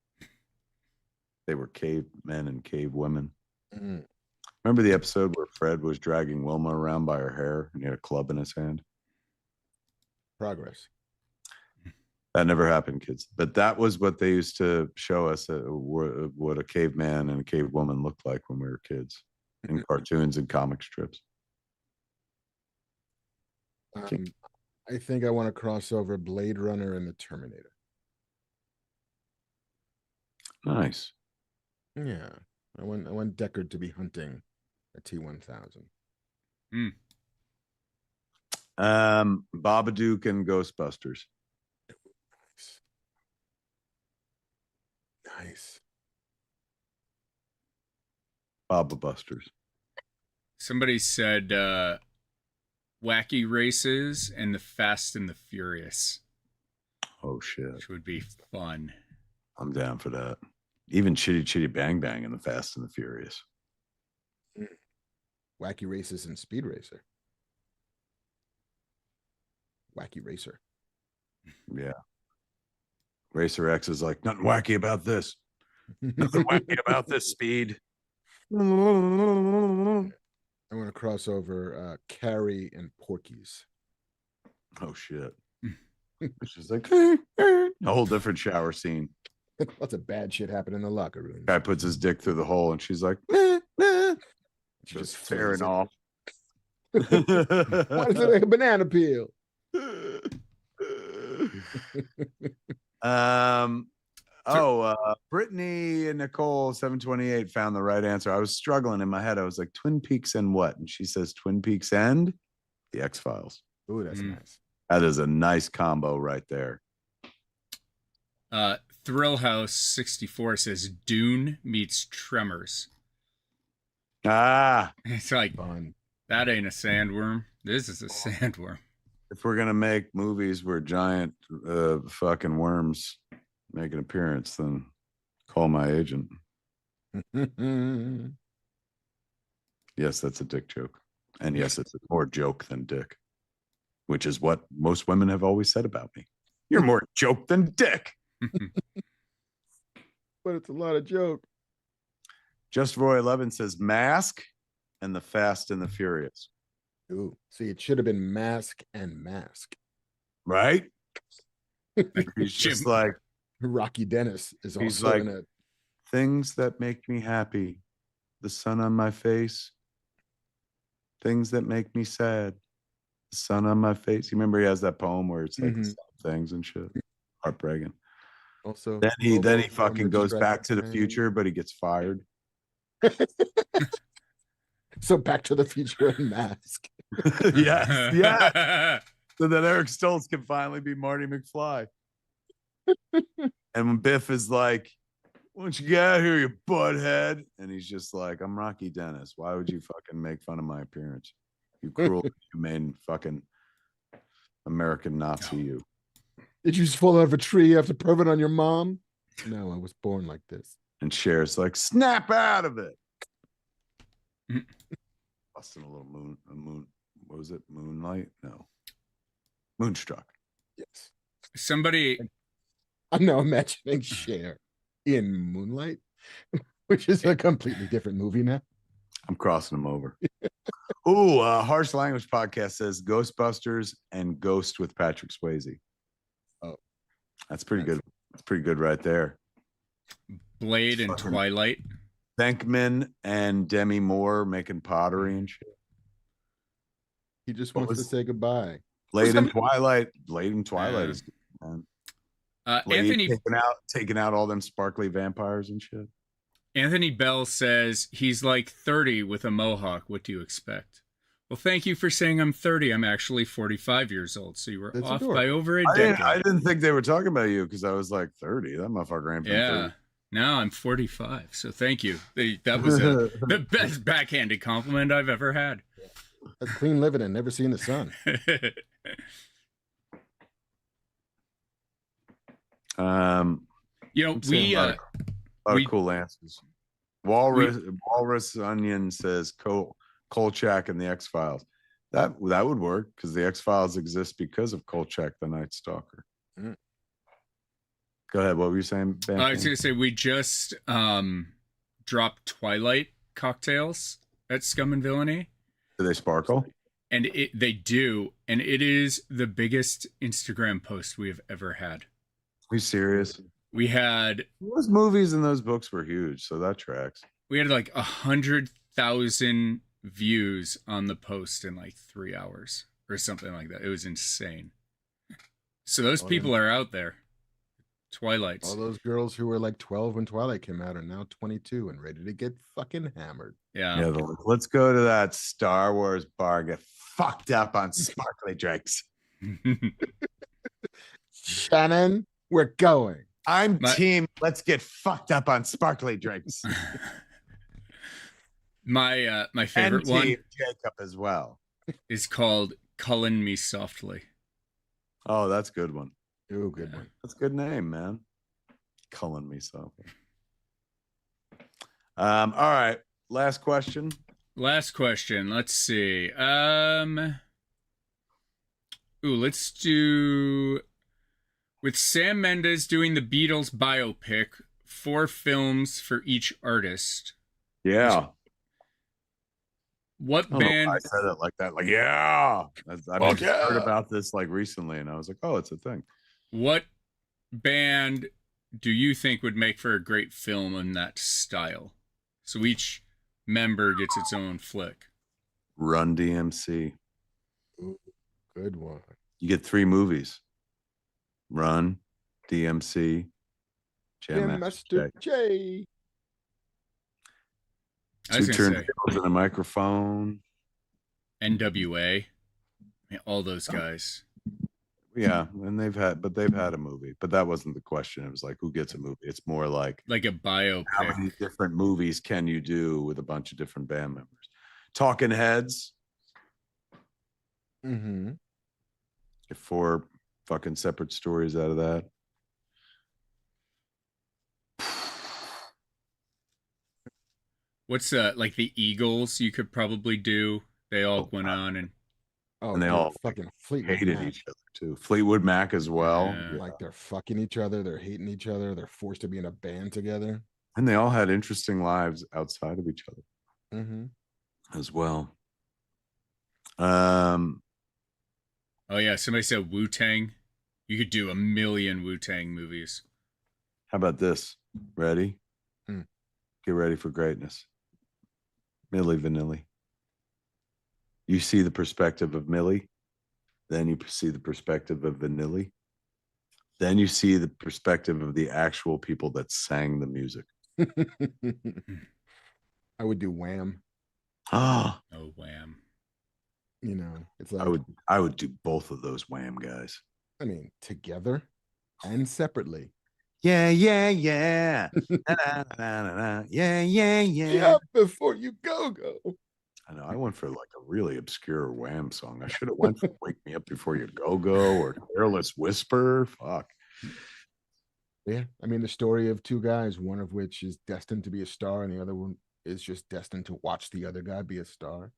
They were cavemen and cave women. Mhm. Remember the episode where Fred was dragging Wilma around by her hair and he had a club in his hand? Progress. That never happened, kids. But that was what they used to show us what a caveman and a cave woman looked like when we were kids in cartoons and comic strips. I think I want to cross over Blade Runner and the Terminator. Nice. Yeah, I want Deckard to be hunting a T-1000. Babadook and Ghostbusters. Nice. Bababusters. Somebody said Wacky Races and the Fast and the Furious, Oh shit. which would be fun. I'm down for that. Even Chitty Chitty Bang Bang and the Fast and the Furious. Wacky Races and Speed Racer. Wacky Racer. Yeah. Racer X is like, nothing wacky about this. Nothing wacky about this, Speed. I want to cross over Carrie and Porky's. Oh shit. She's like, a whole different shower scene. Lots of bad shit happened in the locker room. Guy puts his dick through the hole and she's like, She just just tearing flings it. off. Why does it look like a banana peel? Brittany and Nicole 728 found the right answer. I was struggling in my head. I was like, Twin Peaks and what? And she says Twin Peaks and the X-Files. Ooh, that's nice. That is a nice combo right there. Thrill House 64 says Dune meets Tremors. It's like, Fun. that ain't a sandworm. This is a sandworm. If we're gonna make movies where giant fucking worms make an appearance, then call my agent. Yes, that's a dick joke. And yes, it's more joke than dick, which is what most women have always said about me. You're more joke than dick. But it's a lot of joke. Just Roy 11 says Mask and the Fast and the Furious. Ooh, see, it should have been Mask and Mask. Right? He's just like, Rocky Dennis is he's also like, in it. things that make me happy, the sun on my face. Things that make me sad, the sun on my face. You remember he has that poem where it's like things and shit, heartbreaking. Also, Then he fucking goes back to the future, but he gets fired. So Back to the Future and Mask. Yes, yeah. So that Eric Stoltz can finally be Marty McFly. And when Biff is like, why don't you get out here, you butthead? And he's just like, I'm Rocky Dennis. Why would you fucking make fun of my appearance? You cruel, humane fucking American Nazi, you. Did you just fall out of a tree after perving on your mom? No, I was born like this. And Cher's like, snap out of it. Busting a little moon. What was it? Moonlight? No. Moonstruck. Yes. Somebody. I'm now imagining Cher in Moonlight, which is a completely different movie now. I'm crossing them over. Ooh, Harsh Language Podcast says Ghostbusters and Ghost with Patrick Swayze. Oh. That's pretty good. That's pretty good right there. Blade and Twilight. Venkman and Demi Moore making pottery and shit. He just wants to say goodbye. Blade and Twilight. Blade and Twilight is good, man. Blade Anthony taking out all them sparkly vampires and shit. Anthony Bell says he's like 30 with a mohawk. What do you expect? Well, thank you for saying I'm 30. I'm actually 45 years old. So you were off by over a decade. I didn't think they were talking about you because I was like 30. That motherfucker ain't been 30. Now I'm 45. So thank you. That was the best backhanded compliment I've ever had. That's clean living and never seen the sun. You know, I'm seeing a lot of we- cool answers. Walrus Onion says Kolchak and the X-Files. That would work because the X-Files exist because of Kolchak the Night Stalker. Mm. Go ahead. What were you saying, Ben? I was going to say we just dropped Twilight cocktails at Scum and Villainy. Do they sparkle? And they do, and it is the biggest Instagram post we have ever had. Are you serious? We had Those movies and those books were huge, so that tracks. We had like 100,000 views on the post in like 3 hours or something like that. It was insane. So those people are out there. Twilights. All those girls who were like 12 when Twilight came out are now 22 and ready to get fucking hammered. Yeah. Yeah, let's go to that Star Wars bar, get fucked up on sparkly drinks. Shannon, we're going. I'm team. Let's get fucked up on sparkly drinks. My favorite and one, Jacob as well, is called "Culling Me Softly." Oh, that's a good one. Ooh, good one. That's a good name, man. Culling me softly. All right. Last question. Let's see. Let's do, with Sam Mendes doing the Beatles biopic, 4 films for each artist. Yeah. What I band? I said it like that. Like, yeah. I heard about this like recently, and I was like, oh, it's a thing. What band do you think would make for a great film in that style? So each member gets its own flick. Run DMC. Ooh, good one. You get 3 movies. Run, DMC, Jam Master J. 2 turntables and a microphone. NWA. Man, all those guys. Yeah, and they've had a movie, but that wasn't the question. It was like, who gets a movie? It's more like a biopic. How many different movies can you do with a bunch of different band members? Talking Heads. Mm-hmm. Get 4 fucking separate stories out of that. What's like the Eagles? You could probably do. They all went on and they all fucking Fleetwood hated Mac. each other too. Fleetwood Mac as well. Yeah. Like they're fucking each other, they're hating each other, they're forced to be in a band together. And they all had interesting lives outside of each other as well. Oh yeah, somebody said Wu-Tang. You could do 1 million Wu-Tang movies. How about this? Ready? Get ready for greatness. Milli Vanilli. You see the perspective of Millie, then you see the perspective of Vanilli, then you see the perspective of the actual people that sang the music. I would do Wham. Oh, Wham. You know, it's like I would do both of those Wham guys. I mean, together and separately. Yeah. Yeah. Yeah, before you go. I know. I went for like a really obscure Wham song. I should have went for "Wake Me Up Before You Go" or "Careless Whisper." Fuck. Yeah, I mean the story of 2 guys, one of which is destined to be a star, and the other one is just destined to watch the other guy be a star.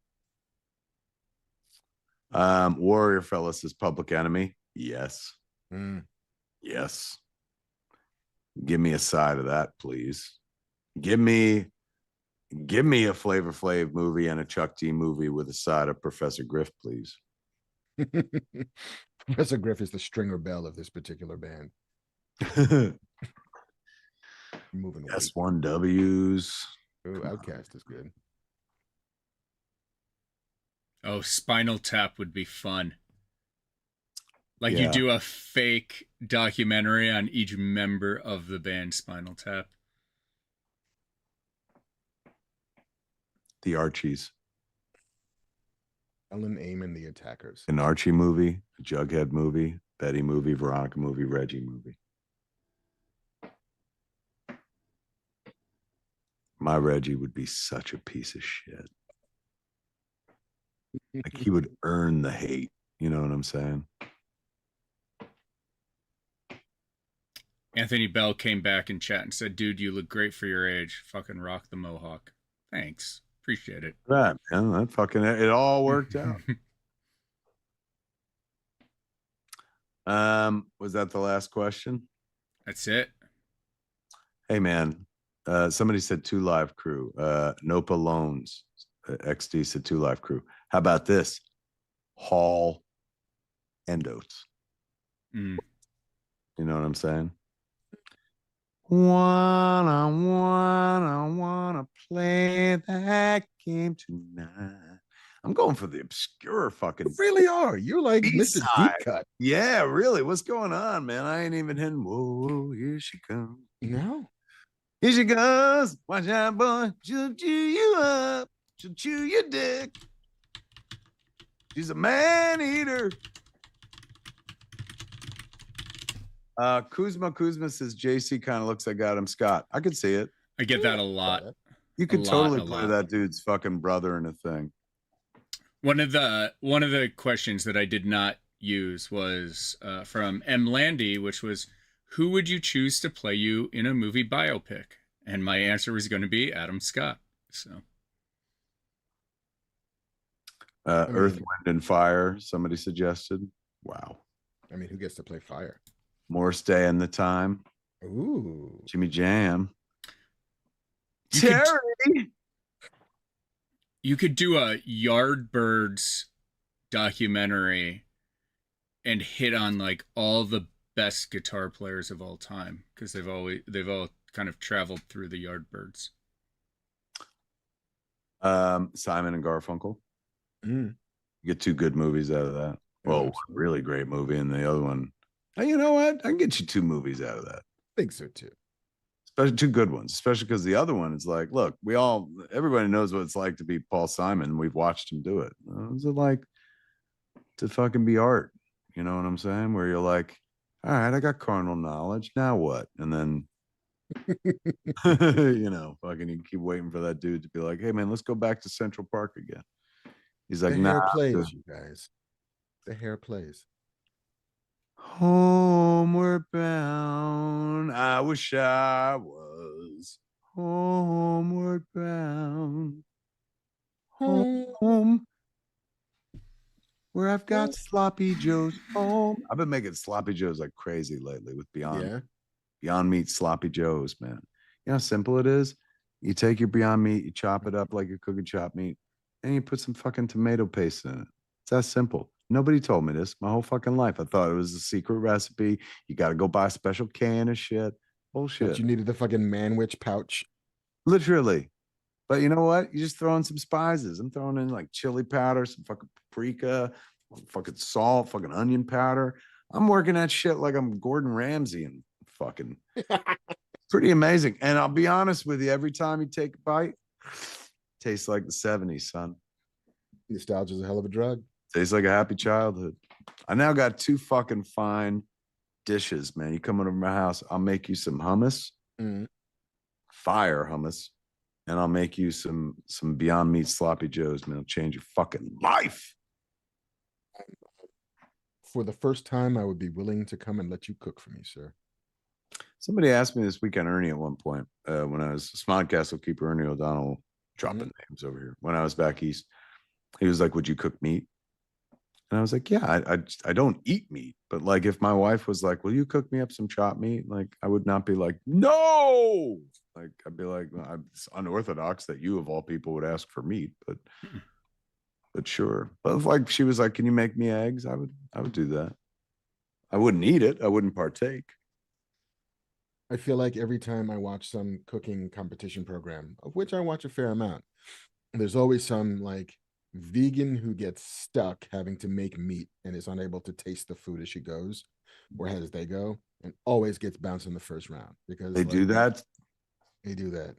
Warrior Fellas is Public Enemy. Yes. Yes. Give me a side of that, please. Give me a Flavor Flav movie and a Chuck D movie with a side of Professor Griff, please. Professor Griff is the stringer bell of this particular band. Moving S1Ws. Oh, Outcast is good. Oh, Spinal Tap would be fun. Like you do a fake documentary on each member of the band Spinal Tap. The Archies. Ellen Aim and the Attackers. An Archie movie, a Jughead movie, Betty movie, Veronica movie, Reggie movie. My Reggie would be such a piece of shit. Like he would earn the hate. You know what I'm saying? Anthony Bell came back in chat and said, "Dude, you look great for your age. Fucking rock the mohawk." Thanks, appreciate it. Right, man. That fucking it all worked out. Was that the last question? That's it. Hey man, somebody said 2 Live Crew. Nopa Loans XD said 2 Live Crew. How about this? Hall and Oates. Mm. You know what I'm saying? Wanna play that game tonight. I'm going for the obscure fucking. You really are. You're like Mr. Deep Cut. Yeah, really. What's going on, man? I ain't even hitting. Whoa, here she comes. No. Here she goes. Watch out, boy. She'll chew you up. She'll chew your dick. She's a man eater. Kuzma says JC kind of looks like Adam Scott. I could see it. I get that a lot. You could totally play that dude's fucking brother in a thing. One of the questions that I did not use was from M. Landy, which was, who would you choose to play you in a movie biopic? And my answer was going to be Adam Scott. So, Earth, Wind, and Fire. Somebody suggested. Wow. I mean, who gets to play fire? Morris Day and the Time. Ooh. Jimmy Jam. Terry. You could do a Yardbirds documentary and hit on like all the best guitar players of all time, because they've all kind of traveled through the Yardbirds. Simon and Garfunkel. Mm. You get 2 good movies out of that. Well, really great movie, and the other one. You know what? I can get you 2 movies out of that. I think so too. Especially 2 good ones, especially because the other one is like, look, everybody knows what it's like to be Paul Simon. We've watched him do it. Is it like to fucking be art? You know what I'm saying? Where you're like, all right, I got carnal knowledge. Now what? And then, fucking you keep waiting for that dude to be like, hey, man, let's go back to Central Park again. He's like, the hair nah. plays, you guys. The hair plays. Homeward bound. I wish I was homeward bound. Home. Where I've got sloppy joes home. I've been making sloppy joes like crazy lately with Beyond Meat sloppy joes, man. You know how simple it is? You take your Beyond Meat, you chop it up like you're cooking chopped meat, and you put some fucking tomato paste in it. It's that simple. Nobody told me this my whole fucking life. I thought it was a secret recipe. You got to go buy a special can of shit. Bullshit. But you needed the fucking manwich pouch. Literally. But you know what? You just throw in some spices. I'm throwing in like chili powder, some fucking paprika, fucking salt, fucking onion powder. I'm working that shit like I'm Gordon Ramsay and fucking pretty amazing. And I'll be honest with you, every time you take a bite, tastes like the 70s, son. Nostalgia is a hell of a drug. Tastes like a happy childhood. I now got 2 fucking fine dishes, man. You come over to my house, I'll make you some hummus, fire hummus, and I'll make you some Beyond Meat sloppy joes, man. It'll change your fucking life. For the first time, I would be willing to come and let you cook for me, sir. Somebody asked me this weekend, Ernie, at one point, when I was Smodcastle keeper Ernie O'Donnell, dropping names over here. When I was back east, he was like, would you cook meat? And I was like, yeah, I don't eat meat. But like, if my wife was like, will you cook me up some chopped meat? Like, I would not be like, no. Like, I'd be like, well, it's unorthodox that you of all people would ask for meat, but sure. But if like she was like, can you make me eggs? I would do that. I wouldn't eat it. I wouldn't partake. I feel like every time I watch some cooking competition program, of which I watch a fair amount, there's always some like vegan who gets stuck having to make meat and is unable to taste the food as she goes or as they go, and always gets bounced in the first round because they do that. They do that.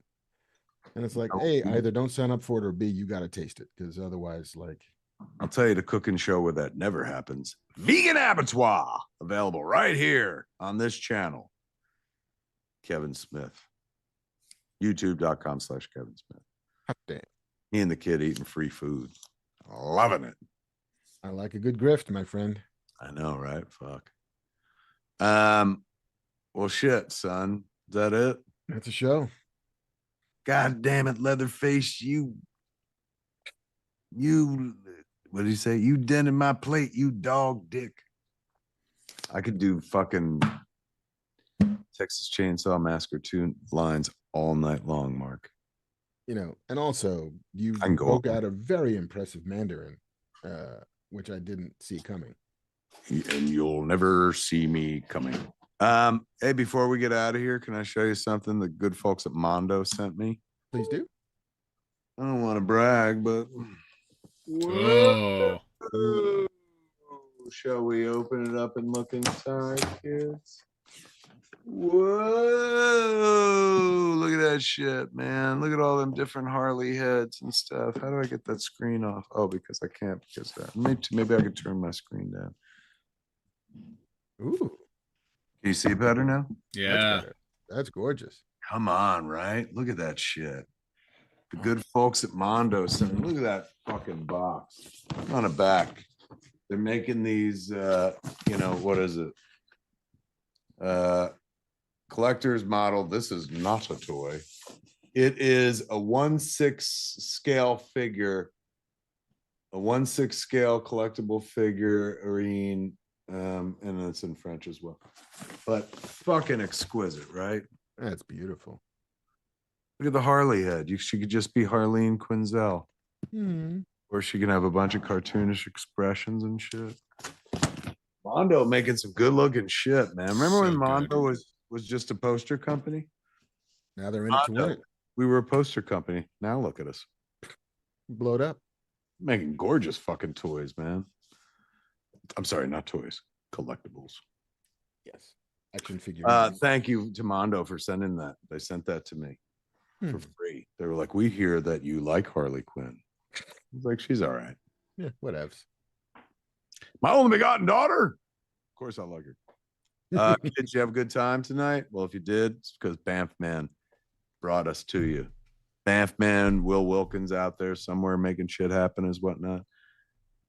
And it's like, hey, either don't sign up for it or B, you got to taste it, because otherwise, like, I'll tell you the cooking show where that never happens. Vegan Abattoir, available right here on this channel. Kevin Smith. YouTube.com/Kevin Smith. hot damn. Me and the kid eating free food. Loving it. I like a good grift, my friend. I know, right? Fuck. Well, shit, son. Is that it? That's a show. God damn it, Leatherface. What did he say? You dented my plate, you dog dick. I could do fucking Texas Chainsaw Massacre 2 lines all night long, Mark. You know, and also you I can go spoke on. out a very impressive Mandarin, which I didn't see coming. And you'll never see me coming. Hey, before we get out of here, can I show you something the good folks at Mondo sent me? Please do. I don't want to brag, but Oh, whoa. Shall we open it up and look inside, kids? Whoa, look at that shit, man. Look at all them different Harley heads and stuff. How do I get that screen off? Oh, because I can't, because that. Maybe I could turn my screen down. Ooh, Can you see better now? yeah. that's gorgeous. Come on, right? Look at that shit. The good folks at Mondo Center. Look at that fucking box on the back. They're making these, what is it? Collector's model. This is not a toy. It is a 1/6 scale figure, a 1/6 scale collectible figurine, and it's in French as well. But fucking exquisite, right? That's beautiful. Look at the Harley head. She could just be Harleen Quinzel. Or she can have a bunch of cartoonish expressions and shit. Mondo making some good looking shit, man. Remember So when good. Mondo was just a poster company? Now they're in it to win Mondo, it. we were a poster company. Now look at us. Blow it up. Making gorgeous fucking toys, man. I'm sorry, not toys, collectibles. Yes. Action figure. Thank you to Mondo for sending that. They sent that to me for free. They were like, we hear that you like Harley Quinn. I was like, she's all right. Yeah, whatevs. My only begotten daughter. Of course I like her. Kids, you have a good time tonight? Well, if you did, it's because Banff Man brought us to you. Banff Man, Will Wilkins out there somewhere making shit happen as whatnot.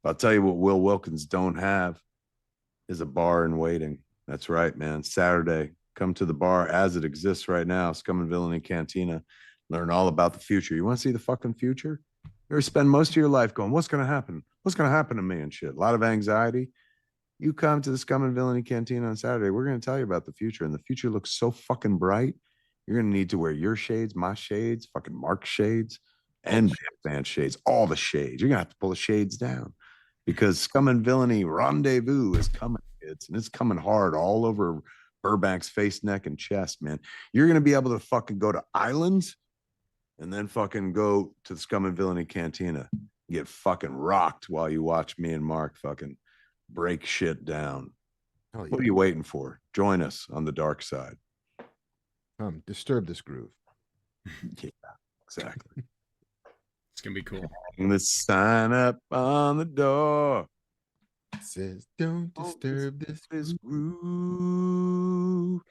I'll tell you what Will Wilkins don't have is a bar in waiting. That's right, man. Saturday, come to the bar as it exists right now, Scum and Villainy Cantina. Learn all about the future. You want to see the fucking future? You ever spend most of your life going, what's going to happen? What's going to happen to me and shit? A lot of anxiety. You come to the Scum and Villainy Cantina on Saturday. We're going to tell you about the future. And the future looks so fucking bright. You're going to need to wear your shades, my shades, fucking Mark shades, and band shades, all the shades. You're going to have to pull the shades down because Scum and Villainy Rendezvous is coming, kids. And it's coming hard all over Burbank's face, neck, and chest, man. You're going to be able to fucking go to islands and then fucking go to the Scum and Villainy Cantina, get fucking rocked while you watch me and Mark fucking break shit down. Hell yeah. What are you waiting for? Join us on the dark side. Disturb this groove. Yeah, exactly. It's going to be cool. And the sign up on the door It says, don't disturb this groove.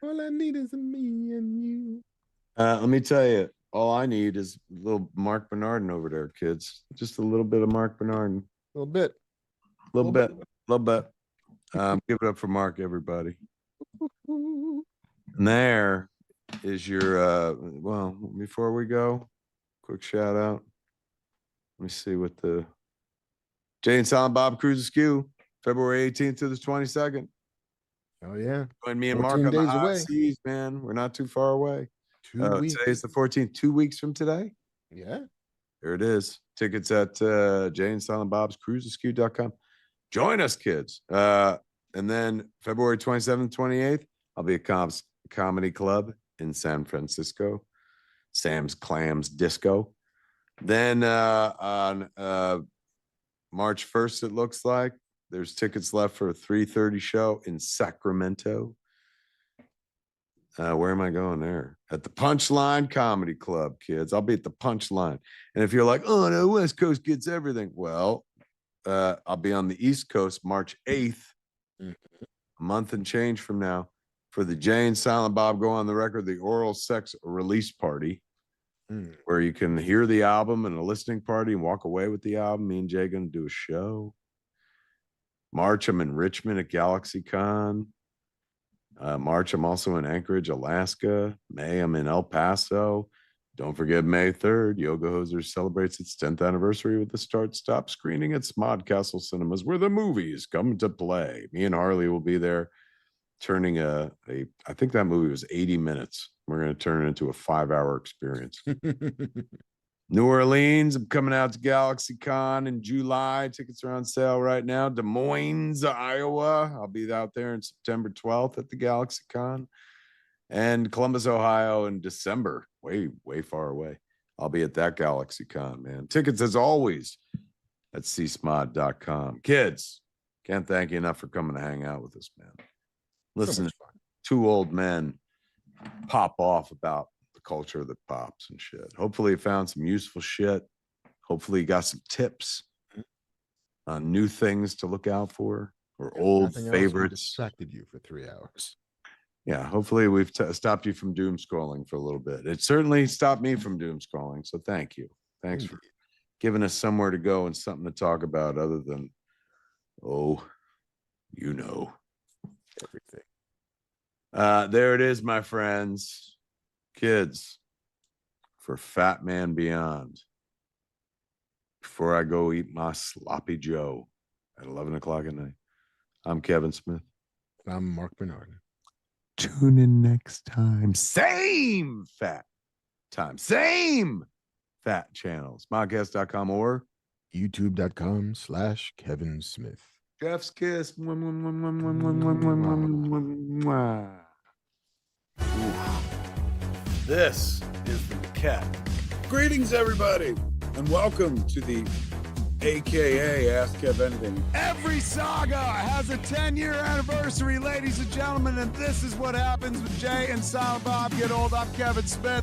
All I need is me and you. Let me tell you, all I need is a little Marc Bernardin over there, kids. Just a little bit of Marc Bernardin. A little bit. Little bit. Give it up for Mark, everybody. And there is your well, before we go, quick shout out. Let me see what the Jay and Silent Bob Cruise Askew, February 18th to the 22nd. Oh yeah. Join me and Mark on the high seas, man. We're not too far away. 2 weeks. Today's the 14th, 2 weeks from today. Yeah. There it is. Tickets at Jay and Silent Bob's cruiseskew.com. Join us, kids. And then February 27th, 28th, I'll be at Comedy Club in San Francisco, Sam's Clams Disco. Then on March 1st, it looks like there's tickets left for a 3:30 show in Sacramento. Where am I going there? At the Punchline Comedy Club, kids. I'll be at the Punchline. And if you're like, oh, no, West Coast gets everything. Well, I'll be on the East Coast March 8th, a month and change from now, for the Jay and Silent Bob Go on the Record, the Oral Sex Release Party, where you can hear the album and a listening party and walk away with the album. Me and Jay going to do a show. March, I'm in Richmond at GalaxyCon. March, I'm also in Anchorage, Alaska. May, I'm in El Paso. Don't forget May 3rd, Yoga Hosers celebrates its 10th anniversary with the start-stop screening at Smod Castle Cinemas, where the movies come to play. Me and Harley will be there, turning I think that movie was 80 minutes. We're going to turn it into a 5-hour experience. New Orleans, I'm coming out to GalaxyCon in July. Tickets are on sale right now. Des Moines, Iowa. I'll be out there on September 12th at the GalaxyCon. And Columbus, Ohio in December. Way far away. I'll be at that GalaxyCon, man. Tickets, as always, at csmod.com. Kids, can't thank you enough for coming to hang out with us, man. Listen, two old men pop off about the culture that pops and shit. Hopefully you found some useful shit. Hopefully you got some tips on new things to look out for, or old favorites. Distracted you for 3 hours. Yeah, hopefully we've stopped you from doom scrolling for a little bit. It certainly stopped me from doom scrolling, so thank you. Thanks for giving us somewhere to go and something to talk about other than, Everything. There it is, my friends. Kids, for Fat Man Beyond. Before I go eat my sloppy Joe at 11 o'clock at night, I'm Kevin Smith. I'm Marc Bernardin. Tune in next time. Same fat time. Same fat channels. Podcast.com or youtube.com/Kevin Smith. Jeff's kiss. This is the cat. Greetings, everybody, and welcome to the AKA Ask Kev Anything. Every saga has a 10-year anniversary, ladies and gentlemen, and this is what happens when Jay and Silent Bob get old. I'm Kevin Smith.